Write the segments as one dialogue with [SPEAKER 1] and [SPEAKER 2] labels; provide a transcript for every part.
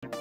[SPEAKER 1] Well,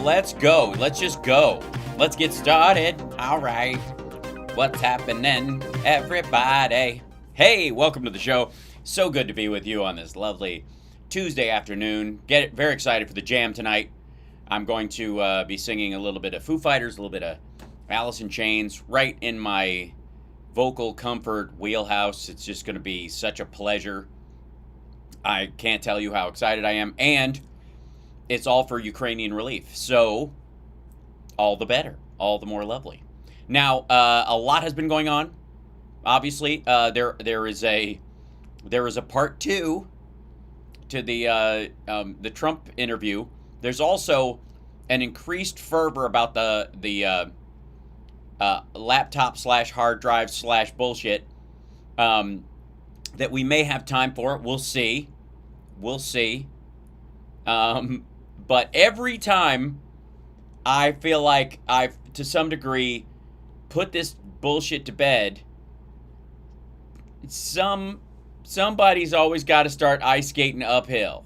[SPEAKER 1] let's go. Let's just go. Let's get started. All right. What's happening, everybody? Hey, welcome to the show. So good to be with you on this lovely Tuesday afternoon. Very excited for the jam tonight. I'm going to be singing a little bit of Foo Fighters, a little bit of Alice in Chains, right in my vocal comfort wheelhouse. It's just going to be such a pleasure. I can't tell you how excited I am, and it's all for Ukrainian relief. So, all the better, all the more lovely. Now, a lot has been going on. Obviously, there is a part two to the Trump interview. There's also an increased fervor about the laptop / hard drive / bullshit that we may have time for. We'll see. But every time I feel like I've, to some degree, put this bullshit to bed, some Somebody's always got to start ice skating uphill.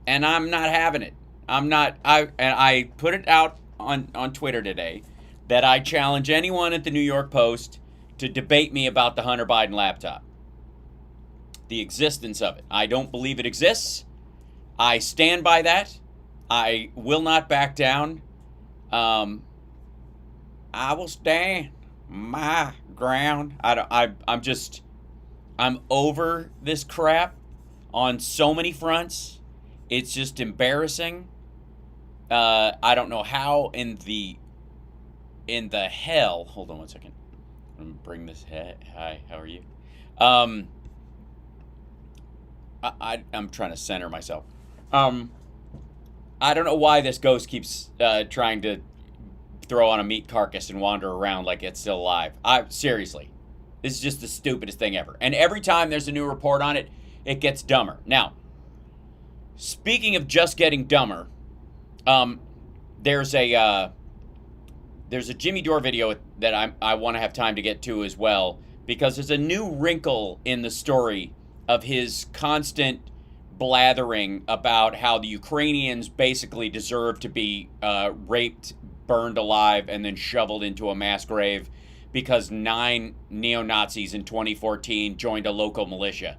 [SPEAKER 1] And I'm not having it. I put it out on Twitter today that I challenge anyone at the New York Post to debate me about the Hunter Biden laptop. The existence of it. I don't believe it exists. I stand by that. I will not back down. I will stand my ground. I'm over this crap on so many fronts. It's just embarrassing. I don't know how in the hell. Hold on one second. Let me bring this. Hi, how are you? I'm trying to center myself. I don't know why this ghost keeps trying to throw on a meat carcass and wander around like it's still alive. Seriously, this is just the stupidest thing ever. And every time there's a new report on it, it gets dumber. Now, speaking of just getting dumber, there's a Jimmy Dore video that I want to have time to get to as well, because there's a new wrinkle in the story of his constant blathering about how the Ukrainians basically deserve to be raped, burned alive, and then shoveled into a mass grave because 9 neo-Nazis in 2014 joined a local militia.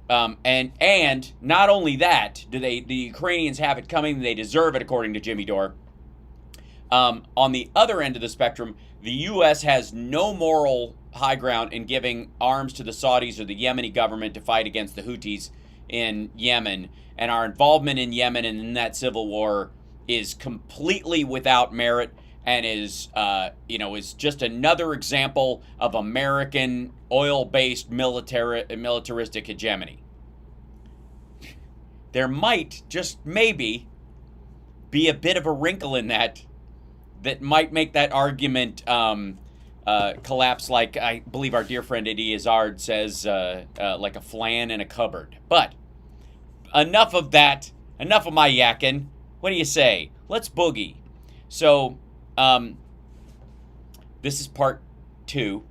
[SPEAKER 1] And not only that, the Ukrainians have it coming, they deserve it, according to Jimmy Dore. On the other end of the spectrum, the U.S. has no moral high ground in giving arms to the Saudis or the Yemeni government to fight against the Houthis in Yemen, and our involvement in Yemen and in that civil war is completely without merit and is just another example of American oil-based militaristic hegemony. There might, just maybe, be a bit of a wrinkle in that might make that argument collapse, like I believe our dear friend Eddie Izzard says, like a flan in a cupboard. But enough of that. Enough of my yakking. What do you say? Let's boogie. So, this is part 2.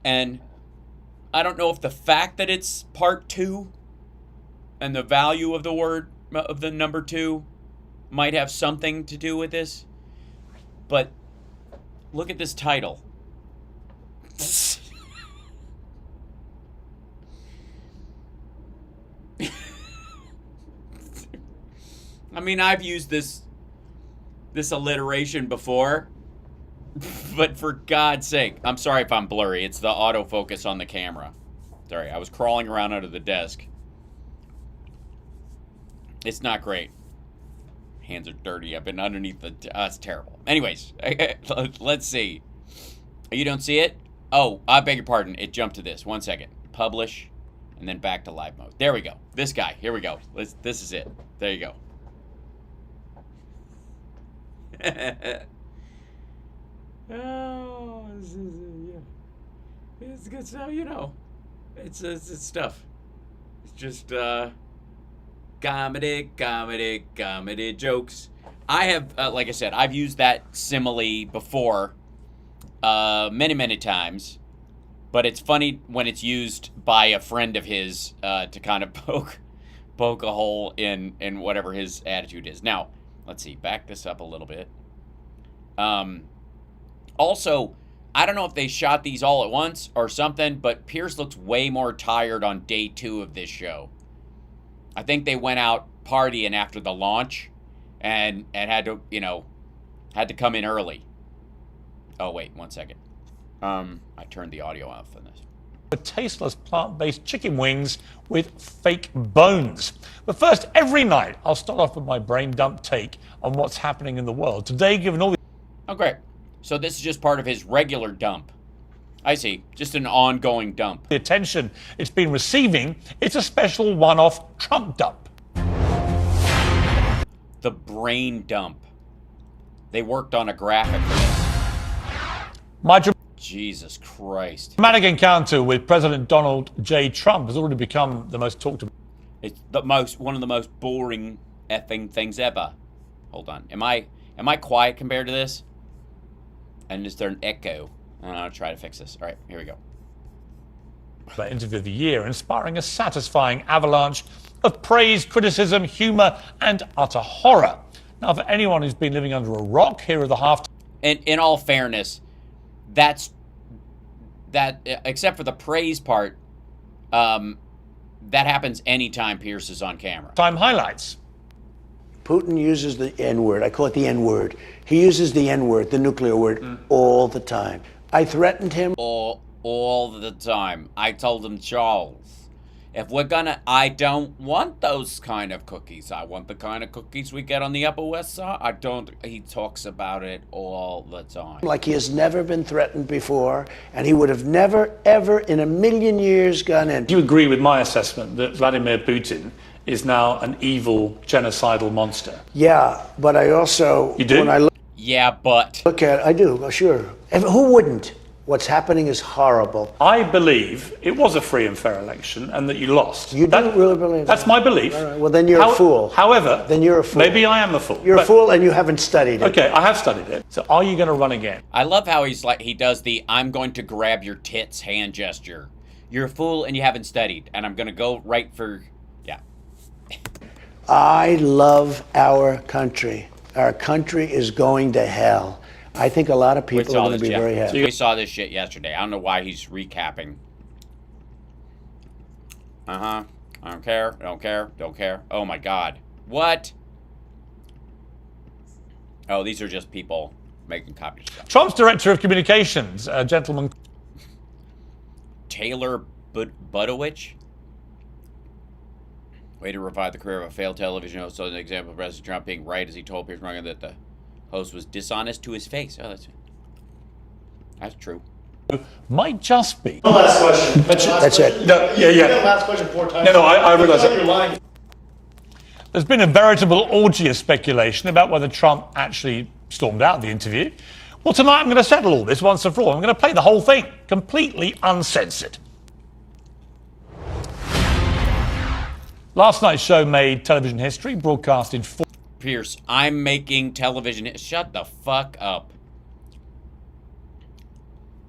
[SPEAKER 1] And I don't know if the fact that it's part 2 and the value of the number 2 might have something to do with this. But look at this title. I mean, I've used this alliteration before, but for God's sake, I'm sorry if I'm blurry. It's the autofocus on the camera. Sorry, I was crawling around under the desk. It's not great. Hands are dirty. I've been underneath the... it's terrible. Anyways, let's see. You don't see it? Oh, I beg your pardon. It jumped to this. 1 second. Publish, and then back to live mode. There we go. This guy. Here we go. This is it. There you go. Oh, this is, yeah. It's good stuff, you know. It's stuff. It's just comedy jokes. I have, like I said, I've used that simile before, many times, but it's funny when it's used by a friend of his to kind of poke a hole in whatever his attitude is. Now, let's see, back this up a little bit. Also, I don't know if they shot these all at once or something, but Piers looks way more tired on day 2 of this show. I think they went out partying after the launch and had to, had to come in early. Oh, wait, 1 second. I turned the audio off on this.
[SPEAKER 2] Tasteless plant-based chicken wings with fake bones. But first, every night, I'll start off with my brain dump take on what's happening in the world. Today, given all the...
[SPEAKER 1] Oh, great. So this is just part of his regular dump. I see. Just an ongoing dump.
[SPEAKER 2] The attention it's been receiving, it's a special one-off Trump dump.
[SPEAKER 1] The brain dump. They worked on a graphic for this.
[SPEAKER 2] My
[SPEAKER 1] Jesus Christ.
[SPEAKER 2] dramatic encounter with President Donald J. Trump has already become the most talked about.
[SPEAKER 1] It's one of the most boring effing things ever. Hold on. Am I quiet compared to this? And is there an echo? I'll try to fix this. All right, here we go.
[SPEAKER 2] That interview of the year, inspiring a satisfying avalanche of praise, criticism, humour, and utter horror. Now, for anyone who's been living under a rock, here are the half.
[SPEAKER 1] In all fairness, that except for the praise part, that happens anytime Piers is on camera.
[SPEAKER 2] Time highlights.
[SPEAKER 3] Putin uses the N-word. I call it the N-word. He uses the N-word, the nuclear word, all the time. I threatened him.
[SPEAKER 1] All the time. I told him, Charles, if we're gonna, I don't want those kind of cookies. I want the kind of cookies we get on the Upper West Side. I don't, he talks about it all the time.
[SPEAKER 3] Like he has never been threatened before, and he would have never, ever in a million years gone in.
[SPEAKER 2] Do you agree with my assessment that Vladimir Putin is now an evil, genocidal monster?
[SPEAKER 3] Yeah, but I also...
[SPEAKER 2] You do?
[SPEAKER 3] When I
[SPEAKER 1] look
[SPEAKER 3] at, I do, well, sure. Who wouldn't? What's happening is horrible.
[SPEAKER 2] I believe it was a free and fair election and that you lost.
[SPEAKER 3] You don't really believe that?
[SPEAKER 2] That's my belief.
[SPEAKER 3] All right, well, then you're a fool.
[SPEAKER 2] However...
[SPEAKER 3] Then you're a fool.
[SPEAKER 2] Maybe I am a fool.
[SPEAKER 3] You're a fool and you haven't studied it.
[SPEAKER 2] Okay, I have studied it. So are you going to run again?
[SPEAKER 1] I love how he does the I'm going to grab your tits hand gesture. You're a fool and you haven't studied, and I'm going to go right for... Yeah.
[SPEAKER 3] I love our country. Our country is going to hell. I think a lot of people are going to be very happy.
[SPEAKER 1] We saw this shit yesterday. I don't know why he's recapping. I don't care. Don't care. Don't care. Oh my God. What? Oh, these are just people making copies of stuff.
[SPEAKER 2] Trump's director of communications, a gentleman...
[SPEAKER 1] Taylor Budowich? Way to revive the career of a failed television host. So an example of President Trump being right as he told Piers Morgan that the host was dishonest to his face. Oh, that's true.
[SPEAKER 2] Might just be.
[SPEAKER 4] One last question.
[SPEAKER 3] That's it.
[SPEAKER 2] No, yeah.
[SPEAKER 4] Last question 4 times.
[SPEAKER 2] No, I realize that.
[SPEAKER 4] You're lying.
[SPEAKER 2] There's been a veritable orgy of speculation about whether Trump actually stormed out of the interview. Well, tonight I'm going to settle all this once and for all. I'm going to play the whole thing, completely uncensored. Last night's show made television history, broadcast in 4...
[SPEAKER 1] Piers, I'm making television... Shut the fuck up.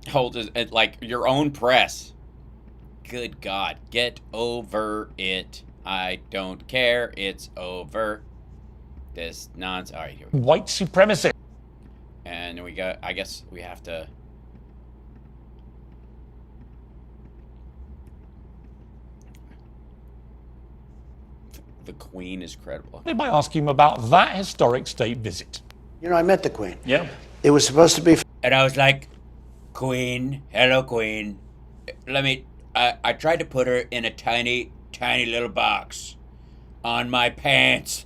[SPEAKER 1] Hold it, like your own press. Good God, get over it. I don't care, it's over. This nonsense. All right, here we go.
[SPEAKER 2] White supremacy.
[SPEAKER 1] And we got, I guess we have to... The Queen is credible.
[SPEAKER 2] By asking him about that historic state visit.
[SPEAKER 3] You know, I met the Queen.
[SPEAKER 2] Yeah.
[SPEAKER 3] It was supposed to be...
[SPEAKER 1] And I was like, Queen, hello, Queen. Let me... I tried to put her in a tiny, tiny little box on my pants.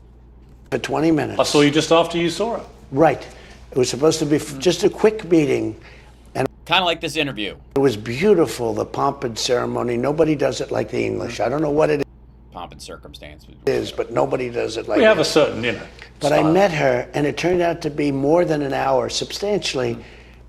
[SPEAKER 3] For 20 minutes.
[SPEAKER 2] I saw you just after you saw her.
[SPEAKER 3] Right. It was supposed to be just a quick meeting. And
[SPEAKER 1] kind of like this interview.
[SPEAKER 3] It was beautiful, the pomp and ceremony. Nobody does it like the English. I don't know what it
[SPEAKER 1] Pomp and circumstance.
[SPEAKER 3] is, but nobody does it like
[SPEAKER 2] We have a certain,
[SPEAKER 3] But
[SPEAKER 2] style.
[SPEAKER 3] I met her, and it turned out to be more than an hour, substantially,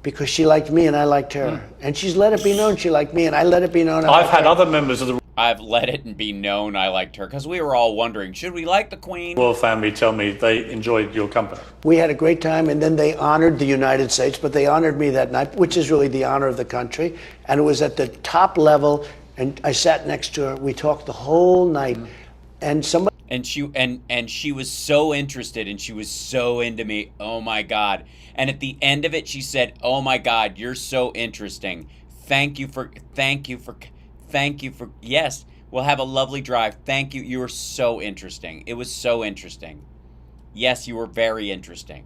[SPEAKER 3] because she liked me and I liked her. And she's let it be known she liked me, and I let it be known I
[SPEAKER 2] I've
[SPEAKER 3] liked
[SPEAKER 2] had
[SPEAKER 3] her.
[SPEAKER 2] other members of the
[SPEAKER 1] I've let it be known I liked her, because we were all wondering, should we like the Queen?
[SPEAKER 2] royal family tell me they enjoyed your company.
[SPEAKER 3] We had a great time, and then they honored the United States, but they honored me that night, which is really the honor of the country. And it was at the top level, and I sat next to her. We talked the whole night, and somebody...
[SPEAKER 1] And she was so interested, and she was so into me. Oh my God. And at the end of it, she said, oh my God, you're so interesting. Thank you for, yes, we'll have a lovely drive. Thank you. You were so interesting. It was so interesting. Yes, you were very interesting.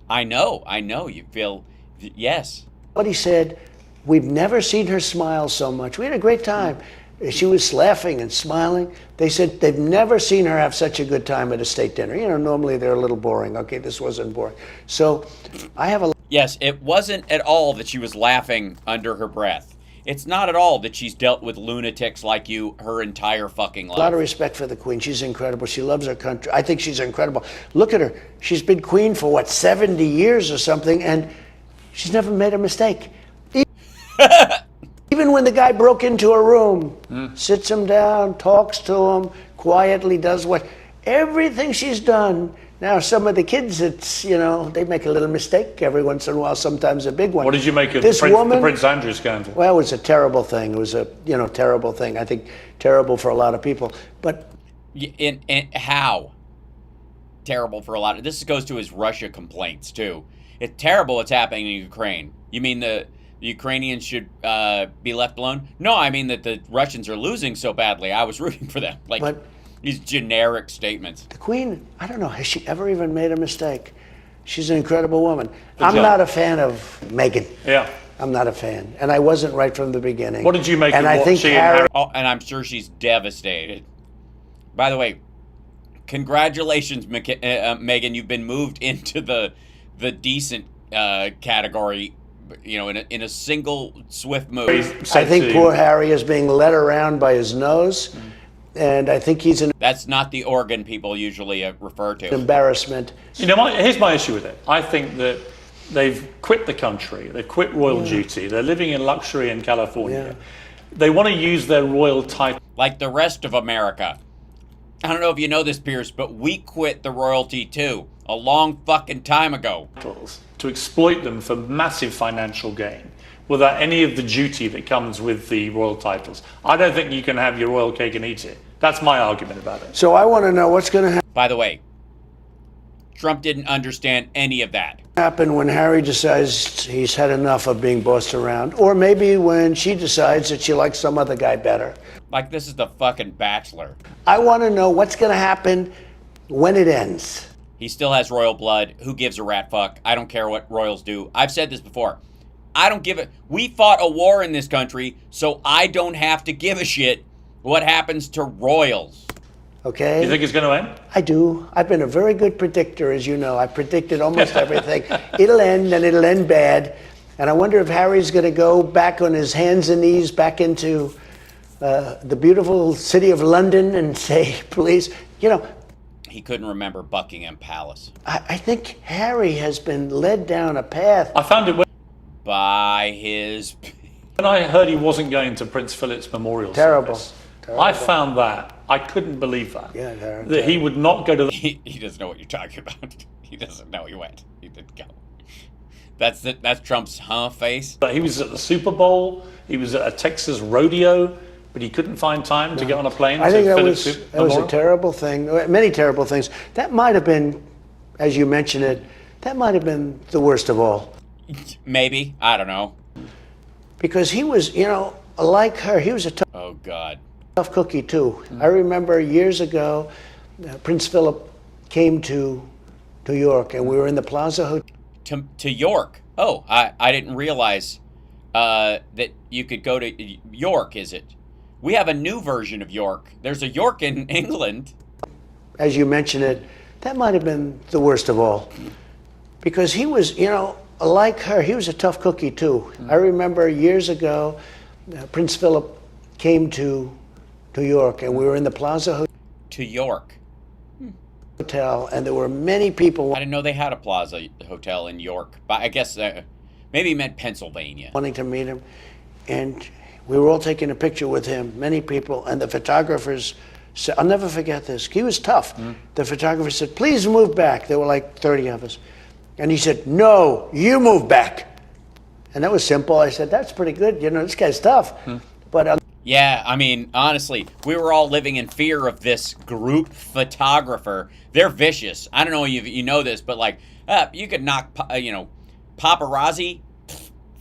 [SPEAKER 1] I know. You feel, yes.
[SPEAKER 3] Somebody said, we've never seen her smile so much. We had a great time. She was laughing and smiling. They said they've never seen her have such a good time at a state dinner. You know, normally they're a little boring. Okay, this wasn't boring. So I have a...
[SPEAKER 1] Yes, it wasn't at all that she was laughing under her breath. It's not at all that she's dealt with lunatics like you her entire fucking life.
[SPEAKER 3] A lot of respect for the Queen. She's incredible. She loves her country. I think she's incredible. Look at her. She's been Queen for, what, 70 years or something, and she's never made a mistake. Even when the guy broke into her room, sits him down, talks to him, quietly does what... Everything she's done, Now, some of the kids, it's, they make a little mistake every once in a while, sometimes a big one.
[SPEAKER 2] What did you make of
[SPEAKER 3] this
[SPEAKER 2] the
[SPEAKER 3] woman,
[SPEAKER 2] Prince Andrew scandal?
[SPEAKER 3] Well, it was a terrible thing. It was a, terrible thing. I think terrible for a lot of people. But
[SPEAKER 1] how? Terrible for a lot of... This goes to his Russia complaints, too. It's terrible what's happening in Ukraine. You mean the Ukrainians should be left alone? No, I mean that the Russians are losing so badly. I was rooting for them. These generic statements.
[SPEAKER 3] The Queen, I don't know, has she ever even made a mistake? She's an incredible woman. I'm not a fan of Meghan.
[SPEAKER 2] Yeah.
[SPEAKER 3] I'm not a fan. And I wasn't right from the beginning.
[SPEAKER 2] What did you make
[SPEAKER 3] of
[SPEAKER 2] what she and Harry...
[SPEAKER 1] Oh, and I'm sure she's devastated. By the way, congratulations, Meghan. You've been moved into the decent category, in a single swift move.
[SPEAKER 3] I think poor Harry is being led around by his nose. And I think he's an...
[SPEAKER 1] That's not the organ people usually refer to.
[SPEAKER 3] Embarrassment.
[SPEAKER 2] Here's my issue with it. I think that they've quit the country. They've quit royal duty. They're living in luxury in California. Yeah. They want to use their royal title.
[SPEAKER 1] Like the rest of America. I don't know if you know this, Piers, but we quit the royalty too. A long fucking time ago.
[SPEAKER 2] To exploit them for massive financial gain without any of the duty that comes with the royal titles. I don't think you can have your royal cake and eat it. That's my argument about it.
[SPEAKER 3] So I want to know what's going to
[SPEAKER 1] By the way, Trump didn't understand any of that.
[SPEAKER 3] Happen when Harry decides he's had enough of being bossed around, or maybe when she decides that she likes some other guy better.
[SPEAKER 1] Like this is the fucking Bachelor.
[SPEAKER 3] I want to know what's going to happen when it ends.
[SPEAKER 1] He still has royal blood. Who gives a rat fuck? I don't care what royals do. I've said this before. I don't give a... We fought a war in this country, so I don't have to give a shit what happens to royals.
[SPEAKER 3] Okay?
[SPEAKER 2] You think it's going to end?
[SPEAKER 3] I do. I've been a very good predictor, as you know. I predicted almost everything. It'll end, and it'll end bad. And I wonder if Harry's going to go back on his hands and knees back into the beautiful city of London and say, please,
[SPEAKER 1] He couldn't remember Buckingham Palace.
[SPEAKER 3] I think Harry has been led down a path.
[SPEAKER 2] I found it...
[SPEAKER 1] By his...
[SPEAKER 2] When I heard he wasn't going to Prince Philip's memorial service, I found that. I couldn't believe that.
[SPEAKER 3] Yeah,
[SPEAKER 2] that he would not go to the...
[SPEAKER 1] He doesn't know what you're talking about. He doesn't know he went. He didn't go. That's Trump's face.
[SPEAKER 2] He was at the Super Bowl. He was at a Texas rodeo, but he couldn't find time to get on a plane.
[SPEAKER 3] I think that was a terrible thing. Many terrible things. That might have been, as you mentioned it, that might have been the worst of all.
[SPEAKER 1] Maybe. I don't know.
[SPEAKER 3] Because he was, like her, he was a tough cookie too. I remember years ago, Prince Philip came to New York, and we were in the Plaza Hotel.
[SPEAKER 1] To York? Oh, I didn't realize that you could go to York, is it? We have a new version of York. There's a York in England.
[SPEAKER 3] As you mentioned it, that might have been the worst of all. Because he was, like her, he was a tough cookie too. I remember years ago, Prince Philip came to New York, and we were in the Plaza Hotel.
[SPEAKER 1] To York?
[SPEAKER 3] Hotel, and there were many people.
[SPEAKER 1] I didn't know they had a Plaza Hotel in York, but I guess maybe he meant Pennsylvania.
[SPEAKER 3] Wanting to meet him, and we were all taking a picture with him, many people, and the photographers said, I'll never forget this. He was tough. The photographer said, please move back. There were like 30 of us. And he said, no, you move back. And that was simple. I said, that's pretty good. This guy's tough. But
[SPEAKER 1] yeah, I mean, honestly, we were all living in fear of this group photographer. They're vicious. I don't know if you know this, but you could knock, paparazzi,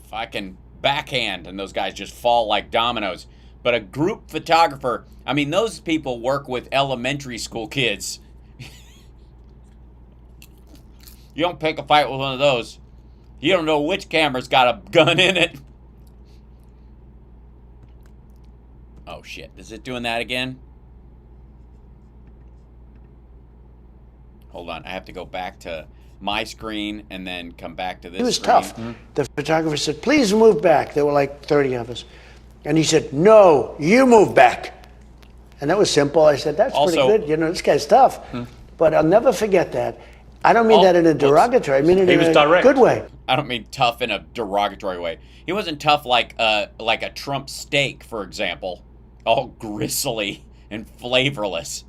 [SPEAKER 1] fucking backhand, and those guys just fall like dominoes. But a group photographer, I mean, those people work with elementary school kids. You don't pick a fight with one of those. You don't know which camera's got a gun in it. Oh, shit. Is it doing that again? Hold on. I have to go back to my screen and then come back to this.
[SPEAKER 3] He was
[SPEAKER 1] screen.
[SPEAKER 3] tough. The photographer said, please move back. There were like 30 of us. And he said, no, you move back. And that was simple. I said, that's pretty good. This guy's tough. But I'll never forget that. I don't mean that in a derogatory. I mean it in a good way.
[SPEAKER 1] I don't mean tough in a derogatory way. He wasn't tough like a Trump steak, for example, all gristly and flavorless.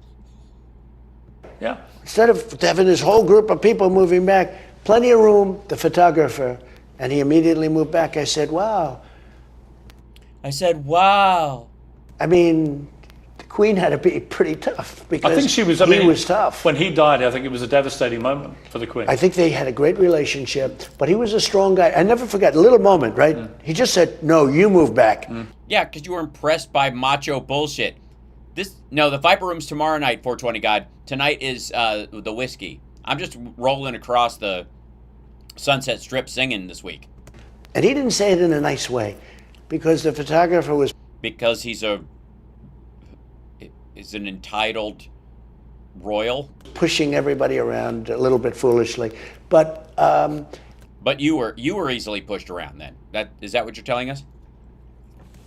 [SPEAKER 2] Yeah.
[SPEAKER 3] Instead of having this whole group of people moving back, plenty of room, the photographer. And he immediately moved back. I said, wow. I mean, the Queen had to be pretty tough because
[SPEAKER 2] I think she was,
[SPEAKER 3] he was tough.
[SPEAKER 2] When he died, I think it was a devastating moment for the Queen.
[SPEAKER 3] I think they had a great relationship, but he was a strong guy. I never forget, a little moment, right? He just said, no, you move back.
[SPEAKER 1] Yeah, because you were impressed by macho bullshit. The Viper Room's tomorrow night, 420 God. Tonight is the whiskey. I'm just rolling across the Sunset Strip singing this week.
[SPEAKER 3] And he didn't say it in a nice way because the photographer was...
[SPEAKER 1] Because he's an entitled royal?
[SPEAKER 3] Pushing everybody around a little bit foolishly. But
[SPEAKER 1] you were easily pushed around then. Is that what you're telling us?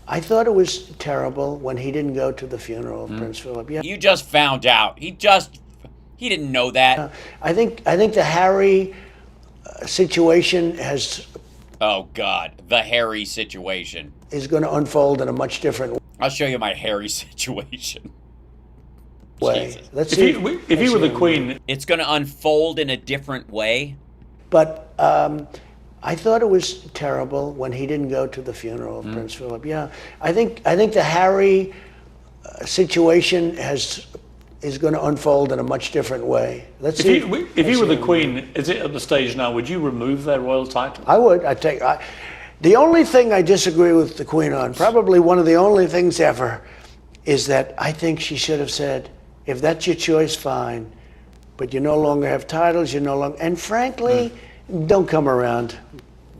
[SPEAKER 3] I thought it was terrible when he didn't go to the funeral of Prince Philip. Yeah.
[SPEAKER 1] You just found out. He didn't know that.
[SPEAKER 3] I think the Harry situation
[SPEAKER 1] Oh God, the Harry situation
[SPEAKER 3] is going to unfold in a much different way.
[SPEAKER 1] I'll show you my Harry situation. Jesus.
[SPEAKER 3] Let's see.
[SPEAKER 2] If you were the Queen,
[SPEAKER 1] it's going to unfold in a different way.
[SPEAKER 3] But I thought it was terrible when he didn't go to the funeral of Prince Philip. Yeah, I think the Harry situation is going to unfold in a much different way. Let's see.
[SPEAKER 2] If you were the Queen, is it at the stage now? Would you remove their royal title?
[SPEAKER 3] I would. The only thing I disagree with the Queen on, probably one of the only things ever, is that I think she should have said, if that's your choice, fine. But you no longer have titles, you no longer... And frankly, don't come around.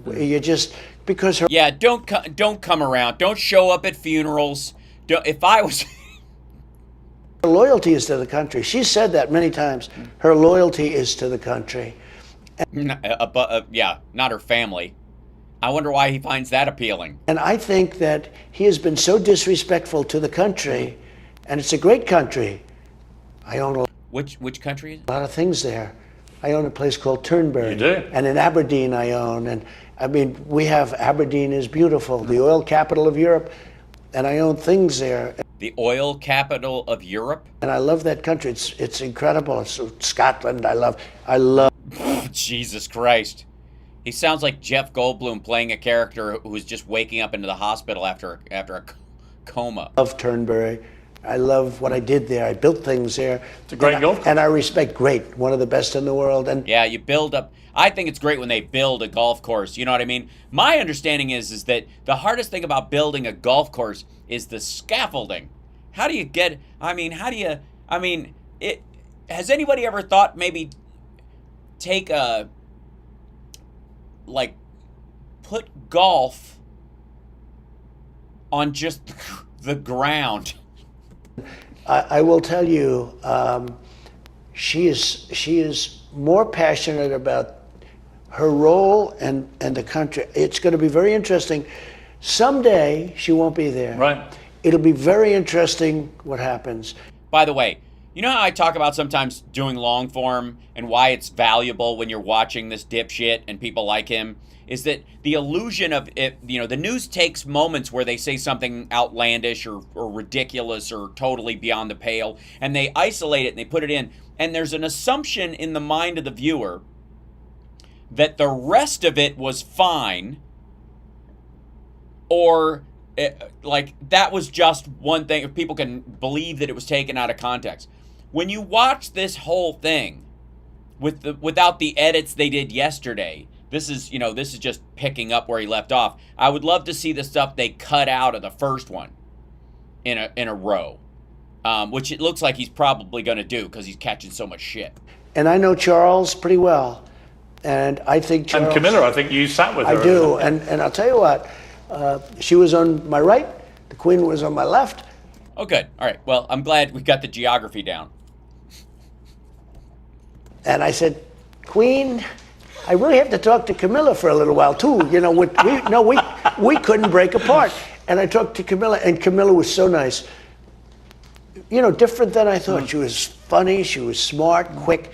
[SPEAKER 3] You just... Because her...
[SPEAKER 1] Yeah, don't come around. Don't show up at funerals. If I was...
[SPEAKER 3] Her loyalty is to the country. She said that many times. Her loyalty is to the country.
[SPEAKER 1] Yeah, not her family. I wonder why he finds that appealing.
[SPEAKER 3] And I think that he has been so disrespectful to the country, and it's a great country. I own
[SPEAKER 1] which country is it?
[SPEAKER 3] A lot of things there. I own a place called Turnberry.
[SPEAKER 2] You do?
[SPEAKER 3] And in Aberdeen I own. And I mean, Aberdeen is beautiful, the oil capital of Europe, and I own things there.
[SPEAKER 1] The oil capital of Europe?
[SPEAKER 3] And I love that country. It's incredible. It's Scotland. I love.
[SPEAKER 1] Jesus Christ. He sounds like Jeff Goldblum playing a character who's just waking up into the hospital after a coma.
[SPEAKER 3] I love Turnberry. I love what I did there. I built things there.
[SPEAKER 2] It's a great golf course.
[SPEAKER 3] And I respect great, one of the best in the world. And
[SPEAKER 1] yeah, you build up. I think it's great when they build a golf course. You know what I mean? My understanding is that the hardest thing about building a golf course is the scaffolding. How do you get? Has anybody ever thought maybe take put golf on just the ground?
[SPEAKER 3] I will tell you, she is more passionate about her role and the country. It's going to be very interesting. Someday she won't be there.
[SPEAKER 2] Right.
[SPEAKER 3] It'll be very interesting what happens.
[SPEAKER 1] By the way, you know how I talk about sometimes doing long form and why it's valuable when you're watching this dipshit and people like him? Is that the illusion of it, the news takes moments where they say something outlandish or ridiculous or totally beyond the pale, and they isolate it and they put it in. And there's an assumption in the mind of the viewer that the rest of it was fine, or that was just one thing. If people can believe that it was taken out of context. When you watch this whole thing without the edits they did yesterday, this is just picking up where he left off. I would love to see the stuff they cut out of the first one in a row, which it looks like he's probably going to do because he's catching so much shit.
[SPEAKER 3] And I know Charles pretty well, and I think Charles...
[SPEAKER 2] And Camilla, I think you sat with her.
[SPEAKER 3] I do, and I'll tell you what, she was on my right, the Queen was on my left.
[SPEAKER 1] Oh, good. All right. Well, I'm glad we got the geography down.
[SPEAKER 3] And I said, Queen, I really have to talk to Camilla for a little while too. We couldn't break apart. And I talked to Camilla, and Camilla was so nice. Different than I thought. She was funny. She was smart, quick.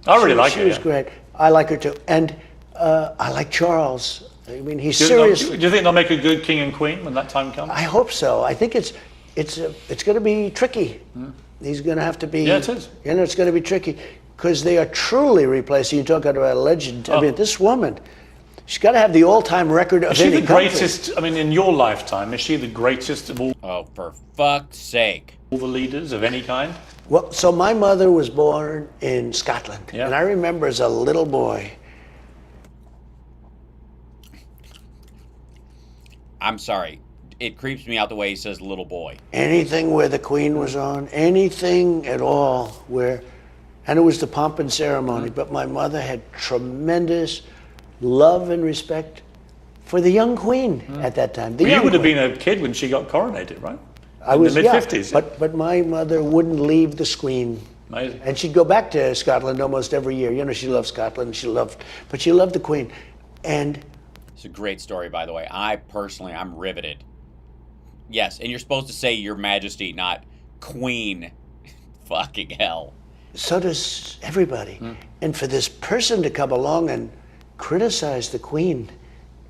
[SPEAKER 2] I really like her.
[SPEAKER 3] She was great. I like her too. And I like Charles. I mean, he's serious.
[SPEAKER 2] Do you think they'll make a good king and queen when that time comes?
[SPEAKER 3] I hope so. I think it's going to be tricky. He's going to have to be.
[SPEAKER 2] Yeah, it is.
[SPEAKER 3] You know, it's going to be tricky because they are truly replacing. You talk about a legend. I mean, this woman, she's got to have the all-time record of
[SPEAKER 2] Is she
[SPEAKER 3] any
[SPEAKER 2] the
[SPEAKER 3] country.
[SPEAKER 2] greatest? I mean, in your lifetime, is she the greatest of all
[SPEAKER 1] Oh, for fuck's sake.
[SPEAKER 2] the leaders of any kind?
[SPEAKER 3] Well, so my mother was born in Scotland,
[SPEAKER 2] Yeah.
[SPEAKER 3] and I remember as a little boy.
[SPEAKER 1] I'm sorry. It creeps me out the way he says little boy.
[SPEAKER 3] Anything where the Queen was on, anything at all where, and it was the pomp and ceremony, but my mother had tremendous love and respect for the young Queen at that time. The
[SPEAKER 2] Well, you
[SPEAKER 3] young
[SPEAKER 2] would have
[SPEAKER 3] Queen.
[SPEAKER 2] been a kid when she got coronated, right?
[SPEAKER 3] I
[SPEAKER 2] in
[SPEAKER 3] was
[SPEAKER 2] the mid-50s.
[SPEAKER 3] yeah, but my mother wouldn't leave the screen.
[SPEAKER 2] Amazing.
[SPEAKER 3] And she'd go back to Scotland almost every year. You know, she loved Scotland, but she loved the Queen. And
[SPEAKER 1] It's a great story, by the way. I'm riveted. Yes, and you're supposed to say Your Majesty, not Queen. Fucking hell.
[SPEAKER 3] so does everybody. And for this person to come along and criticize the Queen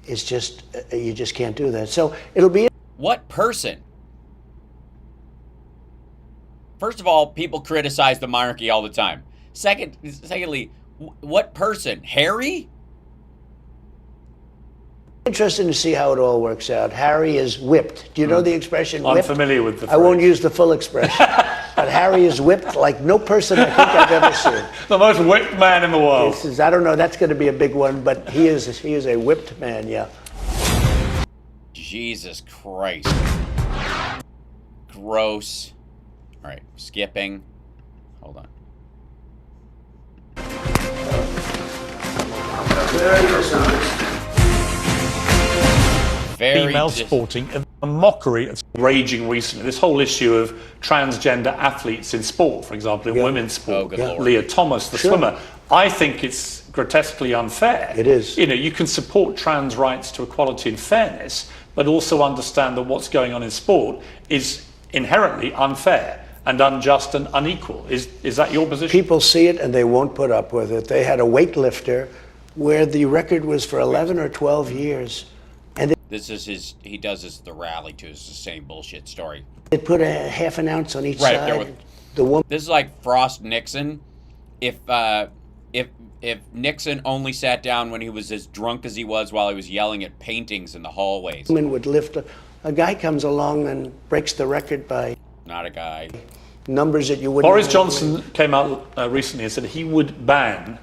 [SPEAKER 3] is just, you just can't do that. So it'll be.
[SPEAKER 1] What person? First of all, people criticize the monarchy all the time. Secondly, what person? Harry?
[SPEAKER 3] Interesting to see how it all works out. Harry is whipped. Do you know the expression
[SPEAKER 2] I'm
[SPEAKER 3] whipped?
[SPEAKER 2] familiar with the
[SPEAKER 3] I won't
[SPEAKER 2] phrase.
[SPEAKER 3] use the full expression. But Harry is whipped like no person I think I've ever seen.
[SPEAKER 2] The most whipped man in the world.
[SPEAKER 3] This is, I don't know, that's going to be a big one, but he is a whipped man, yeah.
[SPEAKER 1] Jesus Christ. Gross. All right, skipping. Hold on. Very
[SPEAKER 2] Female sporting, a mockery of raging recently. This whole issue of transgender athletes in sport, for example, in women's sport.
[SPEAKER 1] Oh, good Lord.
[SPEAKER 2] Leah Thomas, the swimmer. I think it's grotesquely unfair.
[SPEAKER 3] It is.
[SPEAKER 2] You know, you can support trans rights to equality and fairness, but also understand that what's going on in sport is inherently unfair and unjust and unequal. Is that your position?
[SPEAKER 3] People see it and they won't put up with it. They had a weightlifter where the record was for 11 or 12 years. And
[SPEAKER 1] This is he does this at the rally too. It's the same bullshit story.
[SPEAKER 3] they put a half an ounce on each
[SPEAKER 1] Right up there
[SPEAKER 3] side.
[SPEAKER 1] with-
[SPEAKER 3] The woman.
[SPEAKER 1] This is like Frost Nixon. If Nixon only sat down when he was as drunk as he was while he was yelling at paintings in the hallways.
[SPEAKER 3] Woman would lift a guy comes along and breaks the record by
[SPEAKER 1] Not a guy.
[SPEAKER 3] numbers that you wouldn't.
[SPEAKER 2] Boris Johnson came out recently and said he would ban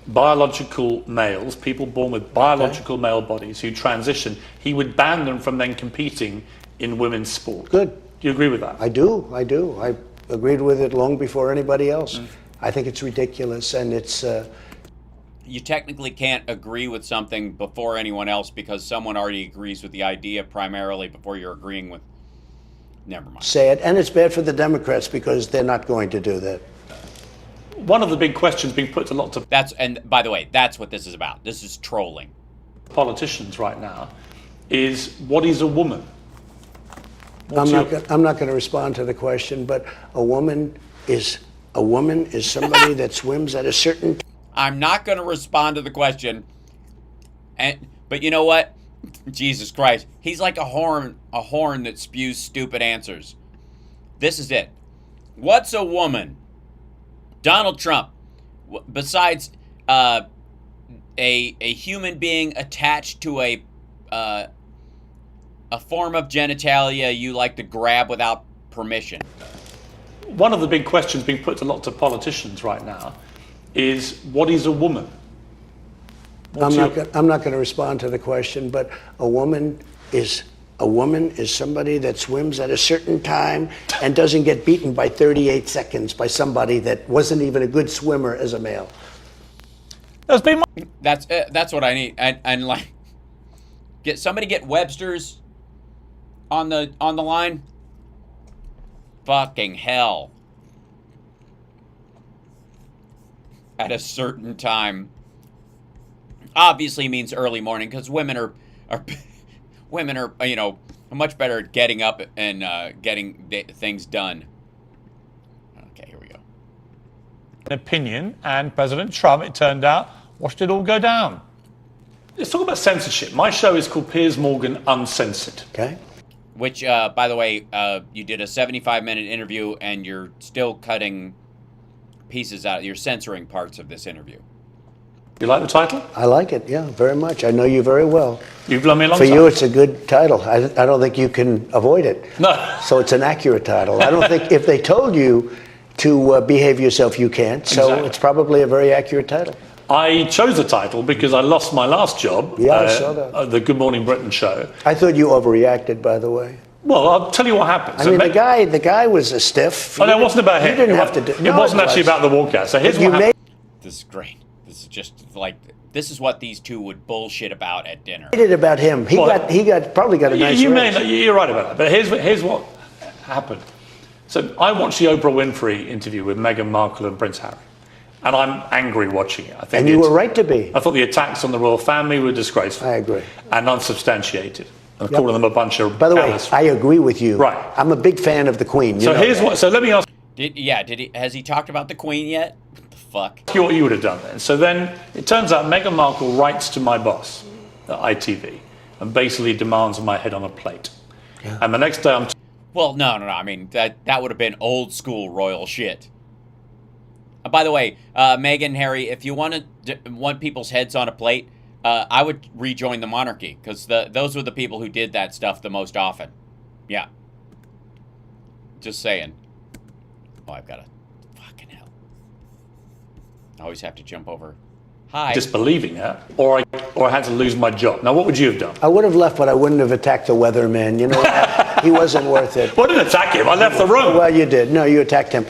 [SPEAKER 2] biological males, people born with biological male bodies who transition, he would ban them from then competing in women's sport.
[SPEAKER 3] Good.
[SPEAKER 2] Do you agree with that?
[SPEAKER 3] I do. I agreed with it long before anybody else. I think it's ridiculous, and it's.
[SPEAKER 1] You technically can't agree with something before anyone else because someone already agrees with the idea primarily before you're agreeing with. Never mind.
[SPEAKER 3] Sad, and it's bad for the Democrats because they're not going to do that.
[SPEAKER 2] One of the big questions being put to lots of
[SPEAKER 1] And by the way, that's what this is about. This is trolling.
[SPEAKER 2] politicians right now is, what is a woman?
[SPEAKER 3] I'm not going to respond to the question, but a woman is somebody that swims at a certain.
[SPEAKER 1] I'm not going to respond to the question. But you know what? Jesus Christ. He's like a horn that spews stupid answers. This is it. What's a woman? Donald Trump, besides a human being attached to a form of genitalia you like to grab without permission.
[SPEAKER 2] One of the big questions being put to lots of politicians right now is, what is a woman?
[SPEAKER 3] I'm not going to respond to the question, but a woman is somebody that swims at a certain time and doesn't get beaten by 38 seconds by somebody that wasn't even a good swimmer as a male.
[SPEAKER 2] That's been
[SPEAKER 1] That's what I need. And like, get Webster's on the line. Fucking hell. At a certain time. Obviously means early morning because women are much better at getting up and getting things done. Okay, here we go.
[SPEAKER 2] an opinion, and President Trump, it turned out, watched it all go down. Let's talk about censorship. My show is called Piers Morgan Uncensored.
[SPEAKER 3] Okay.
[SPEAKER 1] Which, by the way, you did a 75-minute interview, and you're still cutting pieces out. You're censoring parts of this interview.
[SPEAKER 2] You like the title?
[SPEAKER 3] I like it, yeah, very much. I know you very well.
[SPEAKER 2] You've known me a long
[SPEAKER 3] For
[SPEAKER 2] time.
[SPEAKER 3] you, it's a good title. I don't think you can avoid it.
[SPEAKER 2] No.
[SPEAKER 3] So it's an accurate title. I don't think if they told you to behave yourself, you can't. So
[SPEAKER 2] Exactly.
[SPEAKER 3] it's probably a very accurate title.
[SPEAKER 2] I chose the title because I lost my last job,
[SPEAKER 3] Yeah, I saw that.
[SPEAKER 2] the Good Morning Britain show.
[SPEAKER 3] I thought you overreacted, by the way.
[SPEAKER 2] Well, I'll tell you what happened.
[SPEAKER 3] I mean, the guy was a stiff.
[SPEAKER 2] Oh, no, it wasn't about him.
[SPEAKER 3] You didn't have to do.
[SPEAKER 2] It wasn't actually about the walkout. So here's what happened.
[SPEAKER 1] This is great. This is just like, this is what these two would bullshit about at dinner.
[SPEAKER 3] Made it about him. He probably got a nice raise.
[SPEAKER 2] You're right about that. But here's what happened. So I watched the Oprah Winfrey interview with Meghan Markle and Prince Harry, and I'm angry watching it. I think
[SPEAKER 3] And you were right to be.
[SPEAKER 2] I thought the attacks on the royal family were disgraceful.
[SPEAKER 3] I agree.
[SPEAKER 2] And unsubstantiated. And calling them a bunch of.
[SPEAKER 3] By the way,
[SPEAKER 2] callous.
[SPEAKER 3] I agree with you.
[SPEAKER 2] Right.
[SPEAKER 3] I'm a big fan of the Queen.
[SPEAKER 2] So here's what. So let me ask.
[SPEAKER 1] Has he talked about the Queen yet? What the fuck?
[SPEAKER 2] You what you would have done then. So then it turns out Meghan Markle writes to my boss at ITV and basically demands my head on a plate. Yeah. And the next day
[SPEAKER 1] Well, no. I mean, that would have been old school royal shit. By the way, Meghan and Harry, if you want people's heads on a plate, I would rejoin the monarchy, because those were the people who did that stuff the most often. Yeah. Just saying. Oh, I've got a fucking hell. I always have to jump over. Hi.
[SPEAKER 2] disbelieving it, or I had to lose my job. Now, what would you have done?
[SPEAKER 3] I would have left, but I wouldn't have attacked the weatherman. You know, he wasn't worth it.
[SPEAKER 2] Well, I didn't attack him. I left the room.
[SPEAKER 3] Well, you did. No, you attacked him.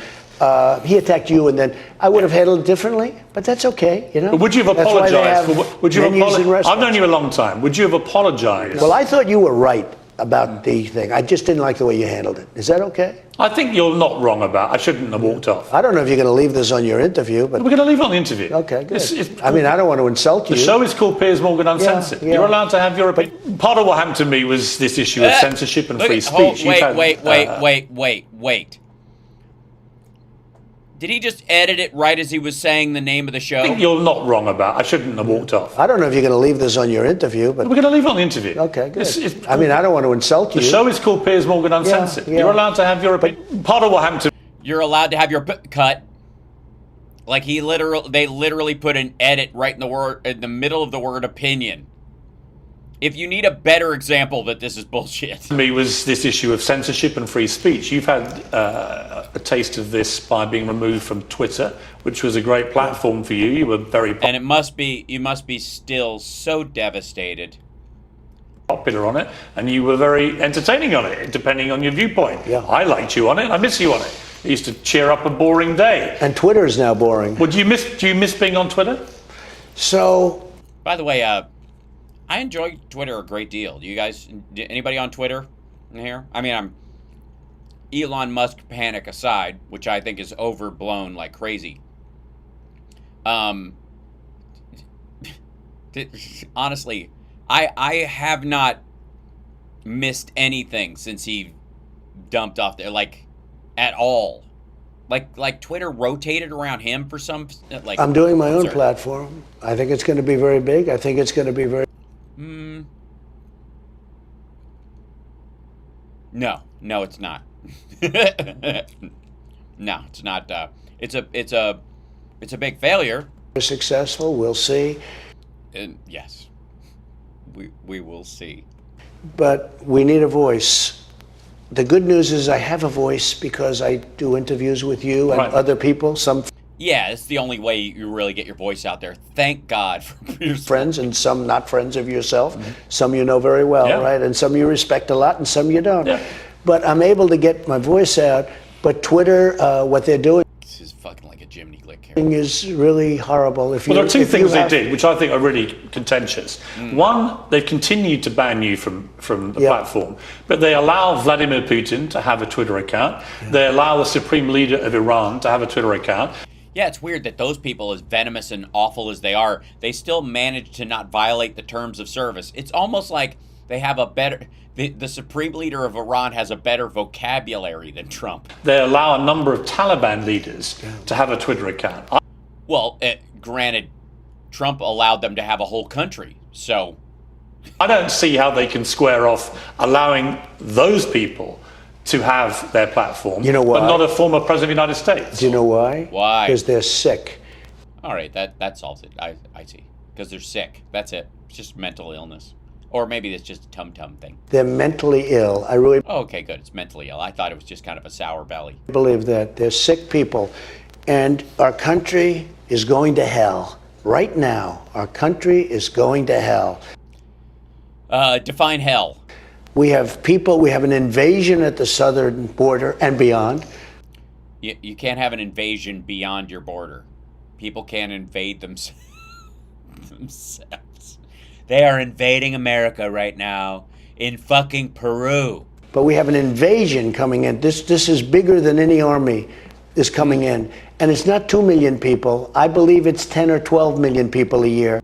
[SPEAKER 3] He attacked you, and then I would have handled it differently. But that's okay, you know.
[SPEAKER 2] But would you have
[SPEAKER 3] That's why they
[SPEAKER 2] apologized?
[SPEAKER 3] have
[SPEAKER 2] Would you
[SPEAKER 3] menus in
[SPEAKER 2] apologize? I've
[SPEAKER 3] restaurants.
[SPEAKER 2] known you a long time. Would you have apologized?
[SPEAKER 3] Well, I thought you were right about the thing. I just didn't like the way you handled it. Is that okay?
[SPEAKER 2] I think you're not wrong about. I shouldn't have walked off.
[SPEAKER 3] I don't know if you're going to leave this on your interview, but
[SPEAKER 2] We're going to leave it on the interview.
[SPEAKER 3] okay, good. I mean, I don't want to insult you.
[SPEAKER 2] The show is called Piers Morgan Uncensored.
[SPEAKER 3] Yeah.
[SPEAKER 2] You're allowed to have your opinion. Part of what happened to me was this issue of censorship and free speech.
[SPEAKER 1] Wait. Did he just edit it right as he was saying the name of the show?
[SPEAKER 2] I think you're not wrong about. I shouldn't have walked off.
[SPEAKER 3] I don't know if you're going to leave this on your interview, but
[SPEAKER 2] We're going to leave it on the interview.
[SPEAKER 3] okay, good. I mean, I don't want to insult you.
[SPEAKER 2] The show is called Piers Morgan Uncensored.
[SPEAKER 3] Yeah.
[SPEAKER 2] You're allowed to have your opinion. Part of what happened to
[SPEAKER 1] You're allowed to have your cut. Like they literally put an edit right in the middle of the word opinion. If you need a better example that this is bullshit.
[SPEAKER 2] me was this issue of censorship and free speech. You've had a taste of this by being removed from Twitter, which was a great platform for you. You were very
[SPEAKER 1] And you must be still so devastated.
[SPEAKER 2] popular on it, and you were very entertaining on it, depending on your viewpoint.
[SPEAKER 3] Yeah.
[SPEAKER 2] I liked you on it. I miss you on it. It used to cheer up a boring day.
[SPEAKER 3] And Twitter is now boring.
[SPEAKER 2] Well, do you miss being on Twitter?
[SPEAKER 3] So,
[SPEAKER 1] By the way, I enjoy Twitter a great deal. Do you guys, anybody on Twitter in here? I mean, I'm Elon Musk panic aside, which I think is overblown like crazy. Honestly, I have not missed anything since he dumped off there, like, at all. Like Twitter rotated around him for some, like.
[SPEAKER 3] I'm doing my own platform. I think it's going to be very big. I think it's going to be very. No, it's not. No, it's not. It's a big failure. Successful. We'll see.
[SPEAKER 1] Yes, we will see.
[SPEAKER 3] But we need a voice. The good news is I have a voice because I do interviews with you and other people. Some
[SPEAKER 1] Yeah, it's the only way you really get your voice out there. Thank God for Piers
[SPEAKER 3] friends and some not friends of yourself. Some you know very well, right? And some you respect a lot and some you don't.
[SPEAKER 2] Yeah.
[SPEAKER 3] But I'm able to get my voice out. But Twitter, what they're doing
[SPEAKER 1] This is fucking like a Jiminy Glick here.
[SPEAKER 3] is really horrible.
[SPEAKER 2] Well, there are two things they did, which I think are really contentious. One, they've continued to ban you from the platform, but they allow Vladimir Putin to have a Twitter account. They allow the supreme leader of Iran to have a Twitter account.
[SPEAKER 1] Yeah, it's weird that those people, as venomous and awful as they are, they still manage to not violate the terms of service. It's almost like they have a better... The supreme leader of Iran has a better vocabulary than Trump.
[SPEAKER 2] They allow a number of Taliban leaders to have a Twitter account.
[SPEAKER 1] Well, granted, Trump allowed them to have a whole country, so...
[SPEAKER 2] I don't see how they can square off allowing those people to have their platform,
[SPEAKER 3] you know why?
[SPEAKER 2] But not a former president of the United States.
[SPEAKER 3] Do you know why?
[SPEAKER 1] Why?
[SPEAKER 3] Because they're sick.
[SPEAKER 1] All right, that solves it. I see. Because they're sick. That's it. It's just mental illness. Or maybe it's just a tum-tum thing.
[SPEAKER 3] They're mentally ill. I really
[SPEAKER 1] Oh, okay, good. It's mentally ill. I thought it was just kind of a sour belly.
[SPEAKER 3] believe that. They're sick people. And our country is going to hell. Right now, our country is going to hell.
[SPEAKER 1] Define hell.
[SPEAKER 3] We have an invasion at the southern border and beyond.
[SPEAKER 1] You can't have an invasion beyond your border. People can't invade themselves. They are invading America right now in fucking Peru.
[SPEAKER 3] But we have an invasion coming in. This is bigger than any army is coming in. And it's not 2 million people. I believe it's 10 or 12 million people a year.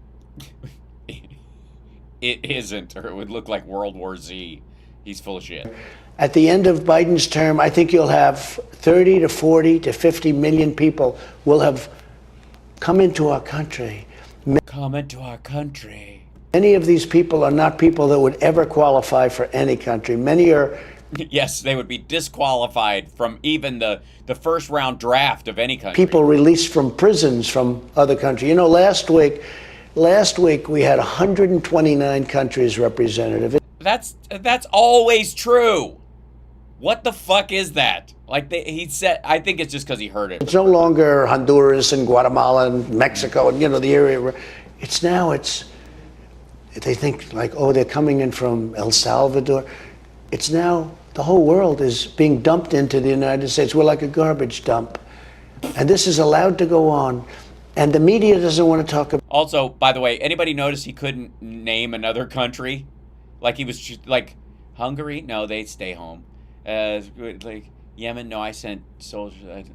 [SPEAKER 1] It isn't, or it would look like World War Z. He's full of shit.
[SPEAKER 3] At the end of Biden's term, I think you'll have 30 to 40 to 50 million people will have come into our country.
[SPEAKER 1] Come into our country.
[SPEAKER 3] Many of these people are not people that would ever qualify for any country. Many are...
[SPEAKER 1] Yes, they would be disqualified from even the first round draft of any country.
[SPEAKER 3] People released from prisons from other countries. You know, last week we had 129 countries represented.
[SPEAKER 1] That's always true. What the fuck is that? Like he said, I think it's just because he heard it.
[SPEAKER 3] It's no longer Honduras and Guatemala and Mexico and, you know, the area. They think like, oh, they're coming in from El Salvador. It's now, the whole world is being dumped into the United States. We're like a garbage dump. And this is allowed to go on. And the media doesn't want to talk about.
[SPEAKER 1] Also, by the way, anybody notice he couldn't name another country? Like he was just, like Hungary? No, they stay home. Like Yemen? No, I sent soldiers.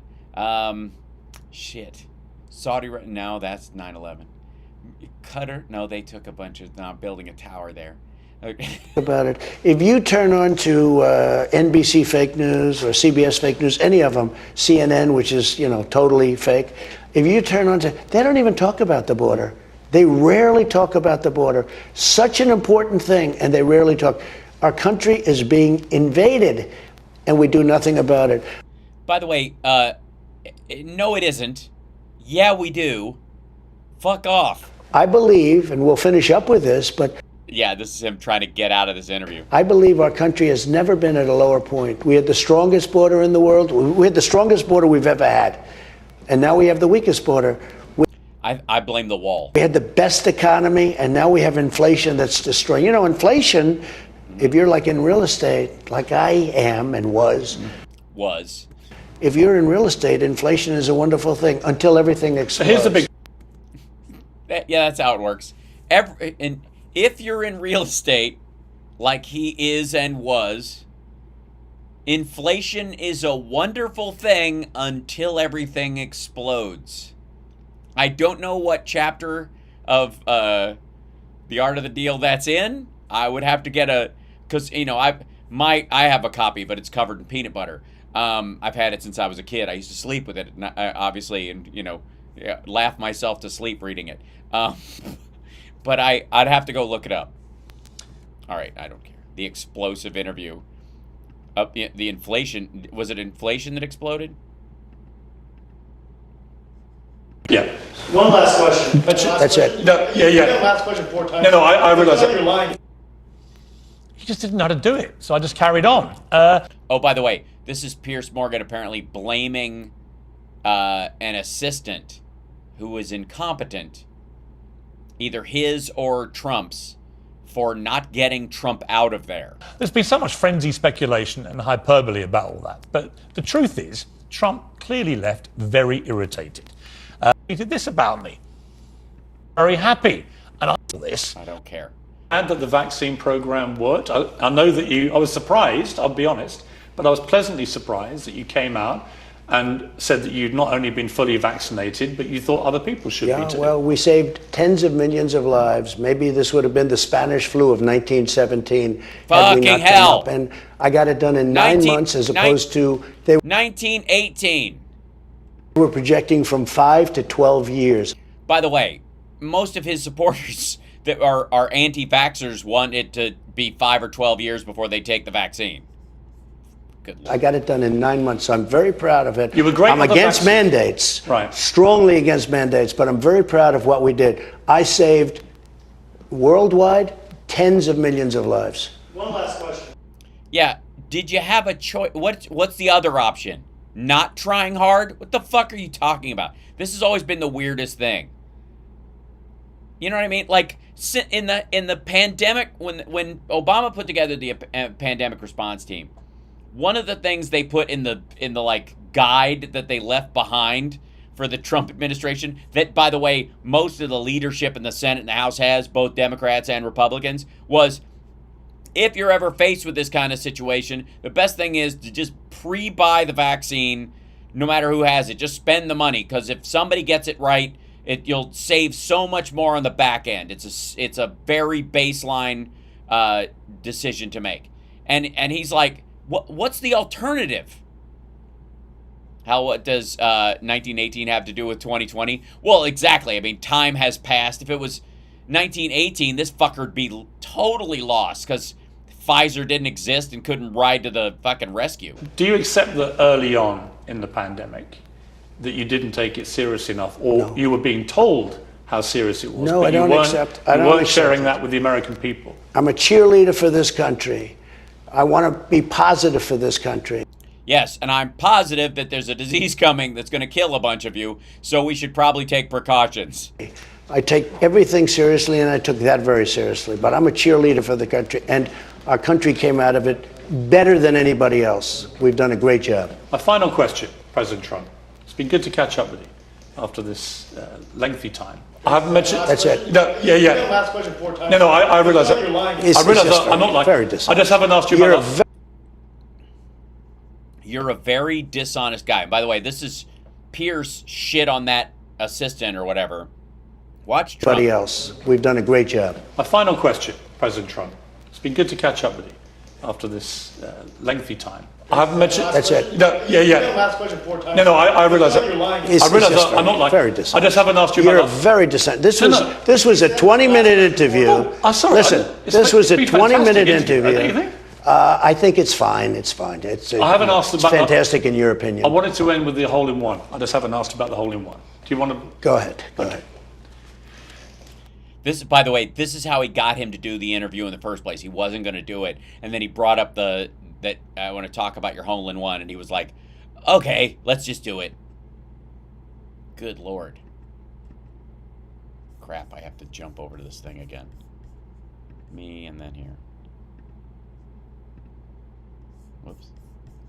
[SPEAKER 1] Shit. Saudi? No, that's 9/11. Qatar? No, they took a bunch of. No, I'm building a tower there.
[SPEAKER 3] About it. If you turn on to NBC fake news or CBS fake news, any of them, CNN, which is, you know, totally fake. If you turn on to, they don't even talk about the border. They rarely talk about the border. Such an important thing, and they rarely talk. Our country is being invaded, and we do nothing about it.
[SPEAKER 1] By the way, no, it isn't. Yeah, we do. Fuck off.
[SPEAKER 3] I believe, and we'll finish up with this, but
[SPEAKER 1] yeah, this is him trying to get out of this interview.
[SPEAKER 3] I believe our country has never been at a lower point. We had the strongest border in the world. We had the strongest border we've ever had. And now we have the weakest border.
[SPEAKER 1] I blame the wall.
[SPEAKER 3] We had the best economy, and now we have inflation that's destroying. You know, inflation, if you're like in real estate, like I am and was. If you're in real estate, inflation is a wonderful thing until everything explodes.
[SPEAKER 2] Here's the big...
[SPEAKER 1] Yeah, that's how it works. And if you're in real estate, like he is and was, inflation is a wonderful thing until everything explodes. I don't know what chapter of The Art of the Deal that's in. I would have to get because, you know, I have a copy, but it's covered in peanut butter. I've had it since I was a kid. I used to sleep with it, obviously, and, you know, laugh myself to sleep reading it. But I'd have to go look it up. All right, I don't care. The explosive interview. The inflation. Was it inflation that exploded?
[SPEAKER 2] Yeah.
[SPEAKER 4] One last question.
[SPEAKER 3] That's it.
[SPEAKER 2] No, yeah.
[SPEAKER 4] Last question 4 times.
[SPEAKER 2] No, I realize
[SPEAKER 4] You're
[SPEAKER 2] that.
[SPEAKER 4] lying.
[SPEAKER 2] He just didn't know how to do it, so I just carried on.
[SPEAKER 1] Oh, by the way, this is Piers Morgan apparently blaming an assistant who was incompetent, either his or Trump's, for not getting Trump out of there.
[SPEAKER 2] There's been so much frenzy speculation and hyperbole about all that, but the truth is, Trump clearly left very irritated. He did this about me. Very happy. And I saw this.
[SPEAKER 1] I don't care.
[SPEAKER 2] And that the vaccine program worked. I know that I was surprised, I'll be honest, but I was pleasantly surprised that you came out and said that you'd not only been fully vaccinated, but you thought other people should be too.
[SPEAKER 3] Well, we saved tens of millions of lives. Maybe this would have been the Spanish flu of 1917. Had we not come
[SPEAKER 1] hell.
[SPEAKER 3] up. And I got it done in 9 months as opposed to... They
[SPEAKER 1] 1918.
[SPEAKER 3] were projecting from 5 to 12 years.
[SPEAKER 1] By the way, most of his supporters that are anti-vaxxers want it to be 5 or 12 years before they take the vaccine. Good Lord.
[SPEAKER 3] I got it done in 9 months, so I'm very proud of it.
[SPEAKER 2] You were great.
[SPEAKER 3] I'm against mandates,
[SPEAKER 2] right?
[SPEAKER 3] Strongly against mandates, but I'm very proud of what we did. I saved worldwide tens of millions of lives.
[SPEAKER 4] One last question.
[SPEAKER 1] Yeah, did you have a choice? What's the other option? Not trying hard? What the fuck are you talking about? This has always been the weirdest thing. You know what I mean? Like in the pandemic, when Obama put together the pandemic response team, one of the things they put in the like guide that they left behind for the Trump administration, that, by the way, most of the leadership in the Senate and the House has, both Democrats and Republicans, was, if you're ever faced with this kind of situation, the best thing is to just pre-buy the vaccine, no matter who has it. Just spend the money, because if somebody gets it right, you'll save so much more on the back end. It's a very baseline decision to make. And he's like, what's the alternative? What does 1918 have to do with 2020? Well, exactly. I mean, time has passed. If it was 1918, this fucker would be totally lost, because Pfizer didn't exist and couldn't ride to the fucking rescue.
[SPEAKER 2] Do you accept that early on in the pandemic that you didn't take it serious enough, or you were being told how serious it was?
[SPEAKER 3] No, I don't accept. I
[SPEAKER 2] You weren't sharing that with the American people.
[SPEAKER 3] I'm a cheerleader for this country. I want to be positive for this country.
[SPEAKER 1] Yes, and I'm positive that there's a disease coming that's going to kill a bunch of you, so we should probably take precautions.
[SPEAKER 3] I take everything seriously, and I took that very seriously. But I'm a cheerleader for the country, and our country came out of it better than anybody else. We've done a great job.
[SPEAKER 2] My final question, President Trump. It's been good to catch up with you after this lengthy time. I haven't mentioned...
[SPEAKER 3] That's it.
[SPEAKER 2] No, yeah.
[SPEAKER 4] Last question 4 times.
[SPEAKER 2] No, I realise that.
[SPEAKER 4] You're lying.
[SPEAKER 3] It's
[SPEAKER 2] I realise
[SPEAKER 3] just
[SPEAKER 2] that I'm not lying.
[SPEAKER 3] very dishonest.
[SPEAKER 2] I just haven't asked you about that.
[SPEAKER 1] You're a very dishonest guy. And by the way, this is Piers shit on that assistant or whatever. Watch Trump.
[SPEAKER 3] Everybody else. We've done a great job.
[SPEAKER 2] My final question, President Trump. It's been good to catch up with you after this lengthy time. I haven't mentioned...
[SPEAKER 3] That's it.
[SPEAKER 2] No, yeah.
[SPEAKER 4] Last question 4 times.
[SPEAKER 2] No, I realise that.
[SPEAKER 4] You're lying.
[SPEAKER 3] It's
[SPEAKER 2] I realise
[SPEAKER 3] just
[SPEAKER 2] that I'm not lying.
[SPEAKER 3] very dishonest.
[SPEAKER 2] I just haven't asked you
[SPEAKER 3] You're
[SPEAKER 2] about
[SPEAKER 3] a
[SPEAKER 2] that.
[SPEAKER 3] very dishonest. This was
[SPEAKER 2] No.
[SPEAKER 3] a 20-minute interview.
[SPEAKER 2] Sorry.
[SPEAKER 3] Listen,
[SPEAKER 2] It's
[SPEAKER 3] this was a
[SPEAKER 2] been fantastic
[SPEAKER 3] 20-minute
[SPEAKER 2] interview,
[SPEAKER 3] interview.
[SPEAKER 2] don't you think?
[SPEAKER 3] I think it's fine. It's fine.
[SPEAKER 2] I haven't asked
[SPEAKER 3] it's
[SPEAKER 2] about...
[SPEAKER 3] fantastic in your opinion.
[SPEAKER 2] I wanted to end with the hole-in-one. I just haven't asked about the hole-in-one. Do you want to...
[SPEAKER 3] Go ahead. Go ahead.
[SPEAKER 1] This, by the way, this is how he got him to do the interview in the first place. He wasn't going to do it, and then he brought up that I want to talk about your hole-in-one, and he was like, okay, let's just do it. Good Lord. Crap, I have to jump over to this thing again. Me, and then here. Whoops.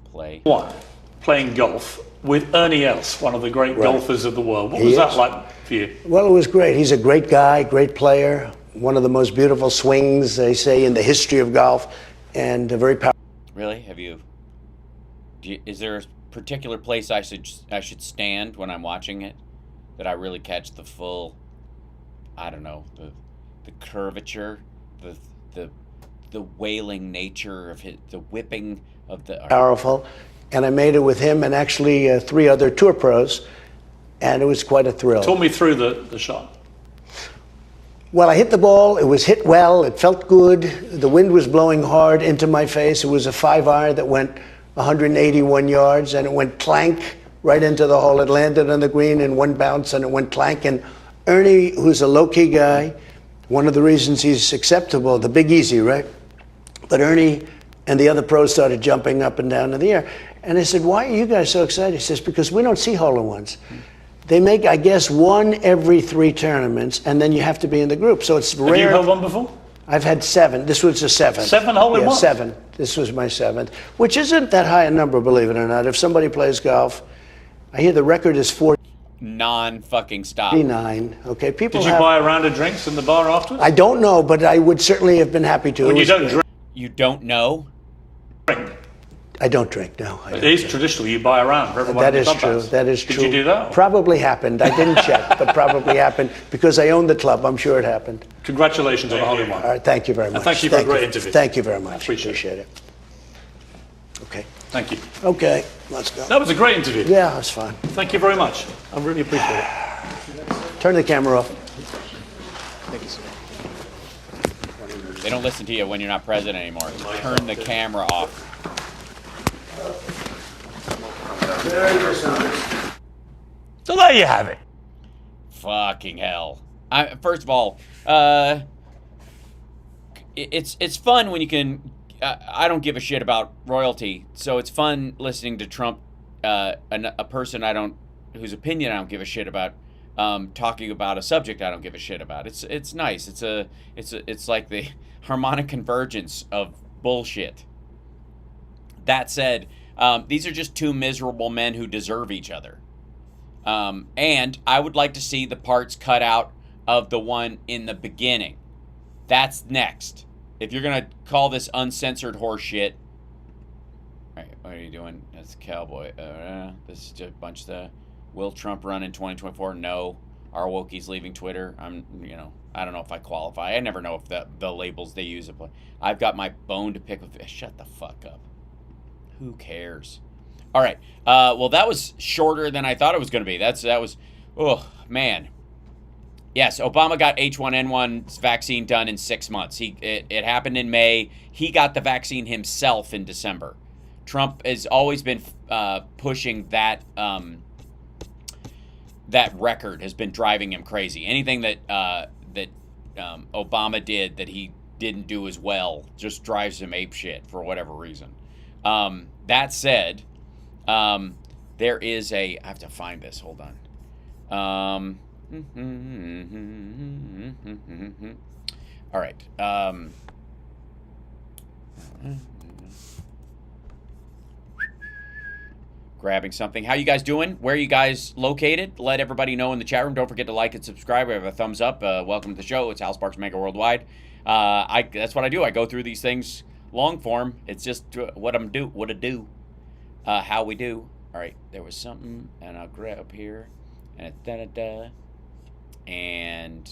[SPEAKER 1] Play.
[SPEAKER 2] One, playing golf with Ernie Els, one of the great golfers of the world. What was that like for you?
[SPEAKER 3] Well, it was great. He's a great guy, great player, one of the most beautiful swings, they say, in the history of golf, and a very powerful.
[SPEAKER 1] Really? Is there a particular place I should stand when I'm watching it that I really catch the full, I don't know, the curvature, the wailing nature of the whipping of the...
[SPEAKER 3] Powerful. And I made it with him and actually 3 other tour pros, and it was quite a thrill.
[SPEAKER 2] Talk me through the shot.
[SPEAKER 3] Well, I hit the ball. It was hit well. It felt good. The wind was blowing hard into my face. It was a 5-iron that went 181 yards, and it went clank right into the hole. It landed on the green in one bounce, and it went clank. And Ernie, who's a low-key guy, one of the reasons he's acceptable, the Big Easy, right? But Ernie and the other pros started jumping up and down in the air. And I said, why are you guys so excited? He says, because we don't see hole-in-ones. They make, I guess, 1 every 3 tournaments, and then you have to be in the group. So it's rare.
[SPEAKER 2] Have you held one before?
[SPEAKER 3] I've had 7. This was the 7th.
[SPEAKER 2] 7 hole-in-ones?
[SPEAKER 3] Yeah, 7. This was my 7th, which isn't that high a number, believe it or not. If somebody plays golf, I hear the record is 49.
[SPEAKER 1] Non-fucking stop.
[SPEAKER 3] Okay, people
[SPEAKER 2] Did you buy a round of drinks in the bar afterwards?
[SPEAKER 3] I don't know, but I would certainly have been happy to.
[SPEAKER 2] When you don't drink.
[SPEAKER 1] You don't know?
[SPEAKER 3] I don't drink, no.
[SPEAKER 2] It is traditional. You buy a round for everyone.
[SPEAKER 3] That is true. That is true.
[SPEAKER 2] Did you do that?
[SPEAKER 3] Probably happened. I didn't check, but probably happened because I own the club. I'm sure it happened.
[SPEAKER 2] Congratulations on the hole-in-one.
[SPEAKER 3] All right, thank you very much.
[SPEAKER 2] And thank you for a great interview.
[SPEAKER 3] Thank you very much.
[SPEAKER 2] Appreciate
[SPEAKER 3] it. Okay.
[SPEAKER 2] Thank you.
[SPEAKER 3] Okay, let's go.
[SPEAKER 2] That was a great interview.
[SPEAKER 3] Yeah, it's fine.
[SPEAKER 2] Thank you very much. I really appreciate it.
[SPEAKER 3] Turn the camera off.
[SPEAKER 5] Thank you, sir.
[SPEAKER 1] They don't listen to you when you're not president anymore. Turn the camera off.
[SPEAKER 3] Very dishonest.
[SPEAKER 2] So there you have it.
[SPEAKER 1] Fucking hell. First of all, it's fun when you can. I don't give a shit about royalty, so it's fun listening to Trump, a person whose opinion I don't give a shit about, talking about a subject I don't give a shit about. It's nice. It's like the harmonic convergence of bullshit. That said, these are just two miserable men who deserve each other. And I would like to see the parts cut out of the one in the beginning. That's next. If you're going to call this uncensored horse shit. All right, what are you doing? That's a cowboy. This is just a bunch of the... Will Trump run in 2024? No. Are wokies leaving Twitter? I don't know if I qualify. I never know if the labels they use apply. I've got my bone to pick with... Shut the fuck up. Who cares? All right. Well, that was shorter than I thought it was going to be. That was... Oh, man. Yes, Obama got H1N1 vaccine done in 6 months. It happened in May. He got the vaccine himself in December. Trump has always been pushing that that record has been driving him crazy. Anything that Obama did that he didn't do as well just drives him apeshit for whatever reason. That said, there is a... I have to find this. Hold on. All right. Grabbing something. How you guys doing? Where are you guys located? Let everybody know in the chat room. Don't forget to like and subscribe. We have a thumbs up. Welcome to the show. It's HAL Sparks Mega Worldwide. That's what I do. I go through these things long form. It's just what I do. How we do. All right. There was something, and I'll grab up here, and and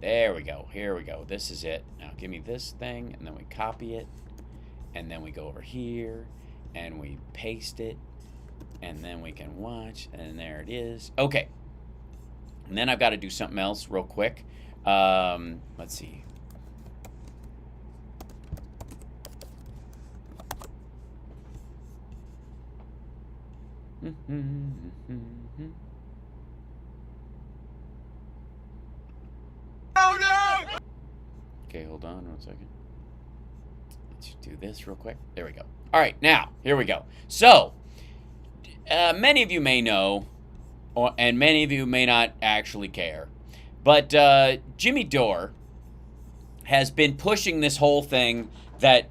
[SPEAKER 1] there we go. Here we go. This is it. Now give me this thing, and then we copy it, and then we go over here, and we paste it, and then we can watch, and there it is. Okay. And then I've got to do something else real quick. Let's see. Okay, hold on 1 second. Let's do this real quick. There we go. All right, now, here we go. So, many of you may know, and many of you may not actually care, but Jimmy Dore has been pushing this whole thing that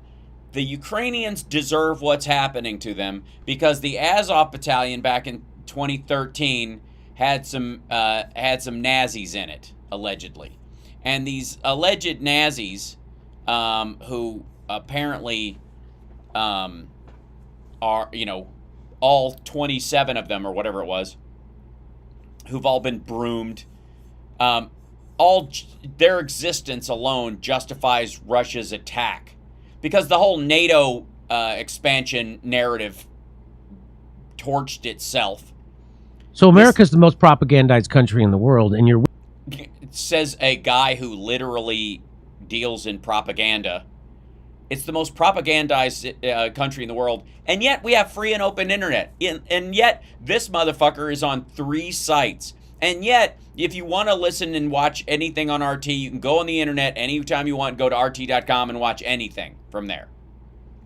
[SPEAKER 1] the Ukrainians deserve what's happening to them because the Azov Battalion back in 2013 had some Nazis in it, allegedly. And these alleged Nazis, who apparently are, all 27 of them or whatever it was, who've all been broomed, all their existence alone justifies Russia's attack. Because the whole NATO expansion narrative torched itself.
[SPEAKER 5] So America's the most propagandized country in the world, and you're...
[SPEAKER 1] Says a guy who literally deals in propaganda. It's the most propagandized country in the world, and yet we have free and open internet. And yet this motherfucker is on 3 sites. And yet, if you want to listen and watch anything on RT, you can go on the internet anytime you want, go to RT.com and watch anything from there.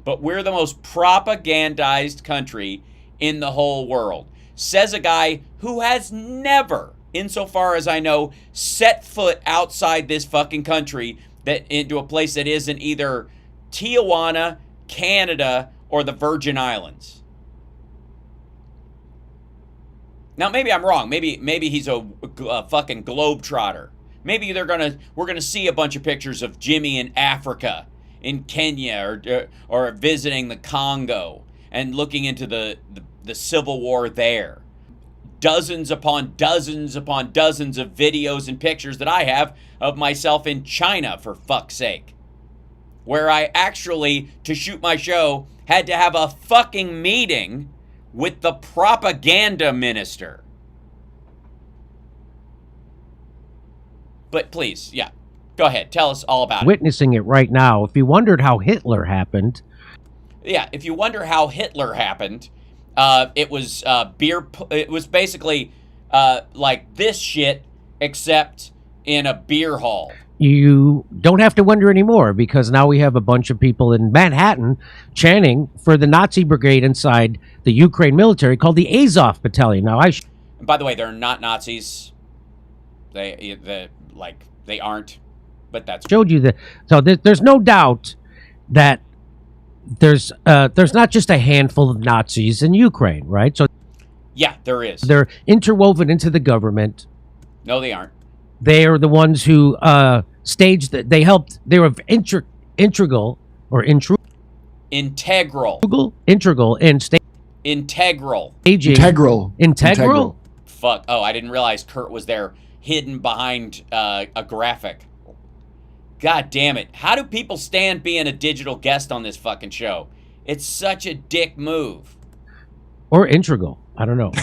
[SPEAKER 1] But we're the most propagandized country in the whole world. Says a guy who has never, insofar as I know, set foot outside this fucking country, that into a place that isn't either Tijuana, Canada, or the Virgin Islands. Now, maybe I'm wrong. Maybe he's a fucking globetrotter. Maybe we're gonna see a bunch of pictures of Jimmy in Africa, in Kenya, or visiting the Congo and looking into the civil war there. Dozens upon dozens upon dozens of videos and pictures that I have of myself in China, for fuck's sake, where I actually, to shoot my show, had to have a fucking meeting with the propaganda minister. But please, yeah, Go ahead. Tell us all about it.
[SPEAKER 5] Witnessing it right now. If you wondered how Hitler happened,
[SPEAKER 1] Yeah, if you wonder how Hitler happened, it was it was basically like this shit, except in a beer hall.
[SPEAKER 5] you don't have to wonder anymore, because now we have a bunch of people in Manhattan chanting for the Nazi brigade inside the Ukraine military called the Azov Battalion. Now,
[SPEAKER 1] And by the way, they're not Nazis. They aren't. But that's
[SPEAKER 5] showed you that. So there's no doubt that there's not just a handful of Nazis in Ukraine, right? So
[SPEAKER 1] yeah, there is.
[SPEAKER 5] they're interwoven into the government.
[SPEAKER 1] No, they aren't.
[SPEAKER 5] They are the ones who staged. They helped. They were integral in staging. Integral.
[SPEAKER 1] Fuck. Oh, I didn't realize Kurt was there, hidden behind a graphic. God damn it. How do people stand being a digital guest on this fucking show? It's such a dick move.
[SPEAKER 5] Or integral. I don't know.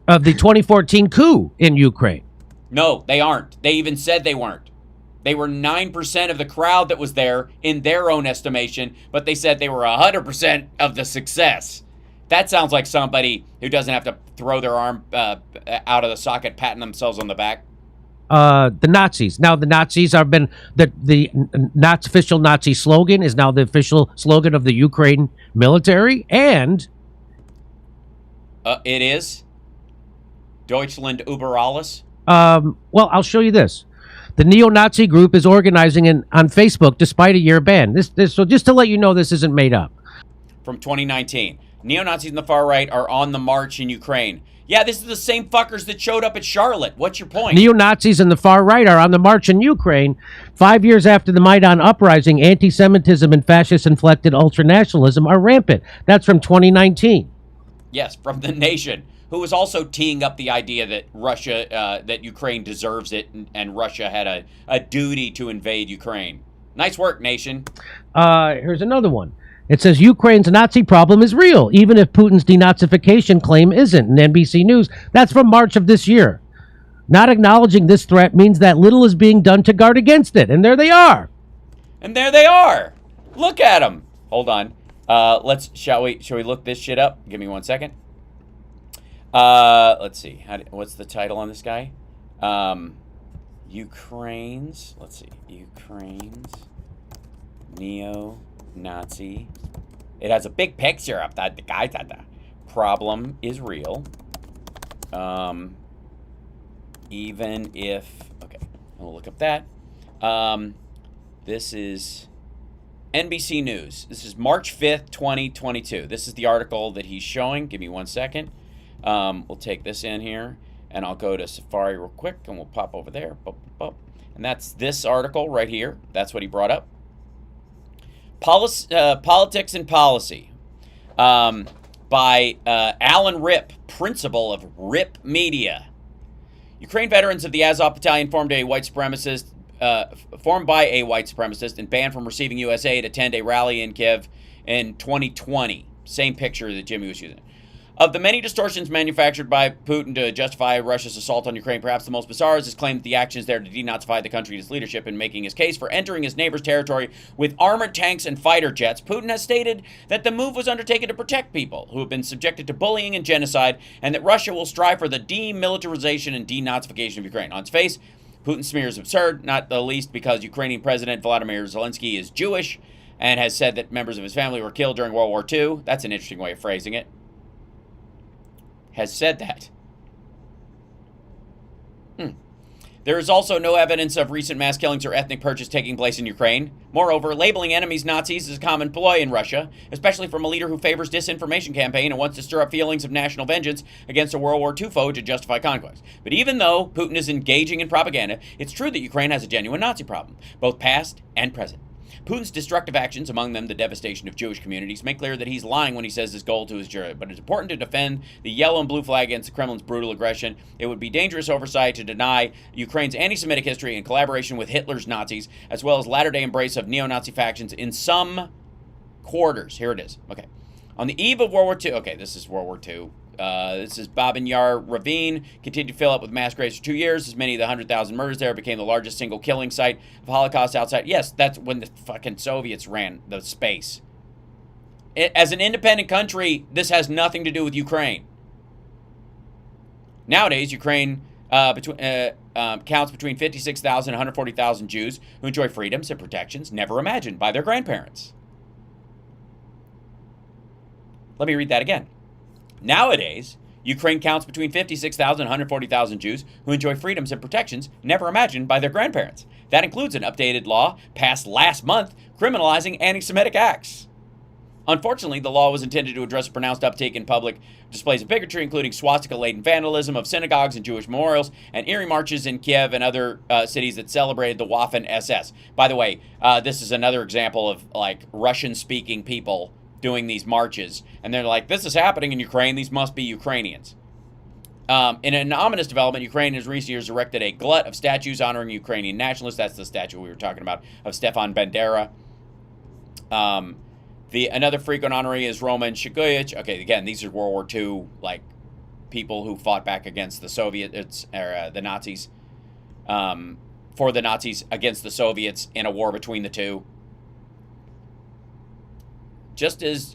[SPEAKER 5] Of the 2014 coup in Ukraine.
[SPEAKER 1] No, they aren't. They even said they weren't. They were 9% of the crowd that was there in their own estimation, but they said they were 100% of the success. That sounds like somebody who doesn't have to throw their arm out of the socket, patting themselves on the back.
[SPEAKER 5] The Nazis. Now the Nazis have been the not official Nazi slogan is now the official slogan of the Ukraine military, and
[SPEAKER 1] it is Deutschland über alles.
[SPEAKER 5] Well, I'll show you this. The neo-Nazi group is organizing on Facebook despite a year ban. This so just to let you know, this isn't made up.
[SPEAKER 1] From 2019, neo-Nazis in the far right are on the march in Ukraine. Yeah, this is the same fuckers that showed up at Charlotte. What's your point?
[SPEAKER 5] Neo-Nazis in the far right are on the march in Ukraine. 5 years after the Maidan uprising, anti-Semitism and fascist-inflected ultranationalism are rampant. That's from 2019.
[SPEAKER 1] Yes, from The Nation, who was also teeing up the idea that that Ukraine deserves it, and Russia had a duty to invade Ukraine. Nice work, Nation.
[SPEAKER 5] Here's another one. It says Ukraine's Nazi problem is real, even if Putin's denazification claim isn't. In NBC News, that's from March of this year. Not acknowledging this threat means that little is being done to guard against it. And there they are.
[SPEAKER 1] And there they are. Look at them. Hold on. Shall we look this shit up? Give me 1 second. Let's see. What's the title on this guy? Ukraine's neo-Nazi. It has a big picture up that the guy said the problem is real. Even if, okay, we'll look up that. This is NBC News. This is March 5th, 2022. This is the article that he's showing. Give me 1 second. We'll take this in here, and I'll go to Safari real quick, and we'll pop over there. And that's this article right here. That's what he brought up. Politics and Policy by Alan Rip, principal of Rip Media. Ukraine veterans of the Azov Battalion formed by a white supremacist and banned from receiving U.S. aid attend a rally in Kiev in 2020. Same picture that Jimmy was using. Of the many distortions manufactured by Putin to justify Russia's assault on Ukraine, perhaps the most bizarre is his claim that the actions there to denazify the country and its leadership in making his case for entering his neighbor's territory with armored tanks and fighter jets. Putin has stated that the move was undertaken to protect people who have been subjected to bullying and genocide, and that Russia will strive for the demilitarization and denazification of Ukraine. On its face, Putin's smear is absurd, not the least because Ukrainian President Volodymyr Zelensky is Jewish and has said that members of his family were killed during World War II. That's an interesting way of phrasing it. Has said that. There is also no evidence of recent mass killings or ethnic purges taking place in Ukraine. Moreover, labeling enemies Nazis is a common ploy in Russia, especially from a leader who favors disinformation campaign and wants to stir up feelings of national vengeance against a World War II foe to justify conquest. But even though Putin is engaging in propaganda, it's true that Ukraine has a genuine Nazi problem, both past and present. Putin's destructive actions, among them the devastation of Jewish communities, make clear that he's lying when he says his goal to his jury. But it's important to defend the yellow and blue flag against the Kremlin's brutal aggression. It would be dangerous oversight to deny Ukraine's anti-Semitic history in collaboration with Hitler's Nazis, as well as latter-day embrace of neo-Nazi factions in some quarters. Here it is. Okay. On the eve of World War II, okay, this is World War II This is Babin Yar Ravine continued to fill up with mass graves for 2 years. As many of the 100,000 murders there became the largest single killing site of Holocaust outside. Yes, that's when the fucking Soviets ran the space. As an independent country, this has nothing to do with Ukraine. Nowadays, Ukraine counts between 56,000 and 140,000 Jews who enjoy freedoms and protections never imagined by their grandparents. Let me read that again. Nowadays, Ukraine counts between 56,000 and 140,000 Jews who enjoy freedoms and protections never imagined by their grandparents. That includes an updated law passed last month criminalizing anti-Semitic acts. Unfortunately, the law was intended to address a pronounced uptick in public displays of bigotry, including swastika-laden vandalism of synagogues and Jewish memorials, and eerie marches in Kiev and other cities that celebrated the Waffen-SS. By the way, this is another example of like Russian-speaking people doing these marches, and they're like, this is happening in Ukraine, these must be Ukrainians. In an ominous development, Ukraine in recent years erected a glut of statues honoring Ukrainian nationalists. That's the statue we were talking about of Stefan Bandera. Another frequent honoree is Roman Shikuich. Okay, again, these are World War II, like, people who fought back against the Soviets, or the Nazis, for the Nazis against the Soviets in a war between the two. Just as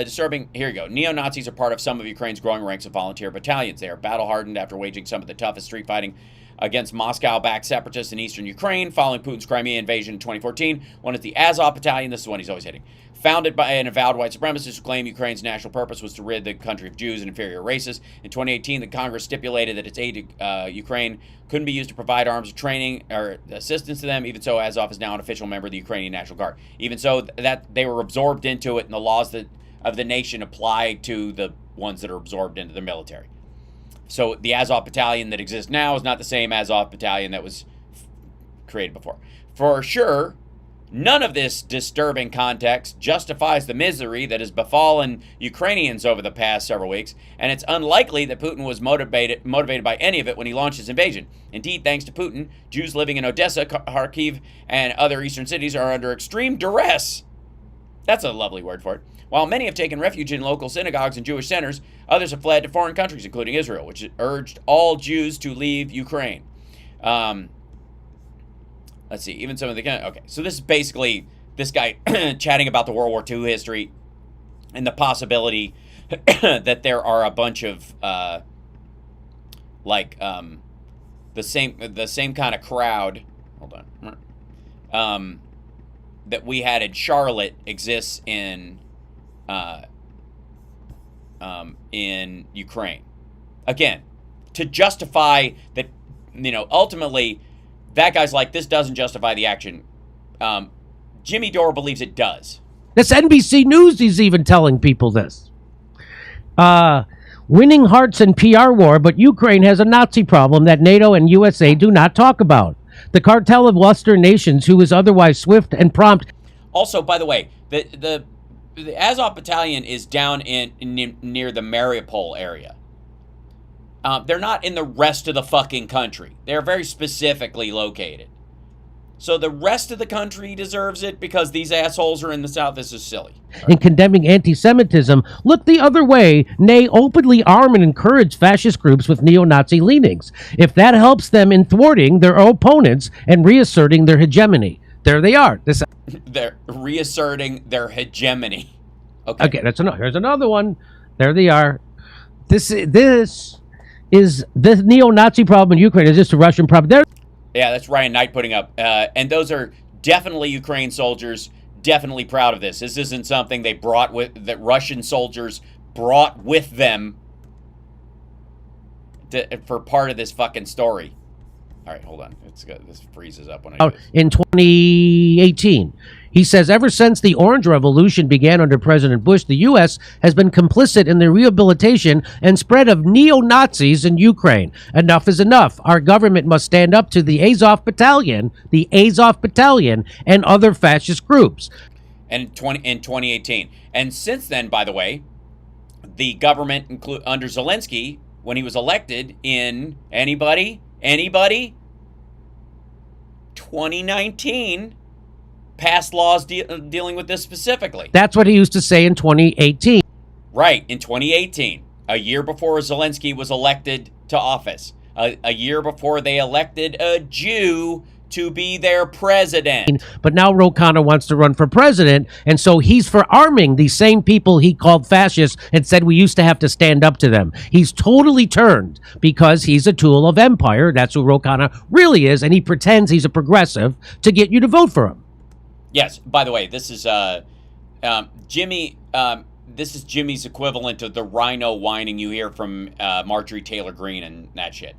[SPEAKER 1] disturbing, here you go. Neo-Nazis are part of some of Ukraine's growing ranks of volunteer battalions. They are battle-hardened after waging some of the toughest street fighting against Moscow-backed separatists in eastern Ukraine following Putin's Crimea invasion in 2014. One is the Azov Battalion. This is the one he's always hitting. Founded by an avowed white supremacist who claimed Ukraine's national purpose was to rid the country of Jews and inferior races. In 2018, the Congress stipulated that its aid to Ukraine couldn't be used to provide arms or training or assistance to them. Even so, Azov is now an official member of the Ukrainian National Guard. Even so, that they were absorbed into it, and the laws of the nation apply to the ones that are absorbed into the military. So the Azov Battalion that exists now is not the same Azov Battalion that was created before. For sure, none of this disturbing context justifies the misery that has befallen Ukrainians over the past several weeks, and it's unlikely that Putin was motivated by any of it when he launched his invasion. Indeed, thanks to Putin, Jews living in Odessa, Kharkiv, and other eastern cities are under extreme duress. That's a lovely word for it. While many have taken refuge in local synagogues and Jewish centers, others have fled to foreign countries, including Israel, which urged all Jews to leave Ukraine. Let's see, even some of the... Okay, so this is basically this guy chatting about the World War II history and the possibility that there are a bunch of, the same kind of crowd... Hold on. That we had in Charlotte exists in Ukraine. Again, to justify that, ultimately, that guy's like, this doesn't justify the action. Jimmy Dore believes it does.
[SPEAKER 5] This NBC News is even telling people this. Winning hearts in PR war, but Ukraine has a Nazi problem that NATO and USA do not talk about. The cartel of Western nations, who is otherwise swift and prompt.
[SPEAKER 1] Also, by the way, the Azov Battalion is down near the Mariupol area. They're not in the rest of the fucking country. They're very specifically located. So the rest of the country deserves it because these assholes are in the south. This is silly.
[SPEAKER 5] In condemning anti-Semitism, look the other way, nay, openly arm and encourage fascist groups with neo-Nazi leanings. If that helps them in thwarting their opponents and reasserting their hegemony. There they are.
[SPEAKER 1] They're reasserting their hegemony. Okay,
[SPEAKER 5] here's another one. There they are. This is the neo-Nazi problem in Ukraine. Is just a Russian problem.
[SPEAKER 1] Yeah, that's Ryan Knight putting up. And those are definitely Ukraine soldiers, definitely proud of this. This isn't something that Russian soldiers brought with them for part of this fucking story. All right, hold on. This freezes up when I do this.
[SPEAKER 5] In 2018, he says, ever since the Orange Revolution began under President Bush, the U.S. has been complicit in the rehabilitation and spread of neo-Nazis in Ukraine. Enough is enough. Our government must stand up to the Azov Battalion, and other fascist groups.
[SPEAKER 1] And in 2018. And since then, by the way, the government under Zelensky, when he was elected in anybody? 2019, passed laws dealing with this specifically.
[SPEAKER 5] That's what he used to say in 2018.
[SPEAKER 1] Right, in 2018. A year before Zelensky was elected to office. A year before they elected a Jew to be their president.
[SPEAKER 5] But now Ro Khanna wants to run for president, and so he's for arming these same people he called fascists and said we used to have to stand up to them. He's totally turned because he's a tool of empire. That's who Ro Khanna really is, and he pretends he's a progressive to get you to vote for him.
[SPEAKER 1] Yes, by the way, this is Jimmy. This is Jimmy's equivalent of the rhino whining you hear from Marjorie Taylor Greene and that shit.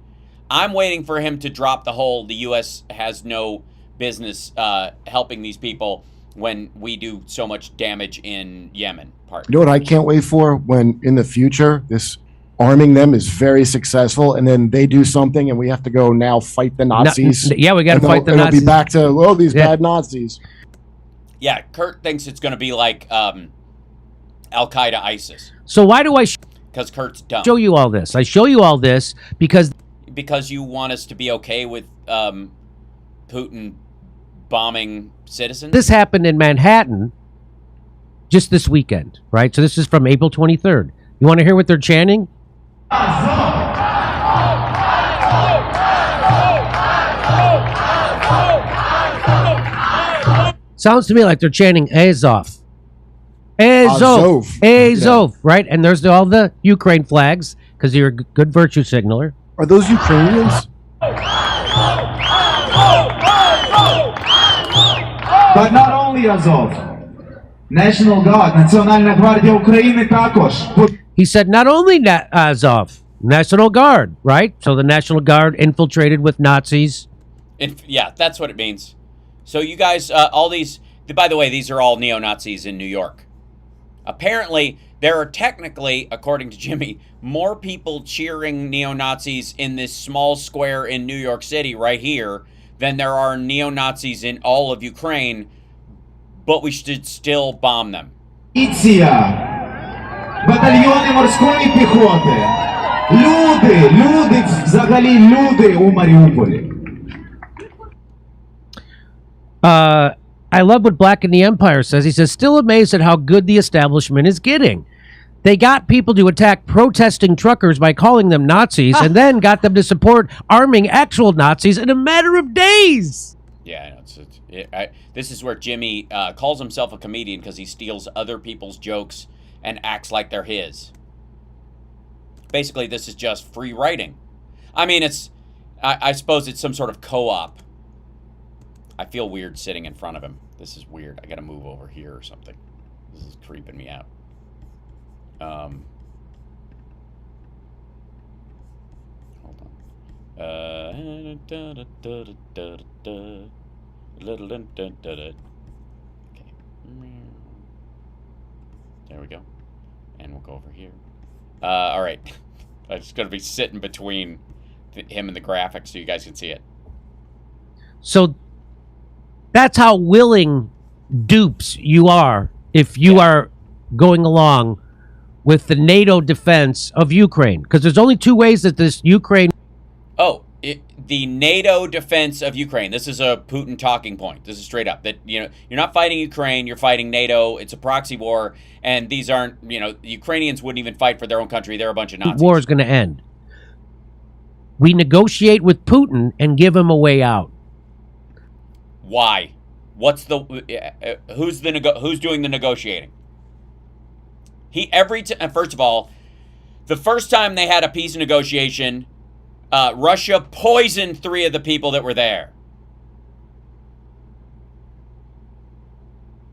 [SPEAKER 1] I'm waiting for him to drop the whole the U.S. has no business helping these people when we do so much damage in Yemen part.
[SPEAKER 6] You know what I can't wait for? When in the future this arming them is very successful and then they do something and we have to go now fight the Nazis.
[SPEAKER 5] Yeah, we got to fight the
[SPEAKER 6] Nazis.
[SPEAKER 5] Nazis.
[SPEAKER 6] It'll be back to, these bad Nazis.
[SPEAKER 1] Yeah, Kurt thinks it's going to be like Al-Qaeda, ISIS.
[SPEAKER 5] So why do I
[SPEAKER 1] Because Kurt's dumb.
[SPEAKER 5] show you all this? I show you all this because
[SPEAKER 1] you want us to be okay with Putin bombing citizens?
[SPEAKER 5] this happened in Manhattan just this weekend, right? So this is from April 23rd. You want to hear what they're chanting? Sounds to me like they're chanting Azov. Azov. Azov, right? And there's all the Ukraine flags because you're a good virtue signaler.
[SPEAKER 6] Are those Ukrainians?
[SPEAKER 7] But not only Azov. National Guard, Національна гвардія України також.
[SPEAKER 5] He said not only Azov, National Guard, right? So the National Guard infiltrated with Nazis.
[SPEAKER 1] Yeah, that's what it means. So you guys, all these, by the way, these are all neo-Nazis in New York. Apparently, there are technically, according to Jimmy, more people cheering neo-Nazis in this small square in New York City right here than there are neo-Nazis in all of Ukraine, but we should still bomb them.
[SPEAKER 7] Поліція. Батальйони морської піхоти. Люди, взагалі люди у Маріуполі.
[SPEAKER 5] I love what Black in the Empire says. He says, still amazed at how good the establishment is getting. They got people to attack protesting truckers by calling them Nazis and then got them to support arming actual Nazis in a matter of days.
[SPEAKER 1] Yeah, this is where Jimmy calls himself a comedian because he steals other people's jokes and acts like they're his. Basically, this is just free writing. I mean, I suppose it's some sort of co-op. I feel weird sitting in front of him. This is weird. I gotta move over here or something. This is creeping me out. Hold on. Okay. There we go. And we'll go over here. All right. I'm just gonna be sitting between him and the graphics so you guys can see it.
[SPEAKER 5] So that's how willing dupes you are if you are going along with the NATO defense of Ukraine. Because there's only two ways that this Ukraine...
[SPEAKER 1] The NATO defense of Ukraine. This is a Putin talking point. This is straight up. That, you're not fighting Ukraine, you're fighting NATO. It's a proxy war. And these aren't, the Ukrainians wouldn't even fight for their own country. They're a bunch of Nazis.
[SPEAKER 5] War is going to end. We negotiate with Putin and give him a way out.
[SPEAKER 1] Why? What's the who's doing the negotiating? First of all, the first time they had a peace negotiation, Russia poisoned 3 of the people that were there.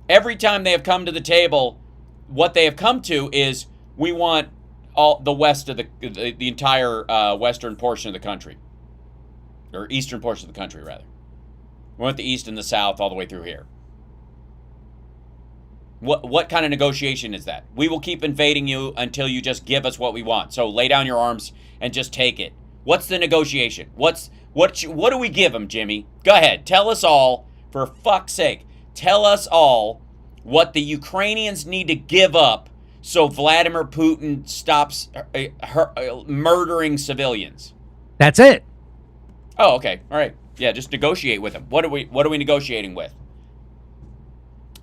[SPEAKER 1] Every time they have come to the table, what they have come to is we want all the west of the entire western portion of the country, or eastern portion of the country rather. We want the east and the south all the way through here. What kind of negotiation is that? We will keep invading you until you just give us what we want. So lay down your arms and just take it. What's the negotiation? What do we give them, Jimmy? Go ahead. Tell us all, for fuck's sake. Tell us all what the Ukrainians need to give up so Vladimir Putin stops murdering civilians.
[SPEAKER 5] That's it.
[SPEAKER 1] Oh, okay. All right. Yeah, just negotiate with them. What are we negotiating with?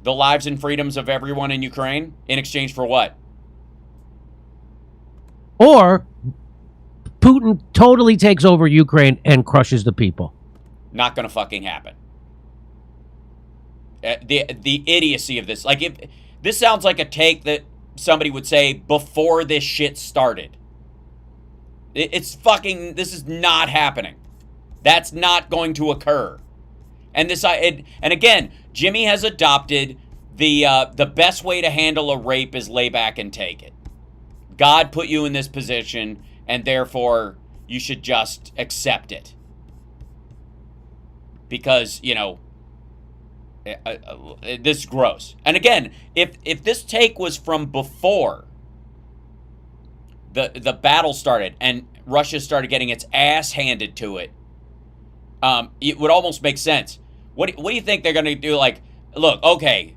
[SPEAKER 1] The lives and freedoms of everyone in Ukraine in exchange for what?
[SPEAKER 5] or Putin totally takes over Ukraine and crushes the people.
[SPEAKER 1] Not gonna fucking happen. The idiocy of this. Like, if this sounds like a take that somebody would say before this shit started. It's fucking, this is not happening. That's not going to occur. And and again, Jimmy has adopted the best way to handle a rape is lay back and take it. God put you in this position, and therefore you should just accept it. Because, you know, this is gross. And again, if this take was from before the battle started and Russia started getting its ass handed to it, it would almost make sense. What do you think they're going to do? Like, look, okay,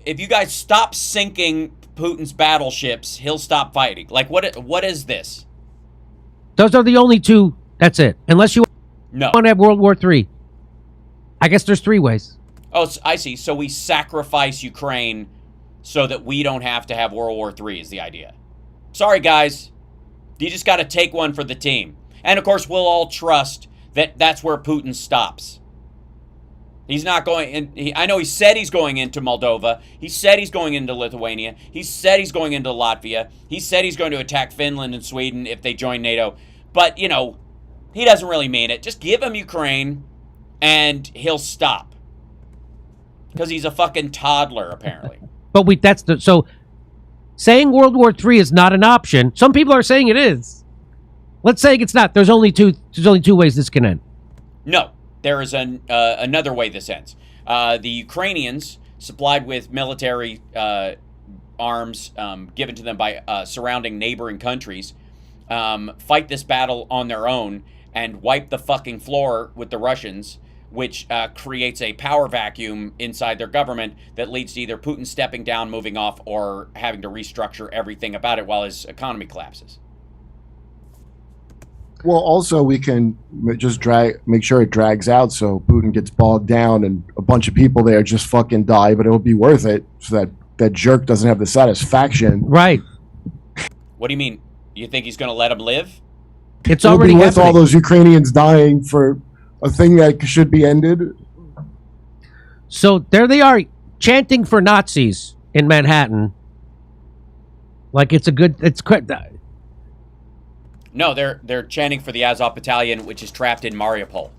[SPEAKER 1] if you guys stop sinking Putin's battleships, he'll stop fighting. Like, what is this?
[SPEAKER 5] Those are the only two. That's it. Unless you want to have World War III. I guess there's three ways.
[SPEAKER 1] Oh, I see. So we sacrifice Ukraine so that we don't have to have World War III is the idea. Sorry, guys. You just got to take one for the team. And, of course, we'll all trust that that's where Putin stops. He's not going in. I know he said he's going into Moldova. He said he's going into Lithuania. He said he's going into Latvia. He said he's going to attack Finland and Sweden if they join NATO. But, you know, he doesn't really mean it. Just give him Ukraine and he'll stop. Because he's a fucking toddler, apparently.
[SPEAKER 5] But so saying World War III is not an option. Some people are saying it is. Let's say it's not. There's only two ways this can end.
[SPEAKER 1] No, there is another way this ends. The Ukrainians, supplied with military arms given to them by surrounding neighboring countries, fight this battle on their own and wipe the fucking floor with the Russians, which creates a power vacuum inside their government that leads to either Putin stepping down, moving off, or having to restructure everything about it while his economy collapses.
[SPEAKER 6] Well, also we can just make sure it drags out so Putin gets bogged down and a bunch of people there just fucking die, but it'll be worth it so that jerk doesn't have the satisfaction.
[SPEAKER 5] Right.
[SPEAKER 1] What do you mean? You think he's going to let him live?
[SPEAKER 5] It's
[SPEAKER 6] It'll
[SPEAKER 5] already
[SPEAKER 6] be worth
[SPEAKER 5] happening.
[SPEAKER 6] all those Ukrainians dying for a thing that should be ended.
[SPEAKER 5] So there they are chanting for Nazis in Manhattan. Like it's
[SPEAKER 1] No, they're chanting for the Azov Battalion, which is trapped in Mariupol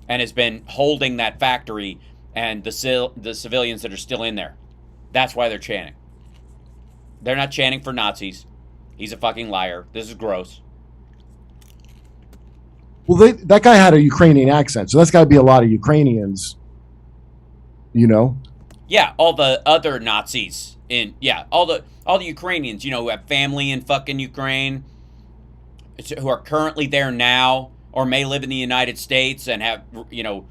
[SPEAKER 1] and has been holding that factory and the civilians that are still in there. That's why they're chanting. They're not chanting for Nazis. He's a fucking liar. This is gross.
[SPEAKER 6] Well, that guy had a Ukrainian accent, so that's got to be a lot of Ukrainians, you know?
[SPEAKER 1] Yeah, all the other Nazis all the Ukrainians, you know, who have family in fucking Ukraine, who are currently there now, or may live in the United States and have, you know,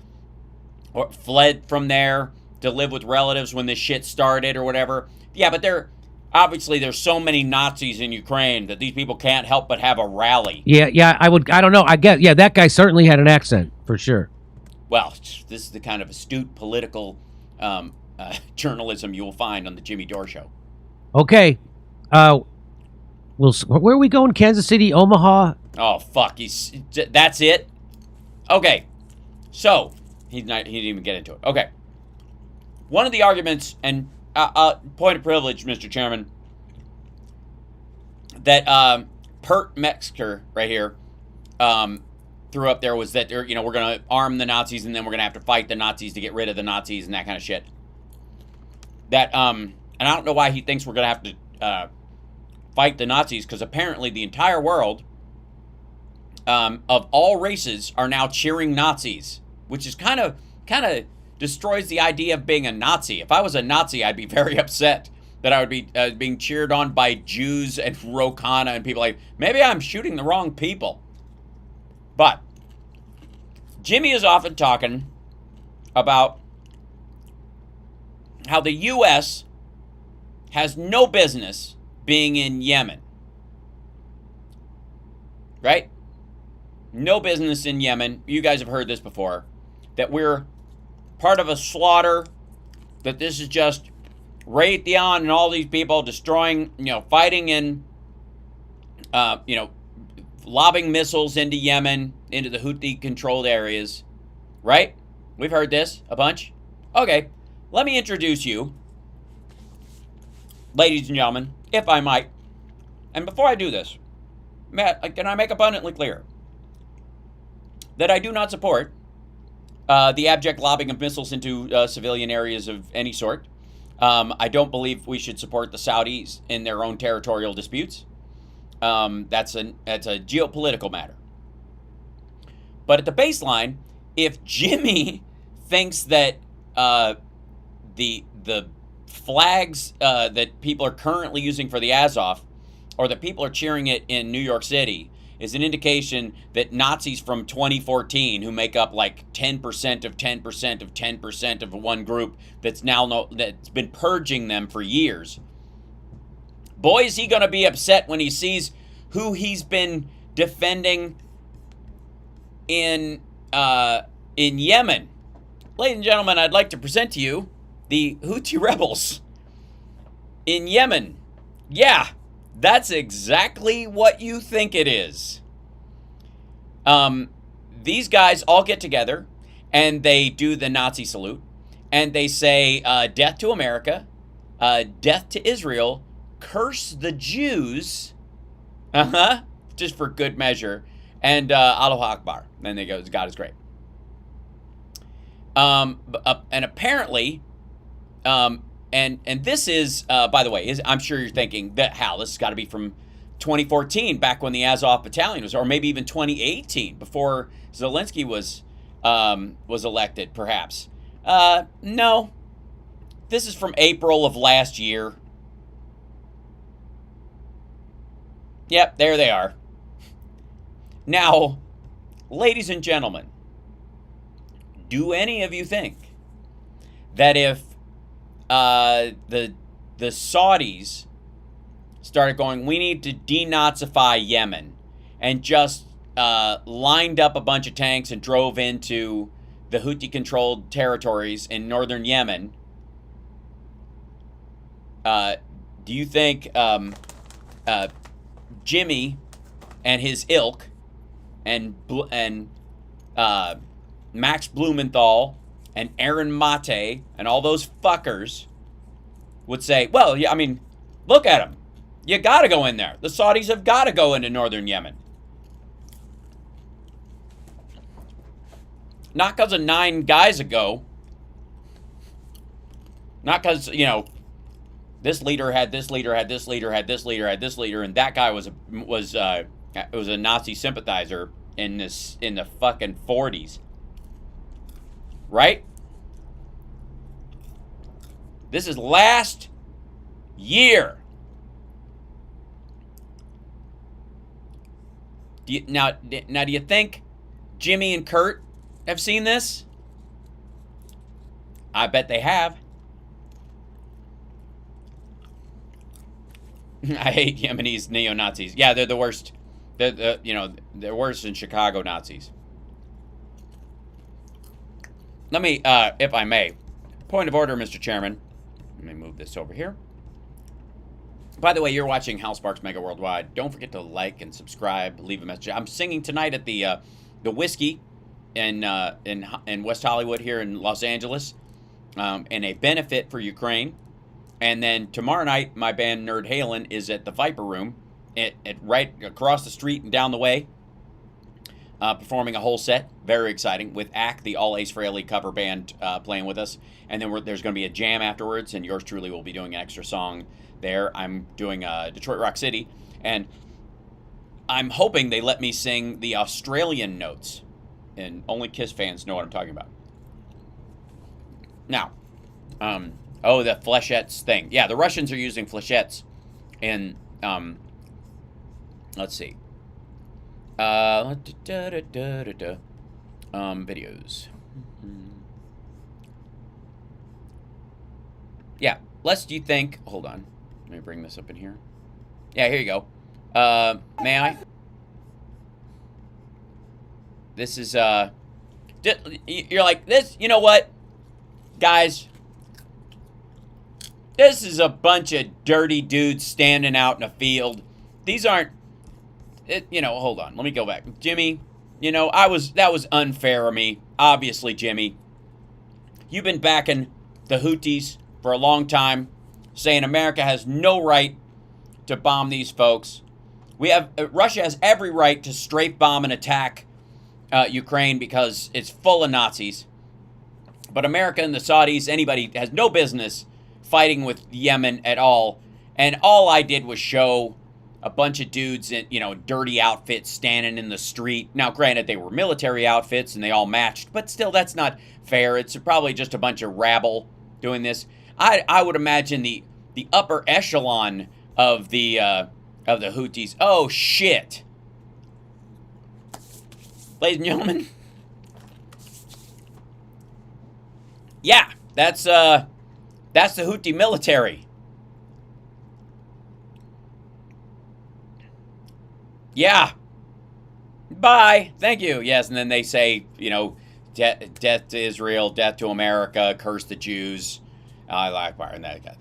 [SPEAKER 1] or fled from there to live with relatives when this shit started or whatever. Yeah, but obviously there's so many Nazis in Ukraine that these people can't help but have a rally.
[SPEAKER 5] Yeah, I don't know. That guy certainly had an accent, for sure.
[SPEAKER 1] Well, this is the kind of astute political journalism you will find on the Jimmy Dore Show.
[SPEAKER 5] Okay. Where are we going? Kansas City, Omaha?
[SPEAKER 1] Oh, fuck. That's it? Okay. So, he didn't even get into it. Okay. One of the arguments, and point of privilege, Mr. Chairman, that Pert Metzger right here threw up there was that we're going to arm the Nazis and then we're going to have to fight the Nazis to get rid of the Nazis and that kind of shit. That and I don't know why he thinks we're going to have to fight the Nazis, because apparently the entire world of all races are now cheering Nazis, which is kind of destroys the idea of being a Nazi. If I was a Nazi, I'd be very upset that I would be being cheered on by Jews and Ro Khanna and people like, maybe I'm shooting the wrong people. But Jimmy is often talking about how the U.S. has no business being in Yemen. Right? No business in Yemen. You guys have heard this before. That we're part of a slaughter. That this is just Raytheon and all these people destroying, fighting in you know, lobbing missiles into Yemen, into the Houthi-controlled areas, right? We've heard this a bunch. Okay, let me introduce you, ladies and gentlemen, if I might. And before I do this, Matt, can I make abundantly clear that I do not support the abject lobbing of missiles into civilian areas of any sort. I don't believe we should support the Saudis in their own territorial disputes. That's a geopolitical matter. But at the baseline, if Jimmy thinks that the flags that people are currently using for the Azov, or that people are cheering it in New York City, is an indication that Nazis from 2014, who make up like 10% of 10% of 10% of one group that's been purging them for years. Boy, is he going to be upset when he sees who he's been defending in Yemen. Ladies and gentlemen, I'd like to present to you the Houthi rebels in Yemen. Yeah, that's exactly what you think it is. These guys all get together and they do the Nazi salute and they say, death to America, death to Israel, curse the Jews, just for good measure, and Allahu Akbar. Then they go, God is great. And apparently, and this is, by the way, I'm sure you're thinking that, HAL, this has got to be from 2014, back when the Azov Battalion was, or maybe even 2018, before Zelensky was elected, perhaps. No. This is from April of last year. Yep, there they are. Now, ladies and gentlemen, do any of you think that if the Saudis started going, we need to denazify Yemen, and just lined up a bunch of tanks and drove into the Houthi-controlled territories in northern Yemen, do you think Jimmy and his ilk and Max Blumenthal and Aaron Mate and all those fuckers would say, well, yeah, I mean, look at them. You got to go in there. The Saudis have got to go into northern Yemen. Not because of 9 guys ago. Not because, you know, this leader had this leader, had this leader, had this leader, had this leader, and that guy was a Nazi sympathizer in the fucking 40s. Right? This is last year. Now, do you think Jimmy and Kurt have seen this? I bet they have. I hate Yemenis neo-Nazis. Yeah, they're the worst. They're worse than Chicago Nazis. Let me, if I may, point of order, Mr. Chairman. Let me move this over here. By the way, you're watching HAL Sparks Mega Worldwide. Don't forget to like and subscribe, leave a message. I'm singing tonight at the Whiskey in West Hollywood here in Los Angeles, in a benefit for Ukraine. And then tomorrow night, my band Nerd Halen is at the Viper Room, at right across the street and down the way, performing a whole set. Very exciting, with ACK, the All Ace Frehley cover band, playing with us. And then there's going to be a jam afterwards, and yours truly will be doing an extra song there. I'm doing Detroit Rock City, and I'm hoping they let me sing the Australian notes, and only Kiss fans know what I'm talking about. Now, oh, the flechettes thing. Yeah, the Russians are using flechettes in, let's see. Videos. Yeah, lest you think, hold on. Let me bring this up in here. Yeah, here you go. May I? This is, you're like, this, you know what, guys? This is a bunch of dirty dudes standing out in a field. These aren't hold on. Let me go back. Jimmy, that was unfair of me. Obviously, Jimmy. You've been backing the Houthis for a long time, saying America has no right to bomb these folks. Russia has every right to strafe bomb and attack Ukraine because it's full of Nazis. But America and the Saudis, anybody has no business fighting with Yemen at all. And all I did was show a bunch of dudes in, dirty outfits standing in the street. Now, granted, they were military outfits and they all matched, but still, that's not fair. It's probably just a bunch of rabble doing this. I would imagine the upper echelon of the Houthis. Oh shit, ladies and gentlemen. Yeah, that's the Houthi military. Yeah. Bye. Thank you. Yes, and then they say, death to Israel, death to America, curse the Jews, and that kind of thing.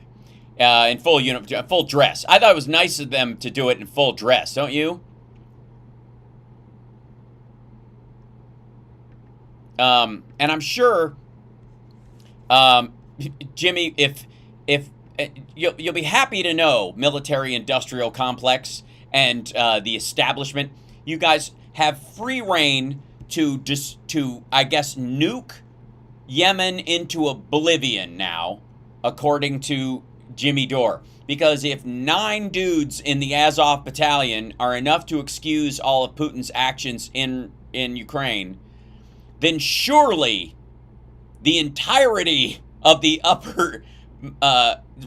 [SPEAKER 1] In full dress. I thought it was nice of them to do it in full dress, don't you? And I'm sure, Jimmy, if you'll be happy to know, military-industrial complex and the establishment, you guys have free reign to I guess, nuke Yemen into oblivion now, according to Jimmy Dore. Because if 9 dudes in the Azov Battalion are enough to excuse all of Putin's actions in Ukraine, then surely the entirety of the upper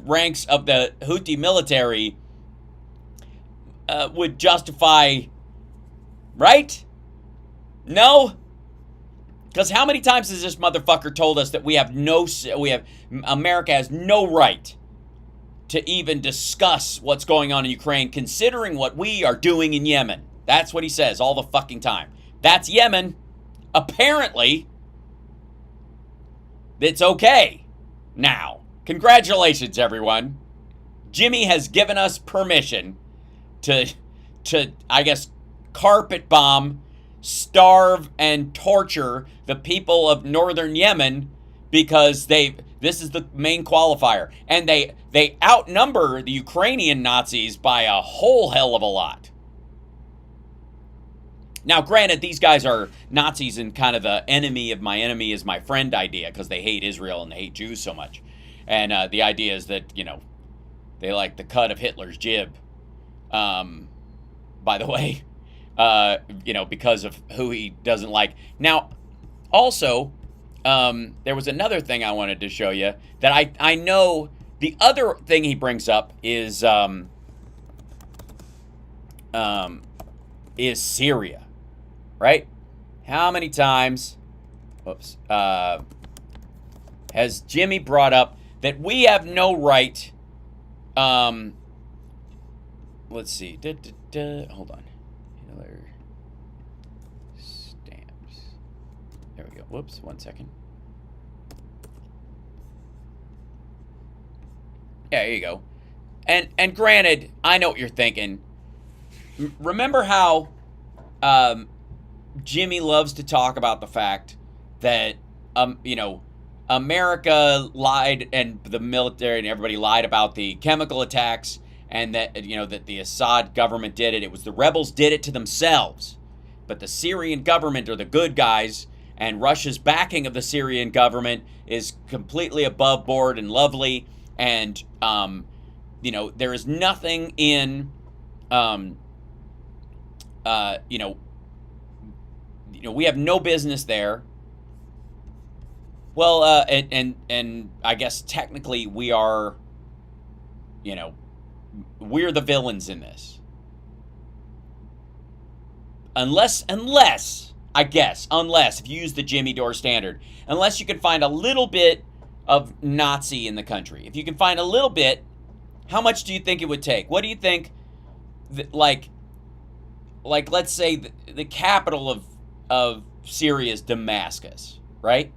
[SPEAKER 1] ranks of the Houthi military would justify, right? No? Because how many times has this motherfucker told us that America has no right to even discuss what's going on in Ukraine, considering what we are doing in Yemen? That's what he says all the fucking time. That's Yemen. Apparently, it's okay now. Congratulations, everyone. Jimmy has given us permission to I guess, carpet bomb, starve, and torture the people of northern Yemen because this is the main qualifier. And they outnumber the Ukrainian Nazis by a whole hell of a lot. Now, granted, these guys are Nazis in kind of the enemy is my friend idea because they hate Israel and they hate Jews so much. And the idea is that, they like the cut of Hitler's jib. By the way, because of who he doesn't like. Now, also, there was another thing I wanted to show you that I know the other thing he brings up is Syria, right? How many times, has Jimmy brought up that we have no right, let's see, hold on, stamps, there we go, whoops, 1 second. Yeah, there you go. And granted, I know what you're thinking. Remember how Jimmy loves to talk about the fact that America lied and the military and everybody lied about the chemical attacks and that that the Assad government did it. It was the rebels did it to themselves. But the Syrian government are the good guys, and Russia's backing of the Syrian government is completely above board and lovely. And there is nothing in we have no business there. Well, and I guess technically we are, we're the villains in this. Unless, if you use the Jimmy Dore standard, unless you can find a little bit of Nazi in the country. If you can find a little bit, how much do you think it would take? What do you think, like let's say the capital of Syria is Damascus, right?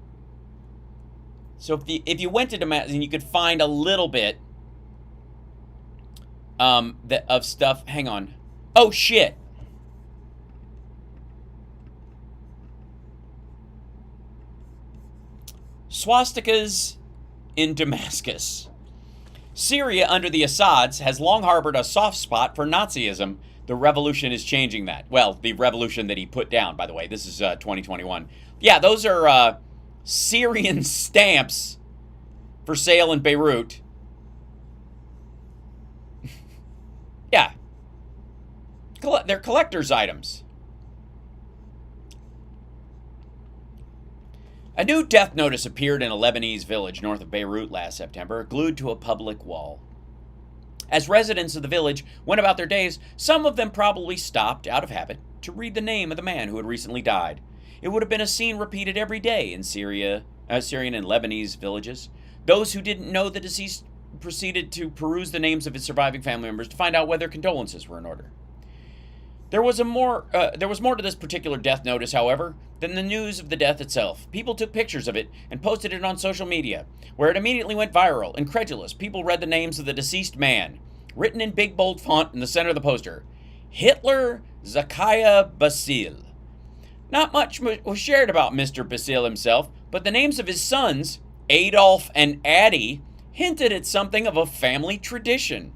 [SPEAKER 1] So if you went to Damascus and you could find a little bit of stuff, hang on. Oh shit. Swastikas in Damascus. Syria under the Assads has long harbored a soft spot for Nazism. The revolution is changing that. Well, the revolution that he put down, by the way. This is 2021. Yeah, those are Syrian stamps for sale in Beirut. Yeah. They're collector's items. A new death notice appeared in a Lebanese village north of Beirut last September, glued to a public wall. As residents of the village went about their days, some of them probably stopped, out of habit, to read the name of the man who had recently died. It would have been a scene repeated every day in Syrian and Lebanese villages. Those who didn't know the deceased proceeded to peruse the names of his surviving family members to find out whether condolences were in order. There was more to this particular death notice, however, than the news of the death itself. People took pictures of it and posted it on social media, where it immediately went viral. Incredulous, people read the names of the deceased man, written in big bold font in the center of the poster. Hitler Zakaria Basil. Not much was shared about Mr. Basil himself, but the names of his sons, Adolf and Addy, hinted at something of a family tradition.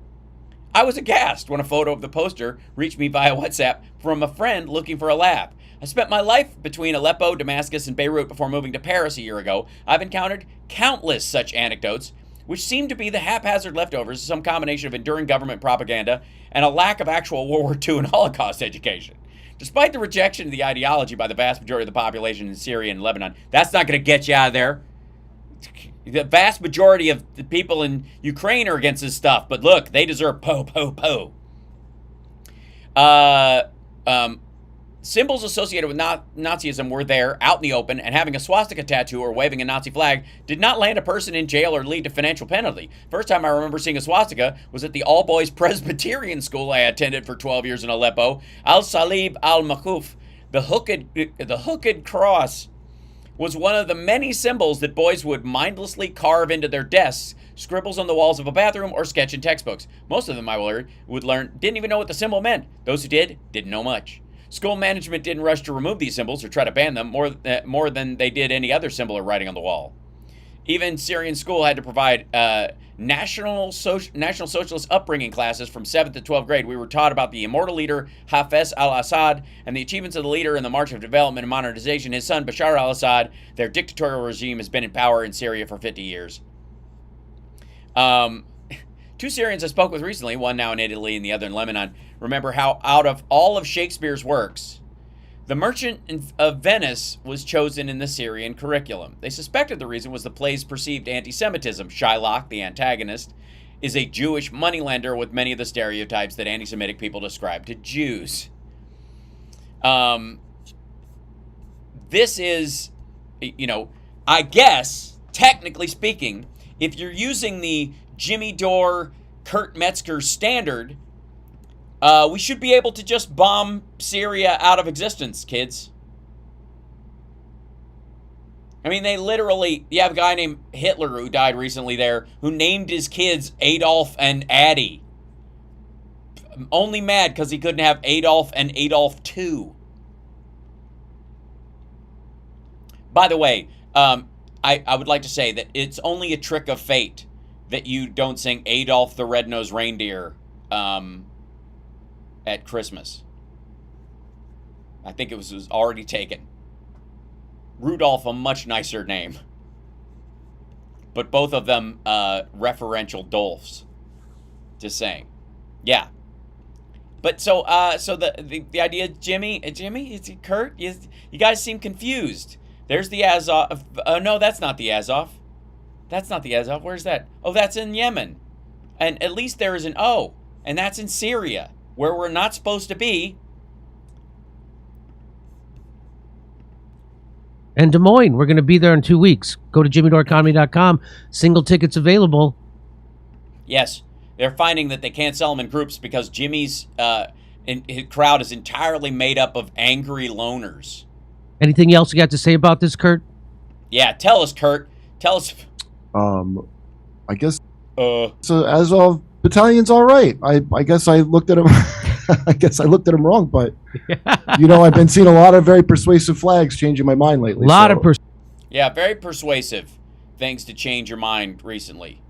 [SPEAKER 1] I was aghast when a photo of the poster reached me via WhatsApp from a friend looking for a laugh. I spent my life between Aleppo, Damascus, and Beirut before moving to Paris a year ago. I've encountered countless such anecdotes, which seem to be the haphazard leftovers of some combination of enduring government propaganda and a lack of actual World War II and Holocaust education. Despite the rejection of the ideology by the vast majority of the population in Syria and Lebanon, that's not going to get you out of there. The vast majority of the people in Ukraine are against this stuff, but look, they deserve po. Symbols associated with Nazism were there, out in the open, and having a swastika tattoo or waving a Nazi flag did not land a person in jail or lead to financial penalty. First time I remember seeing a swastika was at the all-boys Presbyterian school I attended for 12 years in Aleppo, Al-Salib al-Makhuf. The hooked cross was one of the many symbols that boys would mindlessly carve into their desks, scribbles on the walls of a bathroom, or sketch in textbooks. Most of them, I would learn, didn't even know what the symbol meant. Those who did, didn't know much. School management didn't rush to remove these symbols or try to ban them more than they did any other symbol or writing on the wall. Even Syrian school had to provide National Socialist upbringing classes from 7th to 12th grade. We were taught about the immortal leader Hafez al-Assad and the achievements of the leader in the march of development and modernization. His son Bashar al-Assad, their dictatorial regime, has been in power in Syria for 50 years. Two Syrians I spoke with recently, one now in Italy and the other in Lebanon, remember how out of all of Shakespeare's works, The Merchant of Venice was chosen in the Syrian curriculum. They suspected the reason was the play's perceived anti-Semitism. Shylock, the antagonist, is a Jewish moneylender with many of the stereotypes that anti-Semitic people describe to Jews. This is, I guess, technically speaking, if you're using the Jimmy Dore, Kurt Metzger standard, we should be able to just bomb Syria out of existence, kids. I mean, they literally, you have a guy named Hitler who died recently there, who named his kids Adolf and Addy. Only mad because he couldn't have Adolf and Adolf II. By the way, I would like to say that it's only a trick of fate that you don't sing Adolf the Red-Nosed Reindeer at Christmas. I think it was already taken. Rudolph, a much nicer name. But both of them referential Dolphs. Just saying. Yeah. But so the idea, Jimmy, is it Kurt? You guys seem confused. There's the Azov. No, that's not the Azov. That's not the Azov. Where's that? Oh, that's in Yemen. And at least there is an O. And that's in Syria, where we're not supposed to be.
[SPEAKER 5] And Des Moines, we're going to be there in 2 weeks. Go to jimmydoreconomy.com. Single tickets available.
[SPEAKER 1] Yes. They're finding that they can't sell them in groups because Jimmy's his crowd is entirely made up of angry loners.
[SPEAKER 5] Anything else you got to say about this, Kurt?
[SPEAKER 1] Yeah, tell us, Kurt. Tell us.
[SPEAKER 6] I guess. So Azov Battalion's all right. I guess I looked at him. I guess I looked at him wrong, but I've been seeing a lot of very persuasive flags changing my mind lately.
[SPEAKER 5] Yeah,
[SPEAKER 1] very persuasive. things to change your mind recently.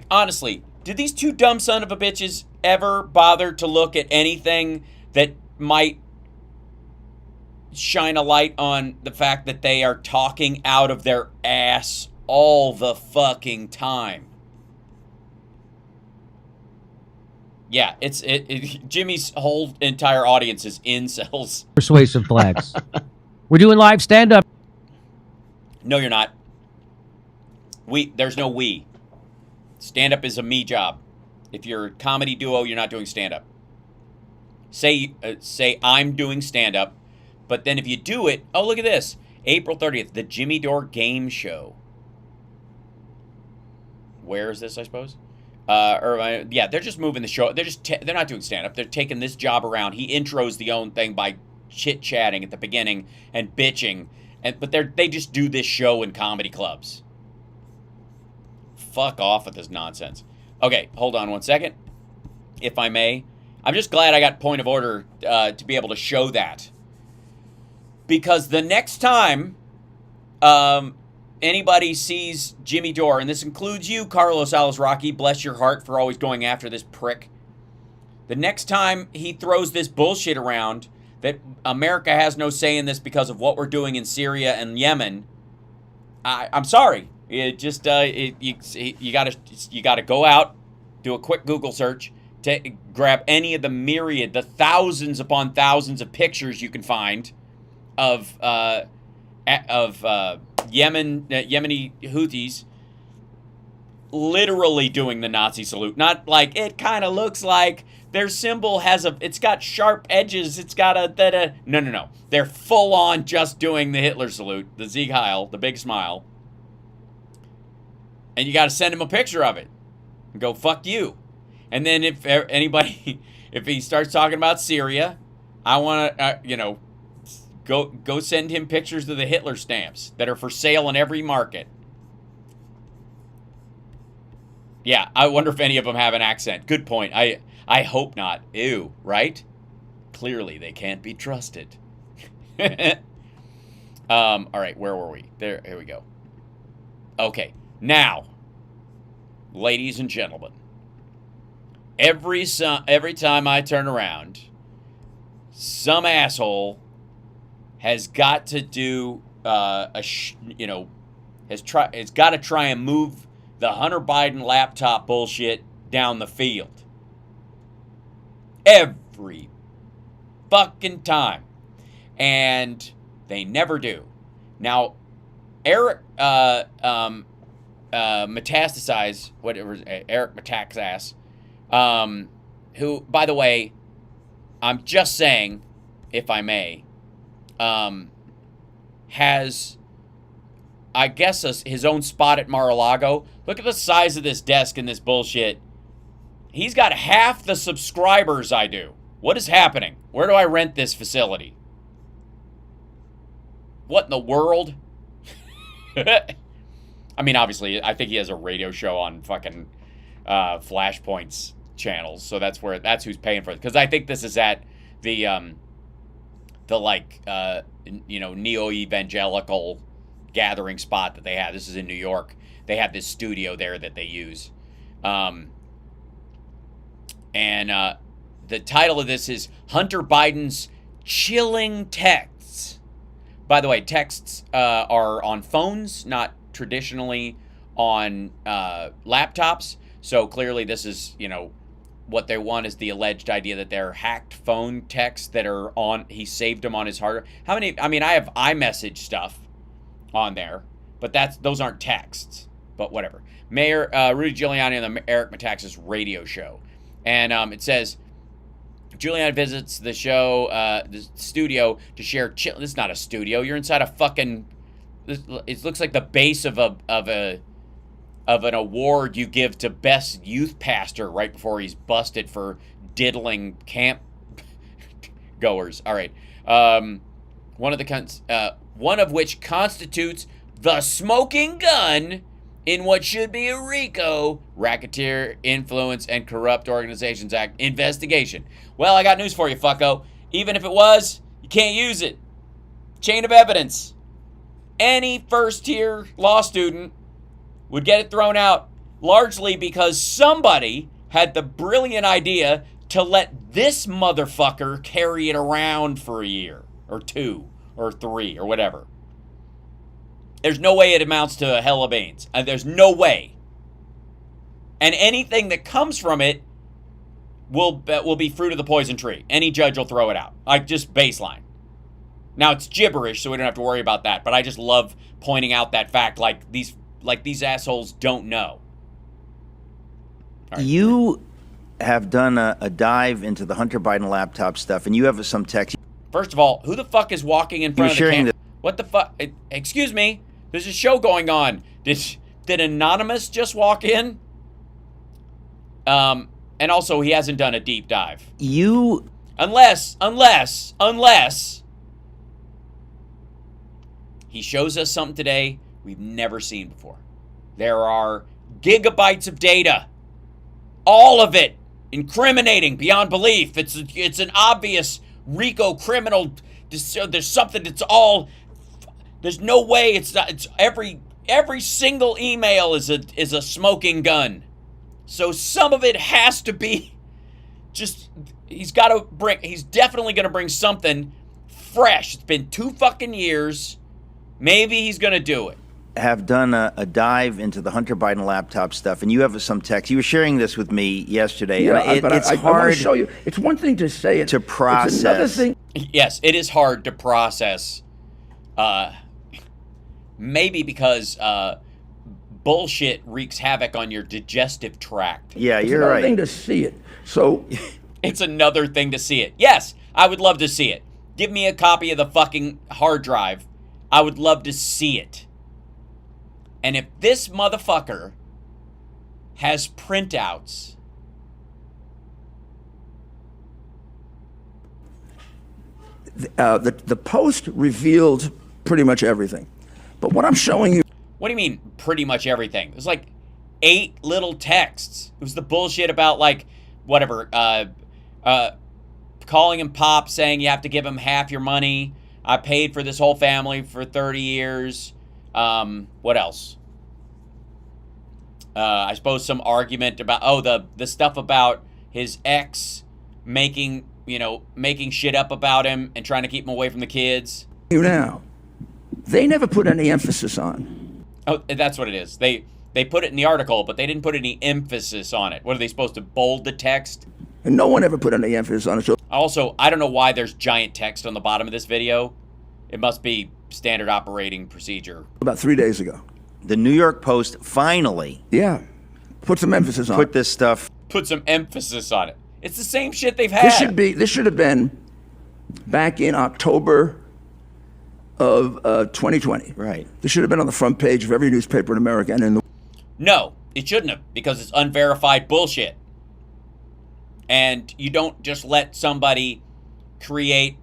[SPEAKER 1] Honestly, did these two dumb son of a bitches ever bother to look at anything that might shine a light on the fact that they are talking out of their ass all the fucking time? Yeah, Jimmy's whole entire audience is incels.
[SPEAKER 5] Persuasive flags. We're doing live stand-up.
[SPEAKER 1] No, you're not. There's no we. Stand-up is a me job. If you're a comedy duo, you're not doing stand-up. Say I'm doing stand-up, but then if you do it, oh, look at this. April 30th, the Jimmy Dore Game Show. Where is this, I suppose? Yeah, they're just moving the show. They're not doing stand-up. They're taking this job around. He intros the own thing by chit-chatting at the beginning and bitching, but they just do this show in comedy clubs. Fuck off with this nonsense. Okay, hold on one second, if I may. I'm just glad I got point of order to be able to show that, because the next time anybody sees Jimmy Dore, and this includes you, Carlos Alazraqui, bless your heart for always going after this prick. The next time he throws this bullshit around that America has no say in this because of what we're doing in Syria and Yemen, I'm sorry. It just you gotta go out, do a quick Google search, grab any of the myriad, the thousands upon thousands of pictures you can find of Yemeni Houthis literally doing the Nazi salute. Not like it kind of looks like their symbol it's got sharp edges, it's got a no. They're full on just doing the Hitler salute, the Sieg Heil, the big smile. And you got to send him a picture of it and go, fuck you. And then if anybody, if he starts talking about Syria, I want to, go send him pictures of the Hitler stamps that are for sale in every market. Yeah, I wonder if any of them have an accent. Good point. I hope not. Ew, right? Clearly, they can't be trusted. All right, where were we? Here we go. Okay, now, ladies and gentlemen, every time I turn around, some asshole has got to do has got to try and move the Hunter Biden laptop bullshit down the field. Every fucking time. And they never do. Now, Eric Metastasize, whatever, Eric Metaxas, who, by the way, I'm just saying, if I may, has, I guess, his own spot at Mar-a-Lago. Look at the size of this desk and this bullshit. He's got half the subscribers I do. What is happening? Where do I rent this facility? What in the world? I mean, obviously, I think he has a radio show on fucking Flashpoint's channels, so that's who's paying for it. Because I think this is at the neo-evangelical gathering spot that they have. This is in New York. They have this studio there that they use. And the title of this is Hunter Biden's Chilling Texts. By the way, texts are on phones, not traditionally on laptops. So clearly this is, what they want is the alleged idea that they're hacked phone texts that are on, he saved them on his hard. How many, I have iMessage stuff on there, but those aren't texts, but whatever. Mayor Rudy Giuliani on the Eric Metaxas radio show. And it says, Giuliani visits the show, the studio to share This is not a studio. You're inside a fucking, it looks like the base of an award you give to best youth pastor right before he's busted for diddling camp goers. All right. One of which constitutes the smoking gun in what should be a RICO, Racketeer Influence and Corrupt Organizations Act investigation. Well, I got news for you, fucko. Even if it was, you can't use it. Chain of evidence. any first-tier law student would get it thrown out, largely because somebody had the brilliant idea to let this motherfucker carry it around for a year or 2 or 3 or whatever. There's no way it amounts to a hell of beans. There's no way. And anything that comes from it will be fruit of the poison tree. Any judge will throw it out. Like, just baseline. Now, it's gibberish, so we don't have to worry about that. But I just love pointing out that fact, like these assholes don't know. Right.
[SPEAKER 8] You have done a dive into the Hunter Biden laptop stuff, and you have some text.
[SPEAKER 1] First of all, who the fuck is walking in front of the camera? What the fuck? Excuse me? There's a show going on. Did Anonymous just walk in? And also, he hasn't done a deep dive. Unless he shows us something today we've never seen before. There are gigabytes of data. All of it incriminating beyond belief. It's an obvious RICO criminal. There's something that's all... There's no way it's not... It's every single email is a smoking gun. So some of it has to be just, he's definitely going to bring something fresh. It's been 2 fucking years. Maybe he's going to do it.
[SPEAKER 8] Have done a dive into the Hunter Biden laptop stuff, and you have some text. You were sharing this with me yesterday.
[SPEAKER 9] Yeah,
[SPEAKER 8] it's hard.
[SPEAKER 9] I want to show you. It's one thing to say it.
[SPEAKER 8] To process.
[SPEAKER 9] It's another thing.
[SPEAKER 1] Yes, it is hard to process. Maybe because bullshit wreaks havoc on your digestive tract.
[SPEAKER 8] Yeah, you're
[SPEAKER 9] right.
[SPEAKER 8] It's
[SPEAKER 9] another thing to see it. So
[SPEAKER 1] it's another thing to see it. Yes, I would love to see it. Give me a copy of the fucking hard drive. I would love to see it. And if this motherfucker has printouts,
[SPEAKER 9] the post revealed pretty much everything. But what I'm showing you...
[SPEAKER 1] What do you mean, pretty much everything? It was like 8 little texts. It was the bullshit about, like, whatever, calling him Pop, saying you have to give him half your money. I paid for this whole family for 30 years. What else? I suppose some argument about, the stuff about his ex making shit up about him and trying to keep him away from the kids.
[SPEAKER 9] Now, they never put any emphasis on.
[SPEAKER 1] Oh, that's what it is. They put it in the article, but they didn't put any emphasis on it. What are they supposed to bold the text?
[SPEAKER 9] And no one ever put any emphasis on it. So
[SPEAKER 1] also, I don't know why there's giant text on the bottom of this video. It must be standard operating procedure.
[SPEAKER 9] About 3 days ago,
[SPEAKER 8] the New York Post finally,
[SPEAKER 9] put some emphasis on
[SPEAKER 8] put this stuff.
[SPEAKER 1] Put some emphasis on it. It's the same shit they've had.
[SPEAKER 9] This should have been back in October of 2020.
[SPEAKER 8] Right.
[SPEAKER 9] This should have been on the front page of every newspaper in America and in the...
[SPEAKER 1] No, it shouldn't have, because it's unverified bullshit. And you don't just let somebody create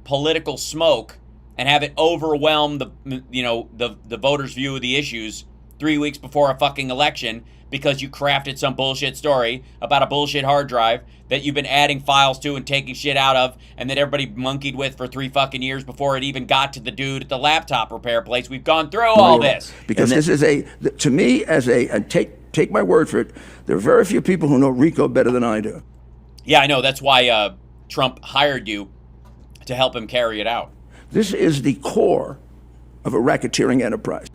[SPEAKER 1] political smoke and have it overwhelm the voters' view of the issues 3 weeks before a fucking election because you crafted some bullshit story about a bullshit hard drive that you've been adding files to and taking shit out of, and that everybody monkeyed with for 3 fucking years before it even got to the dude at the laptop repair place. We've gone through all this.
[SPEAKER 9] Because this is to me, take my word for it, there are very few people who know RICO better than I do.
[SPEAKER 1] Yeah, I know. That's why Trump hired you to help him carry it out.
[SPEAKER 9] This is the core of a racketeering enterprise.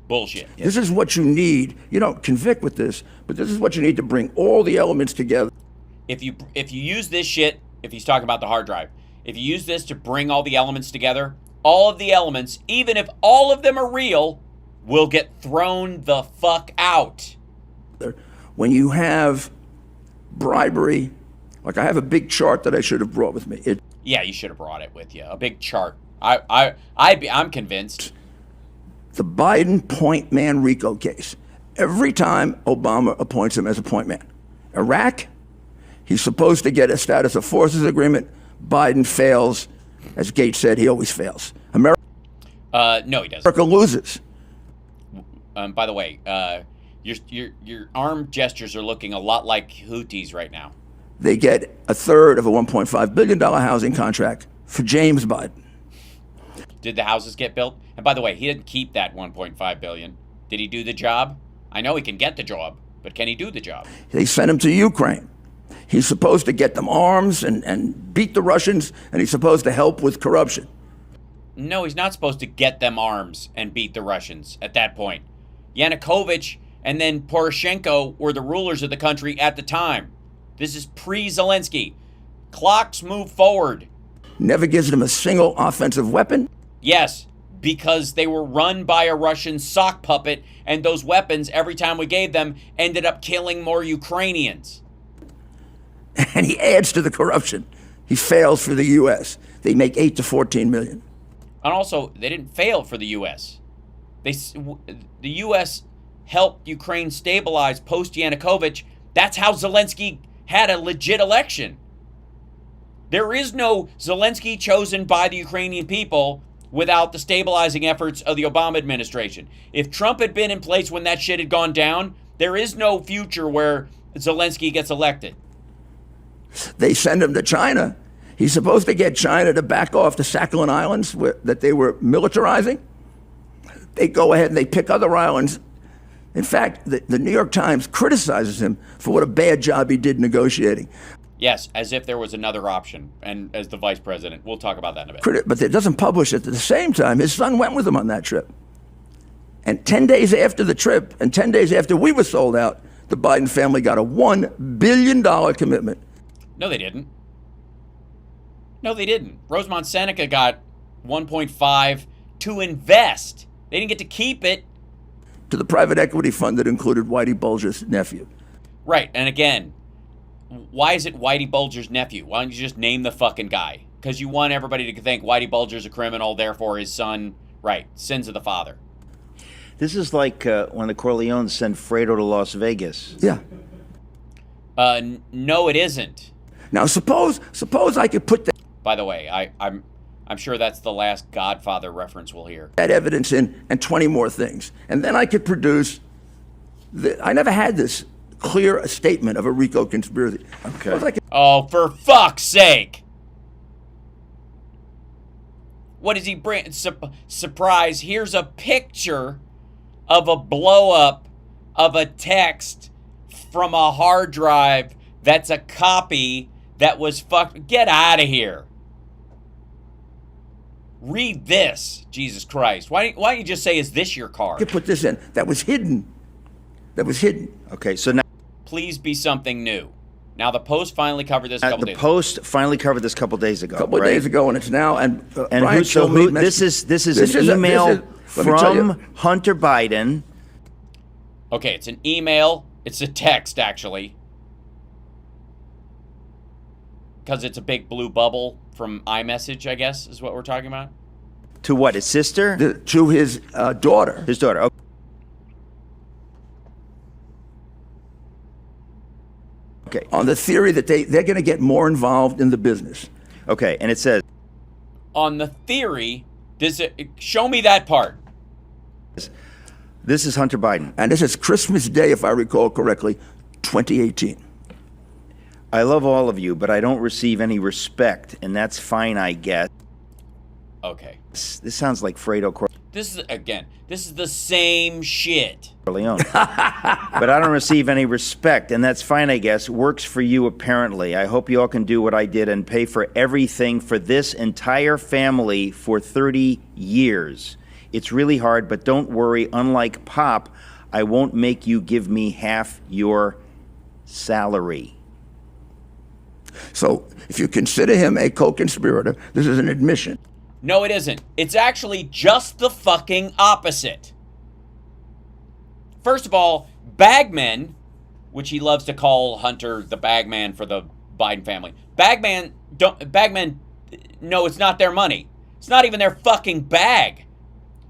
[SPEAKER 1] Bullshit.
[SPEAKER 9] This is what you need. You don't convict with this, but this is what you need to bring all the elements together.
[SPEAKER 1] If you use this shit, if he's talking about the hard drive, if you use this to bring all the elements together, all of the elements, even if all of them are real, will get thrown the fuck out.
[SPEAKER 9] When you have bribery, like I have a big chart that I should have brought with me.
[SPEAKER 1] Yeah, you should have brought it with you. A big chart. I'm convinced.
[SPEAKER 9] The Biden point man RICO case. Every time Obama appoints him as a point man. Iraq, he's supposed to get a status of forces agreement. Biden fails. As Gates said, he always fails.
[SPEAKER 1] No, he doesn't.
[SPEAKER 9] America loses.
[SPEAKER 1] By the way, your arm gestures are looking a lot like Houthis right now.
[SPEAKER 9] They get a third of a $1.5 billion housing contract for James Biden.
[SPEAKER 1] Did the houses get built? And by the way, he didn't keep that 1.5 billion. Did he do the job? I know he can get the job, but can he do the job?
[SPEAKER 9] They sent him to Ukraine. He's supposed to get them arms and beat the Russians, and he's supposed to help with corruption.
[SPEAKER 1] No, he's not supposed to get them arms and beat the Russians at that point. Yanukovych and then Poroshenko were the rulers of the country at the time. This is pre-Zelensky. Clocks move forward.
[SPEAKER 9] Never gives them a single offensive weapon.
[SPEAKER 1] Yes, because they were run by a Russian sock puppet, and those weapons, every time we gave them, ended up killing more Ukrainians.
[SPEAKER 9] And he adds to the corruption. He fails for the U.S. They make 8 to 14 million.
[SPEAKER 1] And also, they didn't fail for the U.S. The U.S. helped Ukraine stabilize post-Yanukovych. That's how Zelensky had a legit election. There is no Zelensky chosen by the Ukrainian people without the stabilizing efforts of the Obama administration. If Trump had been in place when that shit had gone down, there is no future where Zelensky gets elected.
[SPEAKER 9] They send him to China. He's supposed to get China to back off the Sakhalin Islands that they were militarizing. They go ahead and they pick other islands. In fact, the New York Times criticizes him for what a bad job he did negotiating.
[SPEAKER 1] Yes, as if there was another option. And as the vice president, we'll talk about that in a bit.
[SPEAKER 9] But it doesn't publish it. At the same time, his son went with him on that trip. And 10 days after the trip, and 10 days after we were sold out, the Biden family got a $1 billion commitment.
[SPEAKER 1] No, they didn't. No, they didn't. Rosemont Seneca got 1.5 to invest. They didn't get to keep it.
[SPEAKER 9] To the private equity fund that included Whitey Bulger's nephew.
[SPEAKER 1] Right, and again, why is it Whitey Bulger's nephew? Why don't you just name the fucking guy? Because you want everybody to think Whitey Bulger's a criminal, therefore his son, right, sins of the father.
[SPEAKER 8] This is like when the Corleones send Fredo to Las Vegas.
[SPEAKER 9] Yeah.
[SPEAKER 1] No, it isn't.
[SPEAKER 9] Now, suppose I could put that.
[SPEAKER 1] By the way, I'm sure that's the last Godfather reference we'll hear.
[SPEAKER 9] That evidence in and 20 more things. And then I could produce, I never had this clear statement of a RICO conspiracy.
[SPEAKER 8] Okay.
[SPEAKER 1] Oh, for fuck's sake. What does he bring? Surprise, here's a picture of a blow up of a text from a hard drive that's a copy that was fucked. Get out of here. Read this, Jesus Christ. Why don't you just say, is this your card?
[SPEAKER 9] I could put this in. That was hidden.
[SPEAKER 8] Okay, so now.
[SPEAKER 1] Please be something new. Now, the Post finally covered this a couple days ago.
[SPEAKER 8] The Post finally covered this a couple days ago.
[SPEAKER 9] Days ago, and it's now. And
[SPEAKER 8] Ryan this is an email from Hunter Biden.
[SPEAKER 1] Okay, it's an email. It's a text, actually. Because it's a big blue bubble from iMessage, I guess, is what we're talking about.
[SPEAKER 8] To what, his sister?
[SPEAKER 9] To his daughter.
[SPEAKER 8] His daughter, okay. Okay.
[SPEAKER 9] On the theory that they're going to get more involved in the business.
[SPEAKER 8] Okay, and it says.
[SPEAKER 1] On the theory, show me that part.
[SPEAKER 8] This is Hunter Biden.
[SPEAKER 9] And this is Christmas Day, if I recall correctly, 2018.
[SPEAKER 8] I love all of you, but I don't receive any respect, and that's fine, I guess.
[SPEAKER 1] Okay.
[SPEAKER 8] This sounds like Fredo Corleone.
[SPEAKER 1] This is the same shit.
[SPEAKER 8] But I don't receive any respect, and that's fine, I guess. Works for you, apparently. I hope you all can do what I did and pay for everything for this entire family for 30 years. It's really hard, but don't worry. Unlike Pop, I won't make you give me half your salary.
[SPEAKER 9] So if you consider him a co-conspirator, this is an admission.
[SPEAKER 1] No, it isn't. It's actually just the fucking opposite. First of all, bagmen, which he loves to call Hunter the bagman for the Biden family. Bagmen, no, it's not their money. It's not even their fucking bag.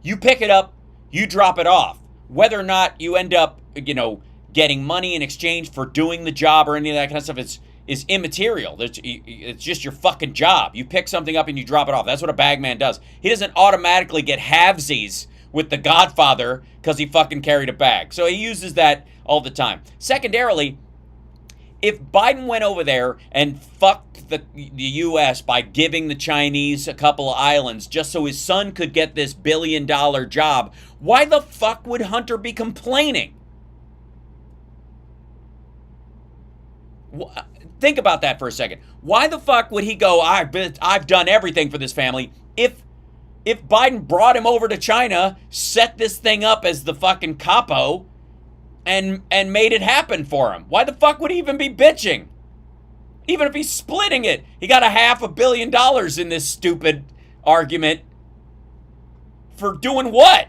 [SPEAKER 1] You pick it up, you drop it off. Whether or not you end up, getting money in exchange for doing the job or any of that kind of stuff, is immaterial. It's just your fucking job. You pick something up and you drop it off. That's what a bagman does. He doesn't automatically get halvesies with the Godfather because he fucking carried a bag. So he uses that all the time. Secondarily, If Biden went over there and fucked the U.S. by giving the Chinese a couple of islands just so his son could get this billion-dollar job, why the fuck would Hunter be complaining? Think about that for a second. Why the fuck would he go, I've done everything for this family, if Biden brought him over to China, set this thing up as the fucking capo, and made it happen for him? Why the fuck would he even be bitching? Even if he's splitting it. He got $500 million in this stupid argument. For doing what?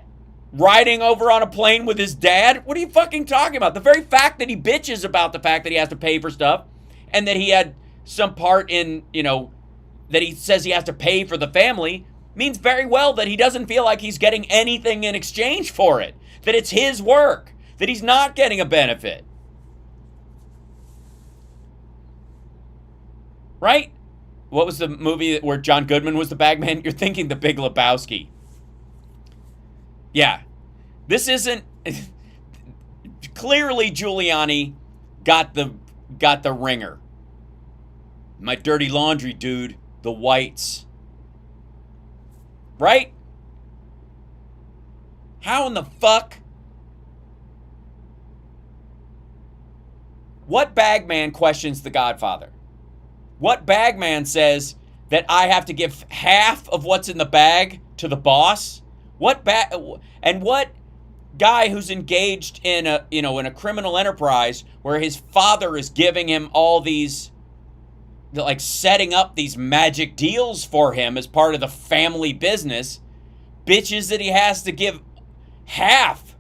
[SPEAKER 1] Riding over on a plane with his dad? What are you fucking talking about? The very fact that he bitches about the fact that he has to pay for stuff, and that he had some part in, that he says he has to pay for the family, means very well that he doesn't feel like he's getting anything in exchange for it. That it's his work. That he's not getting a benefit. Right? What was the movie where John Goodman was the bagman? You're thinking The Big Lebowski. Yeah. This isn't... Clearly Giuliani got the ringer. My dirty laundry, dude. The whites. Right? How in the fuck? What bagman questions the Godfather? What bagman says that I have to give half of what's in the bag to the boss? What guy who's engaged in a criminal enterprise where his father is giving him all these, like, setting up these magic deals for him as part of the family business, bitches that he has to give half?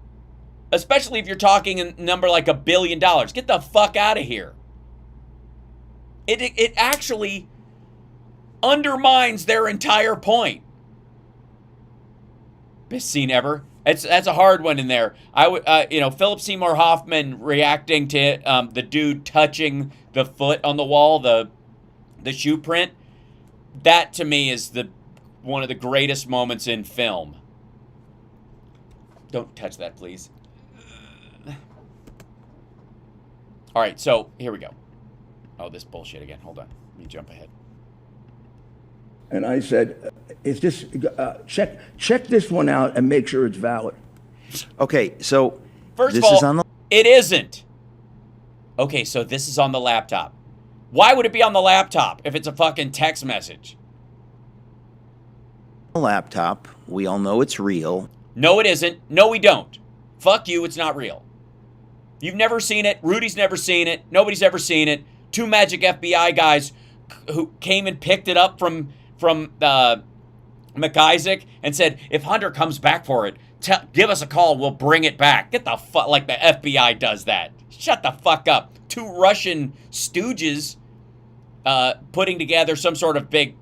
[SPEAKER 1] Especially if you're talking a number like $1 billion. Get the fuck out of here. It actually undermines their entire point. Best scene ever. That's a hard one in there. I would, Philip Seymour Hoffman reacting to the dude touching the foot on the wall, the shoe print. That to me is one of the greatest moments in film. Don't touch that, please. All right, so here we go. Oh, this bullshit again. Hold on. Let me jump ahead.
[SPEAKER 9] And I said, "Is this check this one out and make sure it's valid?"
[SPEAKER 8] Okay, so
[SPEAKER 1] First
[SPEAKER 8] this
[SPEAKER 1] of all,
[SPEAKER 8] is on the
[SPEAKER 1] it isn't. Okay, so this is on the laptop. Why would it be on the laptop if it's a fucking text message?
[SPEAKER 8] laptop. We all know it's real.
[SPEAKER 1] No, it isn't. No, we don't. Fuck you, it's not real. You've never seen it. Rudy's never seen it. Nobody's ever seen it. Two magic FBI guys who came and picked it up from McIsaac and said, if Hunter comes back for it, give us a call. We'll bring it back. Get the fuck, like the FBI does that. Shut the fuck up. Two Russian stooges putting together some sort of big,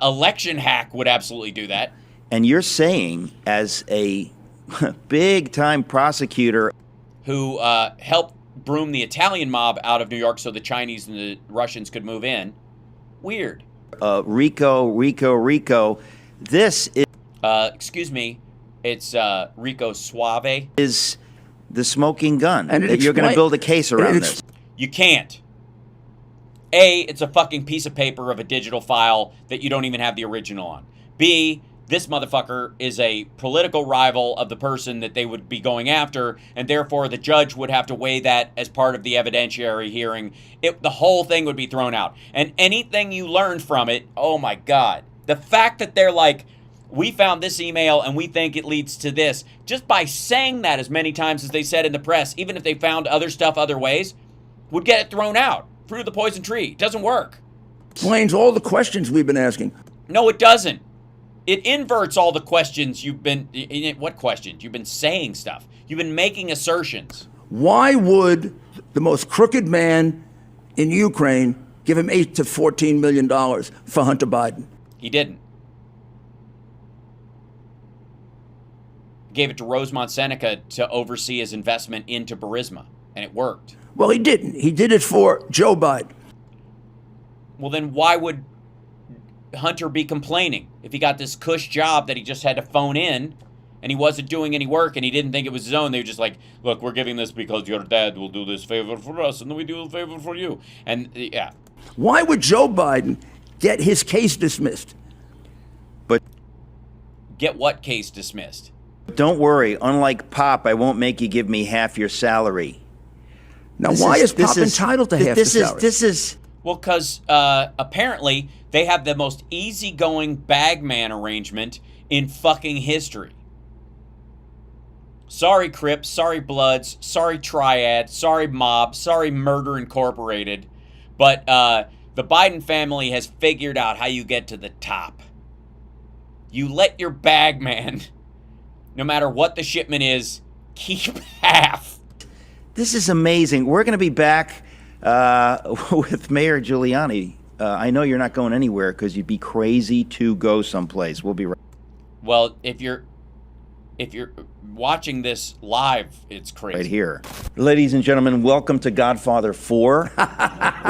[SPEAKER 1] election hack would absolutely do that.
[SPEAKER 8] And you're saying, as a big-time prosecutor
[SPEAKER 1] who helped broom the Italian mob out of New York so the Chinese and the Russians could move in. Weird.
[SPEAKER 8] RICO. This is...
[SPEAKER 1] excuse me. It's RICO Suave.
[SPEAKER 8] Is the smoking gun.
[SPEAKER 9] And
[SPEAKER 8] you're going to build a case around this.
[SPEAKER 1] You can't. A, it's a fucking piece of paper of a digital file that you don't even have the original on. B, this motherfucker is a political rival of the person that they would be going after, and therefore the judge would have to weigh that as part of the evidentiary hearing. The whole thing would be thrown out. And anything you learned from it, oh my God. The fact that they're like, we found this email and we think it leads to this, just by saying that as many times as they said in the press, even if they found other stuff other ways, would get it thrown out through the poison tree. It doesn't work.
[SPEAKER 9] Explains all the questions we've been asking.
[SPEAKER 1] No, it doesn't. It inverts all the questions you've been... What questions? You've been saying stuff. You've been making assertions.
[SPEAKER 9] Why would the most crooked man in Ukraine give him $8 to $14 million for Hunter Biden?
[SPEAKER 1] He didn't. Gave it to Rosemont Seneca to oversee his investment into Burisma, and it worked.
[SPEAKER 9] Well, he didn't. He did it for Joe Biden.
[SPEAKER 1] Well, then why would Hunter be complaining if he got this cush job that he just had to phone in and he wasn't doing any work, and he didn't think it was his own. They were just like, look, we're giving this because your dad will do this favor for us, and then we do a favor for you. And yeah.
[SPEAKER 9] Why would Joe Biden get his case dismissed?
[SPEAKER 8] But
[SPEAKER 1] get what case dismissed?
[SPEAKER 8] don't worry, unlike Pop, I won't make you give me half your salary.
[SPEAKER 9] Now, why is Pop entitled to half the salary?
[SPEAKER 8] This is...
[SPEAKER 1] Well, because apparently they have the most easygoing bagman arrangement in fucking history. Sorry, Crips. Sorry, Bloods. Sorry, Triad. Sorry, Mob. Sorry, Murder Incorporated. But the Biden family has figured out how you get to the top. You let your bagman, no matter what the shipment is, keep half.
[SPEAKER 8] This is amazing. We're going to be back with Mayor Giuliani. I know you're not going anywhere because you'd be crazy to go someplace. We'll be right.
[SPEAKER 1] Well, if you're watching this live, it's crazy.
[SPEAKER 8] Right here. Ladies and gentlemen, welcome to Godfather 4,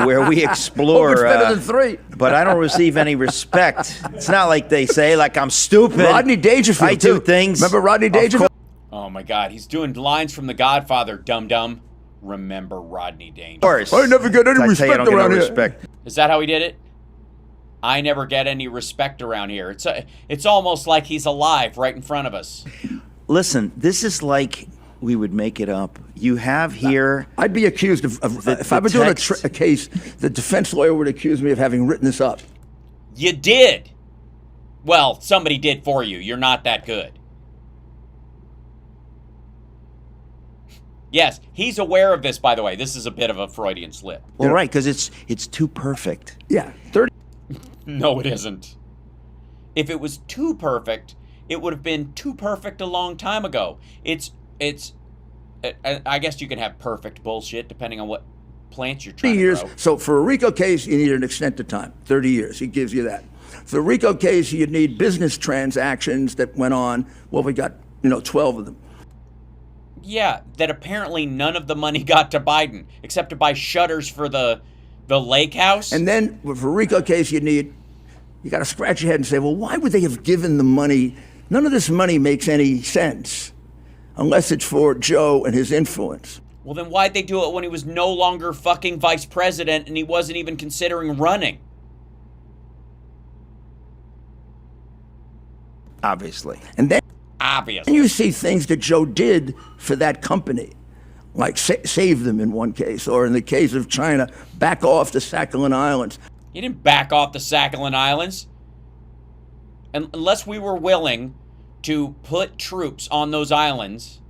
[SPEAKER 8] where we explore...
[SPEAKER 9] Hope it's better than 3.
[SPEAKER 8] But I don't receive any respect. It's not like they say, like I'm stupid.
[SPEAKER 9] Rodney Dangerfield,
[SPEAKER 8] I do things.
[SPEAKER 9] Remember Rodney Dangerfield?
[SPEAKER 1] Oh, my God. He's doing lines from The Godfather, dum-dum. Remember Rodney Dangerfield.
[SPEAKER 8] Of course.
[SPEAKER 9] I never get any respect around here.
[SPEAKER 8] Respect.
[SPEAKER 1] Is that how he did it? I never get any respect around here. It's almost like he's alive right in front of us.
[SPEAKER 8] Listen, this is like we would make it up. You have here...
[SPEAKER 9] I'd be accused of if I were doing a case, the defense lawyer would accuse me of having written this up.
[SPEAKER 1] You did. Well, somebody did for you. You're not that good. Yes, he's aware of this, by the way. This is a bit of a Freudian slip.
[SPEAKER 8] Well, right, because it's too perfect.
[SPEAKER 9] Yeah, 30.
[SPEAKER 1] No, it isn't. If it was too perfect, it would have been too perfect a long time ago. I guess you can have perfect bullshit depending on what plants you're trying to grow.
[SPEAKER 9] So for a RICO case, you need an extended time, 30 years. He gives you that. For a RICO case, you need business transactions that went on. Well, we got 12 of them.
[SPEAKER 1] Yeah, that apparently none of the money got to Biden except to buy shutters for the lake house.
[SPEAKER 9] And then for a RICO case, you got to scratch your head and say, well, why would they have given the money? None of this money makes any sense unless it's for Joe and his influence.
[SPEAKER 1] Well, then why'd they do it when he was no longer fucking vice president and he wasn't even considering running?
[SPEAKER 8] Obviously.
[SPEAKER 9] And then
[SPEAKER 1] obviously
[SPEAKER 9] you see things that Joe did for that company, like save them in one case, or in the case of China, back off the Sakhalin Islands.
[SPEAKER 1] He didn't back off the Sakhalin Islands. Unless we were willing to put troops on those islands,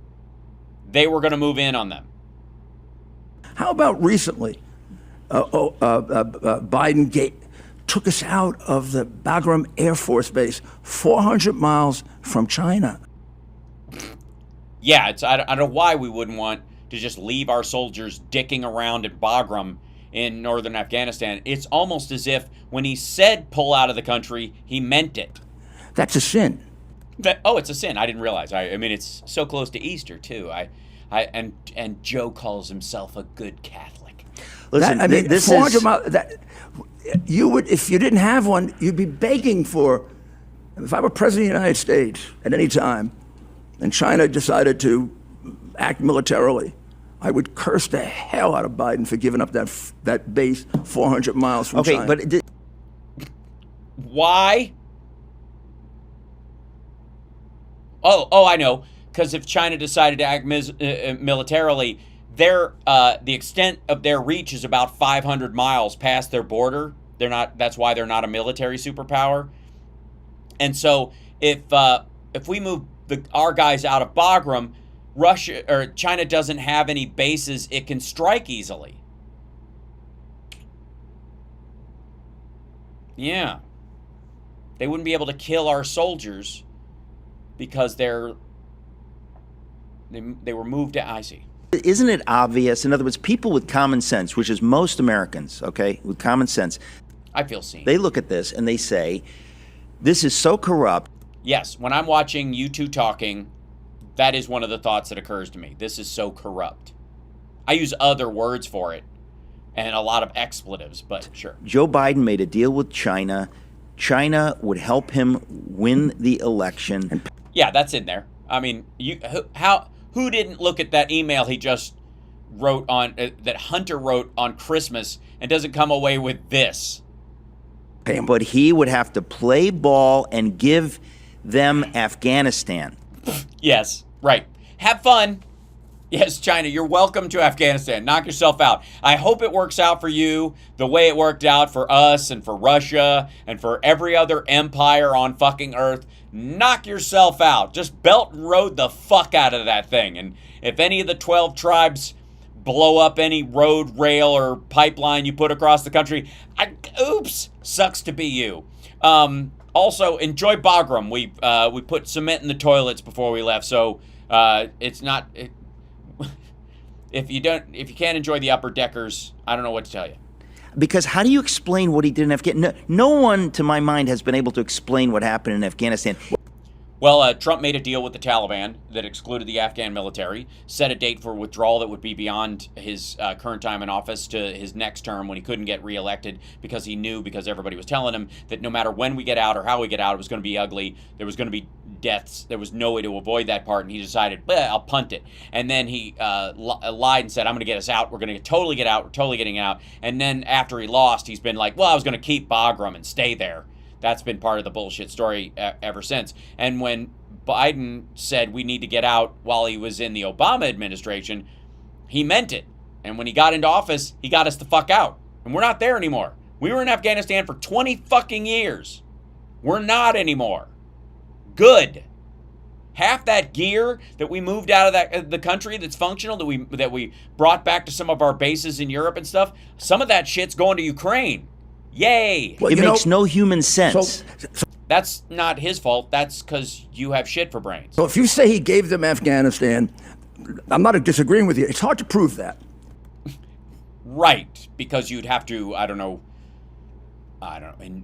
[SPEAKER 1] they were going to move in on them.
[SPEAKER 9] How about recently, Biden took us out of the Bagram Air Force Base, 400 miles from China.
[SPEAKER 1] Yeah, I don't know why we wouldn't want to just leave our soldiers dicking around at Bagram in northern Afghanistan. It's almost as if when he said pull out of the country, he meant it.
[SPEAKER 9] That's a sin.
[SPEAKER 1] It's a sin. I didn't realize. I mean, it's so close to Easter too. And Joe calls himself a good Catholic.
[SPEAKER 8] Listen,
[SPEAKER 9] this 400 miles. You would, if you didn't have one, you'd be begging for. If I were president of the United States at any time, and China decided to act militarily, I would curse the hell out of Biden for giving up that base 400 miles from China.
[SPEAKER 8] Okay, but
[SPEAKER 1] why? Oh, I know. Because if China decided to act militarily, the extent of their reach is about 500 miles past their border. That's why they're not a military superpower. And so if we move our guys out of Bagram, Russia or China doesn't have any bases it can strike easily. Yeah. They wouldn't be able to kill our soldiers because they were moved to IC.
[SPEAKER 8] Isn't it obvious? In other words, people with common sense, which is most Americans, okay, with common sense,
[SPEAKER 1] I feel seen.
[SPEAKER 8] They look at this and they say, this is so corrupt.
[SPEAKER 1] Yes, when I'm watching you two talking, that is one of the thoughts that occurs to me. This is so corrupt. I use other words for it and a lot of expletives, but sure.
[SPEAKER 8] Joe Biden made a deal with China. China would help him win the election.
[SPEAKER 1] Yeah, that's in there. I mean, who didn't look at that email he just wrote on that Hunter wrote on Christmas and doesn't come away with this?
[SPEAKER 8] But he would have to play ball and give them Afghanistan.
[SPEAKER 1] Yes, right. Have fun. Yes, China, you're welcome to Afghanistan. Knock yourself out. I hope it works out for you the way it worked out for us and for Russia and for every other empire on fucking Earth. Knock yourself out. Just Belt and Road the fuck out of that thing. And if any of the 12 tribes blow up any road, rail, or pipeline you put across the country, oops, sucks to be you. Also, enjoy Bagram. We put cement in the toilets before we left, so it's not... If you can't enjoy the upper deckers, I don't know what to tell you.
[SPEAKER 8] Because how do you explain what he did in Afghanistan? No one, to my mind, has been able to explain what happened in Afghanistan.
[SPEAKER 1] Well, Trump made a deal with the Taliban that excluded the Afghan military, set a date for withdrawal that would be beyond his current time in office to his next term when he couldn't get reelected, because he knew, because everybody was telling him, that no matter when we get out or how we get out, it was going to be ugly. There was going to be deaths. There was no way to avoid that part, and he decided, I'll punt it. And then he lied and said, I'm going to get us out. We're going to totally get out. We're totally getting out. And then after he lost, he's been like, well, I was going to keep Bagram and stay there. That's been part of the bullshit story ever since. And when Biden said we need to get out while he was in the Obama administration, he meant it. And when he got into office, he got us the fuck out. And we're not there anymore. We were in Afghanistan for 20 fucking years. We're not anymore. Good. Half that gear that we moved out of the country that's functional, that we brought back to some of our bases in Europe and stuff, some of that shit's going to Ukraine. Yay!
[SPEAKER 8] Well, it makes no human sense.
[SPEAKER 1] That's not his fault. That's because you have shit for brains.
[SPEAKER 9] So if you say he gave them Afghanistan, I'm not disagreeing with you. It's hard to prove that.
[SPEAKER 1] Right, because you'd have to,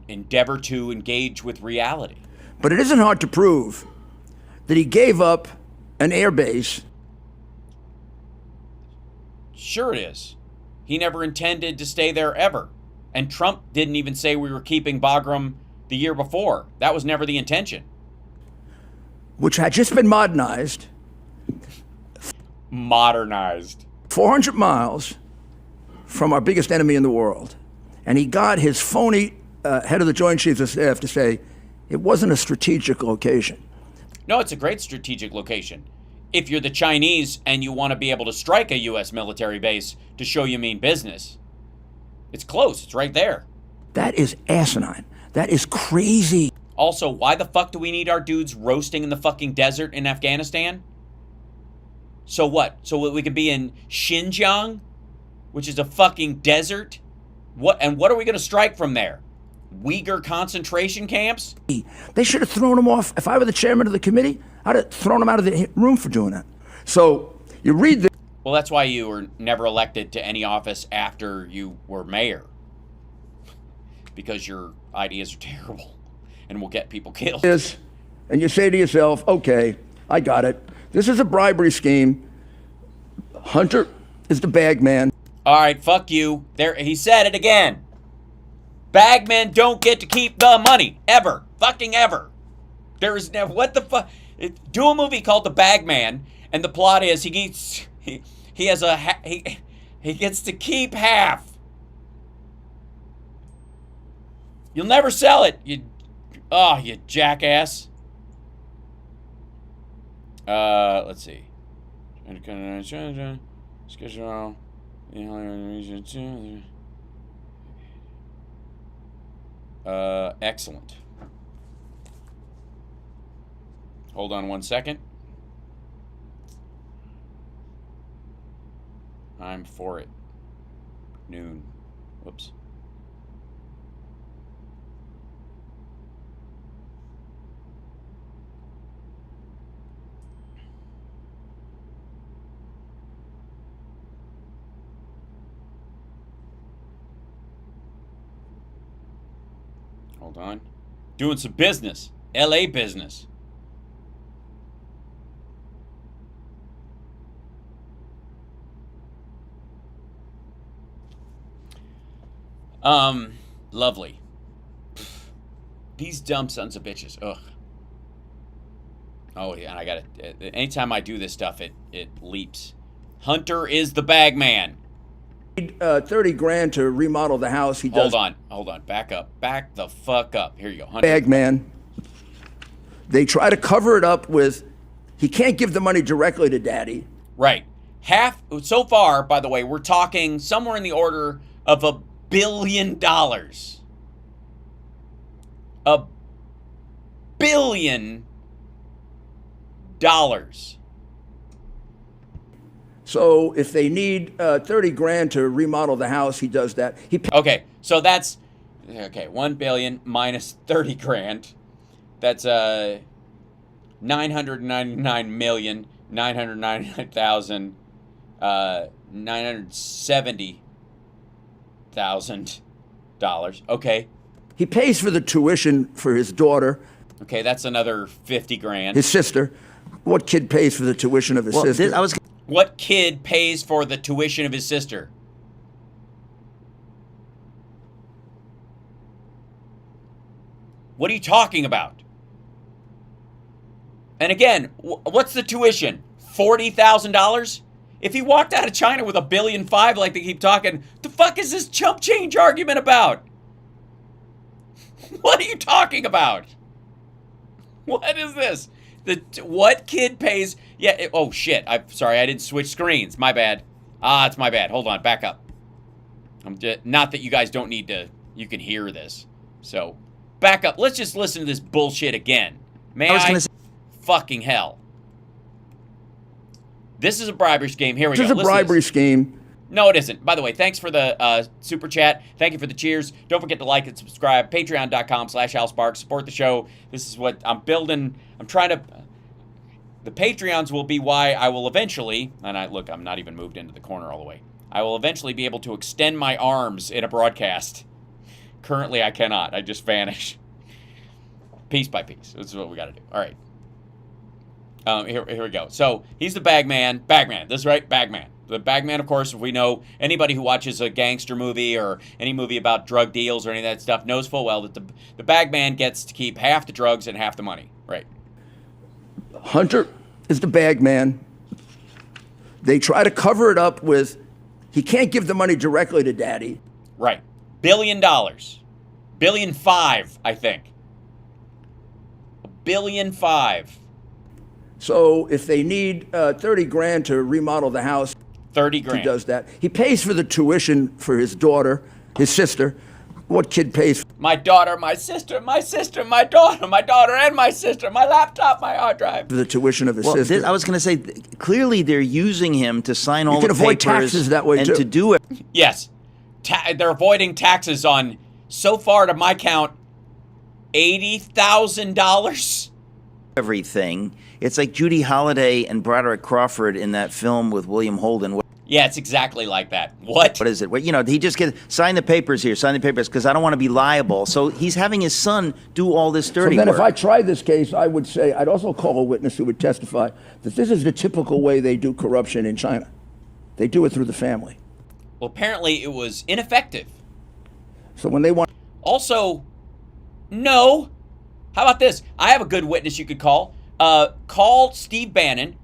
[SPEAKER 1] endeavor to engage with reality.
[SPEAKER 9] But it isn't hard to prove that he gave up an air base.
[SPEAKER 1] Sure it is. He never intended to stay there ever. And Trump didn't even say we were keeping Bagram the year before. That was never the intention.
[SPEAKER 9] Which had just been modernized.
[SPEAKER 1] Modernized.
[SPEAKER 9] 400 miles from our biggest enemy in the world. And he got his phony head of the Joint Chiefs of Staff to say it wasn't a strategic location.
[SPEAKER 1] No, it's a great strategic location. If you're the Chinese and you want to be able to strike a U.S. military base to show you mean business. It's close. It's right there.
[SPEAKER 9] That is asinine. That is crazy.
[SPEAKER 1] Also, why the fuck do we need our dudes roasting in the fucking desert in Afghanistan? So what? So we could be in Xinjiang, which is a fucking desert? What are we going to strike from there? Uyghur concentration camps?
[SPEAKER 9] They should have thrown him off. If I were the chairman of the committee, I'd have thrown him out of the room for doing that. So you read the...
[SPEAKER 1] Well, that's why you were never elected to any office after you were mayor. Because your ideas are terrible and will get people killed.
[SPEAKER 9] And you say to yourself, okay, I got it. This is a bribery scheme. Hunter is the bag man.
[SPEAKER 1] All right, fuck you. There, he said it again. Bagmen don't get to keep the money. Ever. Fucking ever. There is never... What the fuck? Do a movie called The Bagman, and the plot is he gets to keep half. You'll never sell it. You jackass. Let's see. Excellent. Hold on 1 second. I'm for it. Noon. Whoops. Hold on. Doing some business. LA business. Lovely. These dumb sons of bitches. Ugh. Oh, yeah, and I got it. Anytime I do this stuff, it leaps. Hunter is the bag man.
[SPEAKER 9] 30 grand to remodel the house. He does.
[SPEAKER 1] Hold on. Back up. Back the fuck up. Here you go. Hunter.
[SPEAKER 9] Bag man. They try to cover it up with, he can't give the money directly to daddy.
[SPEAKER 1] Right. So far, by the way, we're talking somewhere in the order of $1 billion. $1 billion.
[SPEAKER 9] So if they need 30 grand to remodel the house, he does that.
[SPEAKER 1] Okay, so that's 1 billion minus 30 grand. That's 999,970,000. Okay.
[SPEAKER 9] He pays for the tuition for his daughter.
[SPEAKER 1] Okay, that's another 50 grand.
[SPEAKER 9] His sister. What kid pays for the tuition of his sister?
[SPEAKER 1] What kid pays for the tuition of his sister? What are you talking about? And again, what's the tuition? $40,000? If he walked out of China with $1.5 billion like they keep talking, the fuck is this chump change argument about? What are you talking about? What is this? What kid pays? Yeah. Oh shit. I'm sorry. I didn't switch screens. My bad. It's my bad. Hold on. Back up. Not that you guys don't need to. You can hear this. So back up. Let's just listen to this bullshit again. May I? Fucking hell. This is a bribery scheme. Here we go.
[SPEAKER 9] This is a bribery scheme.
[SPEAKER 1] No, it isn't. By the way, thanks for the super chat. Thank you for the cheers. Don't forget to like and subscribe. Patreon.com/HalSparks. Support the show. This is what I'm building. I'm trying to... The Patreons will be why I will eventually... And look, I'm not even moved into the corner all the way. I will eventually be able to extend my arms in a broadcast. Currently, I cannot. I just vanish. Piece by piece. This is what we got to do. All right. Here we go. So, he's the bagman. Bagman. This is right? Bagman. The bagman, of course, if we know anybody who watches a gangster movie or any movie about drug deals or any of that stuff knows full well that the bagman gets to keep half the drugs and half the money. Right.
[SPEAKER 9] Hunter is the bagman. They try to cover it up with, he can't give the money directly to daddy.
[SPEAKER 1] Right. $1 billion. $1.5 billion, I think. $1.5 billion.
[SPEAKER 9] So if they need 30 grand to remodel the house,
[SPEAKER 1] 30 grand.
[SPEAKER 9] He does that. He pays for the tuition for his daughter, his sister. What kid pays?
[SPEAKER 1] My daughter, my sister, my sister, my daughter and my sister, my laptop, my hard drive.
[SPEAKER 9] For the tuition of his sister.
[SPEAKER 8] I was going to say, clearly they're using him to sign all
[SPEAKER 9] the
[SPEAKER 8] papers.
[SPEAKER 9] You can avoid taxes that way,
[SPEAKER 8] and
[SPEAKER 9] too.
[SPEAKER 8] to do it.
[SPEAKER 1] Yes. They're avoiding taxes on, so far to my count, $80,000.
[SPEAKER 8] Everything. It's like Judy Holliday and Broderick Crawford in that film with William Holden.
[SPEAKER 1] Yeah, it's exactly like that. What
[SPEAKER 8] is it? He just sign the papers here, sign the papers, because I don't want to be liable. So he's having his son do all this dirty work.
[SPEAKER 9] So then if I tried this case, I would say, I'd also call a witness who would testify that this is the typical way they do corruption in China. They do it through the family.
[SPEAKER 1] Well, apparently it was ineffective.
[SPEAKER 9] So when they want...
[SPEAKER 1] Also, no. How about this? I have a good witness you could call. Call Steve Bannon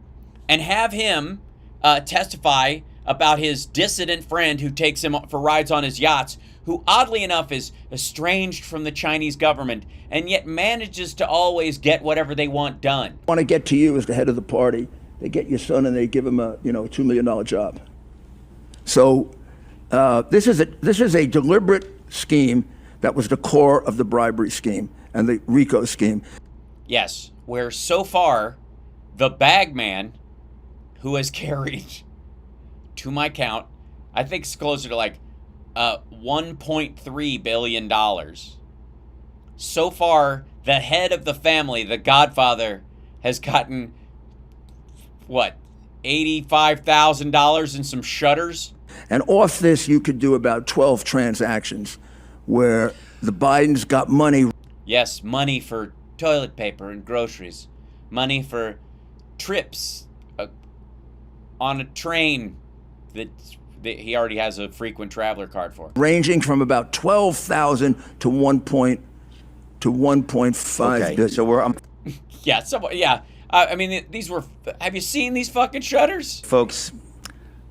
[SPEAKER 1] and have him testify about his dissident friend who takes him for rides on his yachts, who oddly enough is estranged from the Chinese government and yet manages to always get whatever they want done.
[SPEAKER 9] Want to get to you as the head of the party. They get your son and they give him a $2 million job. So this is a deliberate scheme that was the core of the bribery scheme and the RICO scheme.
[SPEAKER 1] Yes, where so far the bagman who has carried, to my count, I think it's closer to like $1.3 billion. So far, the head of the family, the godfather, has gotten, what, $85,000 in some shutters?
[SPEAKER 9] And off this, you could do about 12 transactions where the Bidens got money.
[SPEAKER 1] Yes, money for toilet paper and groceries. Money for trips on a train that he already has a frequent traveler card for.
[SPEAKER 9] Ranging from about 12,000 to 1.5
[SPEAKER 8] okay,
[SPEAKER 9] billion.
[SPEAKER 8] so we're...
[SPEAKER 1] Yeah, I mean, these were. Have you seen these fucking shutters?
[SPEAKER 8] Folks,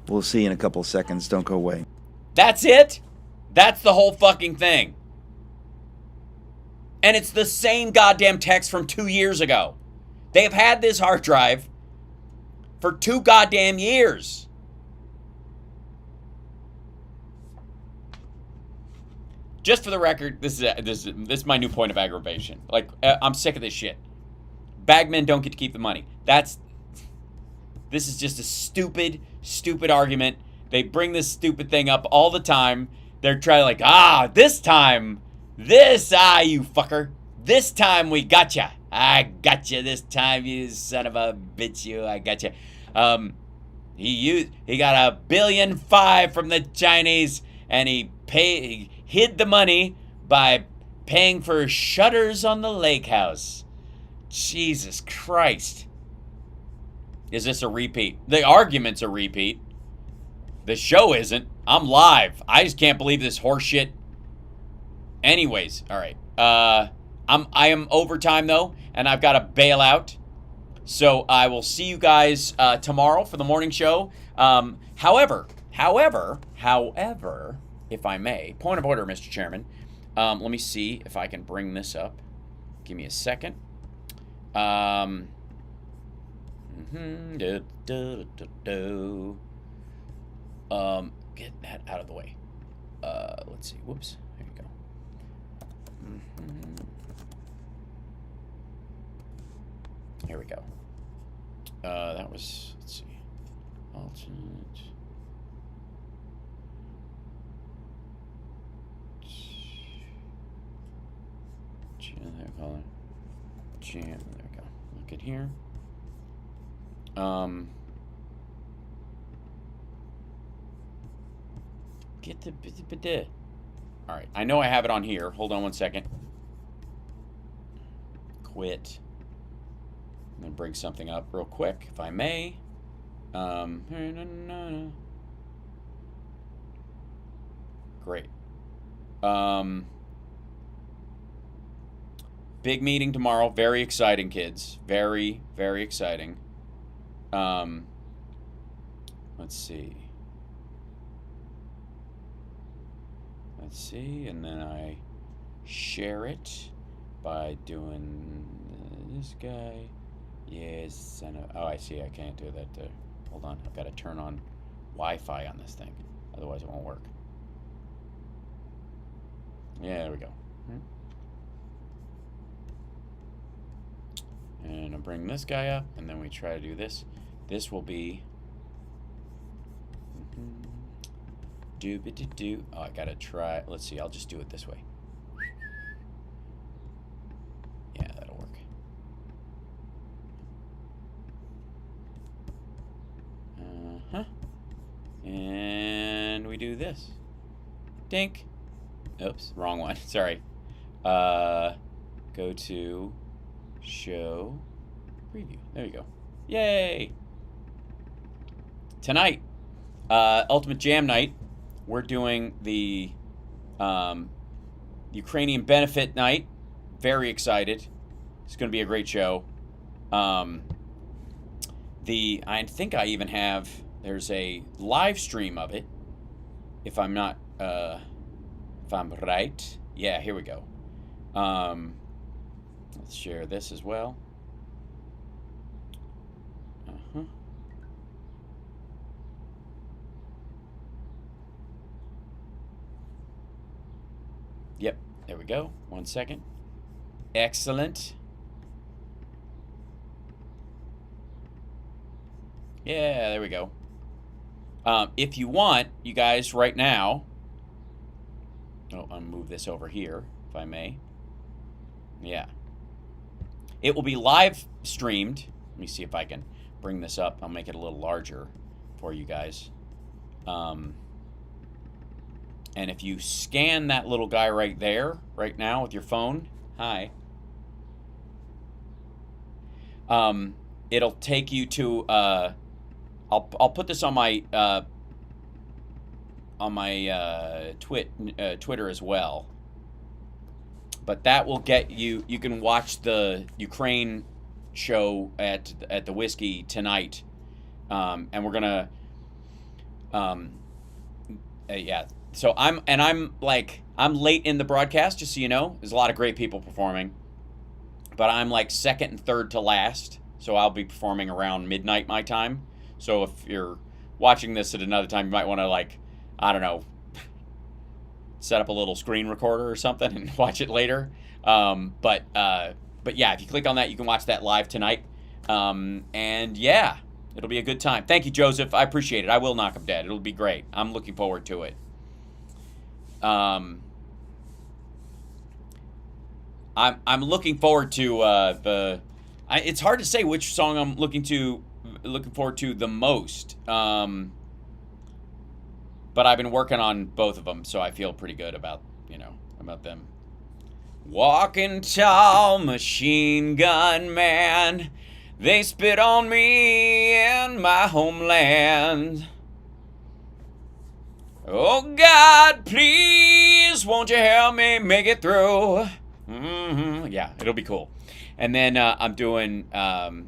[SPEAKER 8] we'll see you in a couple of seconds. Don't go away.
[SPEAKER 1] That's it? That's the whole fucking thing. And it's the same goddamn text from 2 years ago. They've had this hard drive for 2 goddamn years. Just for the record, this is my new point of aggravation. Like, I'm sick of this shit. Bagmen don't get to keep the money. This is just a stupid argument. They bring this stupid thing up all the time. They're trying like, this time, you fucker. This time we gotcha. I gotcha this time, you son of a bitch, you. I gotcha. He got $1.5 billion from the Chinese, and he hid the money by paying for shutters on the lake house. Jesus Christ. Is this a repeat? The argument's a repeat. The show isn't. I'm live. I just can't believe this horse shit. Anyways, all right. I am overtime though, and I've got to bail out. So I will see you guys tomorrow for the morning show. However, if I may, point of order, Mr. Chairman. Let me see if I can bring this up. Give me a second. Get that out of the way. Let's see. Whoops. There you go. Here we go. That was, let's see. Alternate. Jam, there we go. Look at here. Get the all right, I know I have it on here. Hold on one second. Quit. I'm gonna bring something up real quick, if I may. Great. Big meeting tomorrow. Very exciting, kids. Very, very exciting. Let's see. And then I share it by doing this guy. Yes, oh, I see. I can't do that. Hold on. I've got to turn on Wi-Fi on this thing. Otherwise, it won't work. Yeah, there we go. And I'll bring this guy up, and then we try to do this. This will be... Do. Oh, I gotta try. Let's see. I'll just do it this way. Yeah, that'll work. And we do this. Dink. Oops, wrong one. Sorry. Go to show preview. There you go. Yay! Tonight, Ultimate Jam Night. We're doing the Ukrainian Benefit Night. Very excited. It's going to be a great show. I think I even have, there's a live stream of it. If I'm not, if I'm right. Yeah, here we go. Let's share this as well. Yep, there we go. 1 second. Excellent. Yeah, there we go. If you want, you guys, right now... Oh, I'll move this over here, if I may. Yeah. It will be live streamed. Let me see if I can bring this up. I'll make it a little larger for you guys. And if you scan that little guy right there, right now with your phone, hi. It'll take you to, I'll put this on my Twitter as well. But that will get you, you can watch the Ukraine show at the Whiskey tonight, and we're gonna, yeah. So I'm late in the broadcast, just so you know. There's a lot of great people performing, but I'm like second and third to last. So I'll be performing around midnight my time. So if you're watching this at another time, you might want to, like, I don't know, set up a little screen recorder or something and watch it later. But yeah, if you click on that, you can watch that live tonight. And yeah, it'll be a good time. Thank you, Joseph. I appreciate it. I will knock him dead. It'll be great. I'm looking forward to it. I'm looking forward to it's hard to say which song I'm looking forward to the most. But I've been working on both of them, so I feel pretty good about them. Walking tall, machine gun man, they spit on me in my homeland. Oh God, please, won't you help me make it through? Yeah, it'll be cool. And then I'm doing My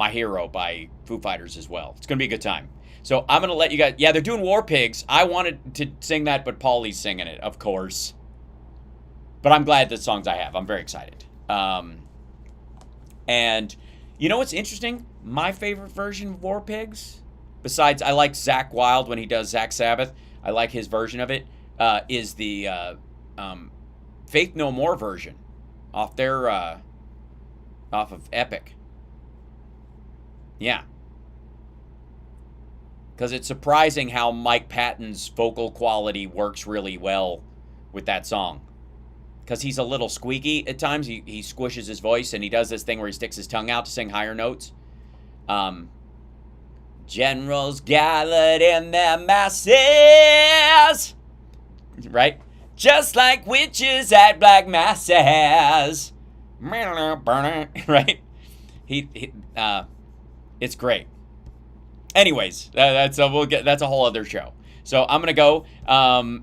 [SPEAKER 1] Hero by Foo Fighters as well. It's going to be a good time. So I'm going to let you guys... Yeah, they're doing War Pigs. I wanted to sing that, but Paulie's singing it, of course. But I'm glad the songs I have. I'm very excited. And you know what's interesting? My favorite version of War Pigs, besides I like Zakk Wylde when he does Zach Sabbath, I like his version of it, is the Faith No More version off their off of Epic. Yeah. Because it's surprising how Mike Patton's vocal quality works really well with that song. Because he's a little squeaky at times. He squishes his voice, and he does this thing where he sticks his tongue out to sing higher notes. Generals gathered in their masses. Right? Just like witches at black masses. Right? It's great. Anyways, that's a whole other show. So I'm gonna go, tonight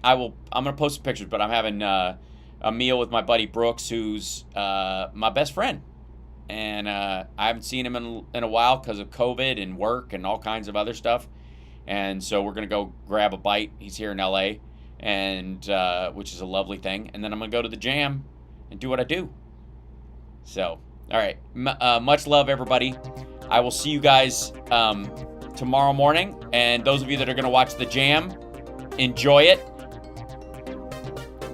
[SPEAKER 1] I'm gonna post some pictures. But I'm having a meal with my buddy Brooks, who's my best friend, and I haven't seen him in a while because of COVID and work and all kinds of other stuff. And so we're gonna go grab a bite. He's here in LA, and which is a lovely thing. And then I'm gonna go to the jam and do what I do. So, all right, much love, everybody. I will see you guys tomorrow morning, and those of you that are going to watch the jam, enjoy it.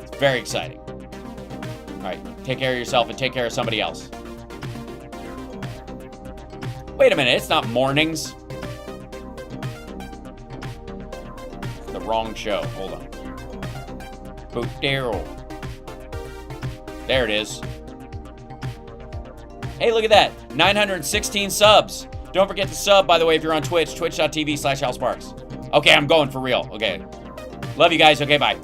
[SPEAKER 1] It's very exciting. All right, take care of yourself and take care of somebody else. Wait a minute, it's not mornings. It's the wrong show. Hold on. Daryl. There it is. Hey, look at that. 916 subs. Don't forget to sub, by the way, if you're on Twitch, twitch.tv/HalSparks. Okay, I'm going for real. Okay. Love you guys. Okay, bye.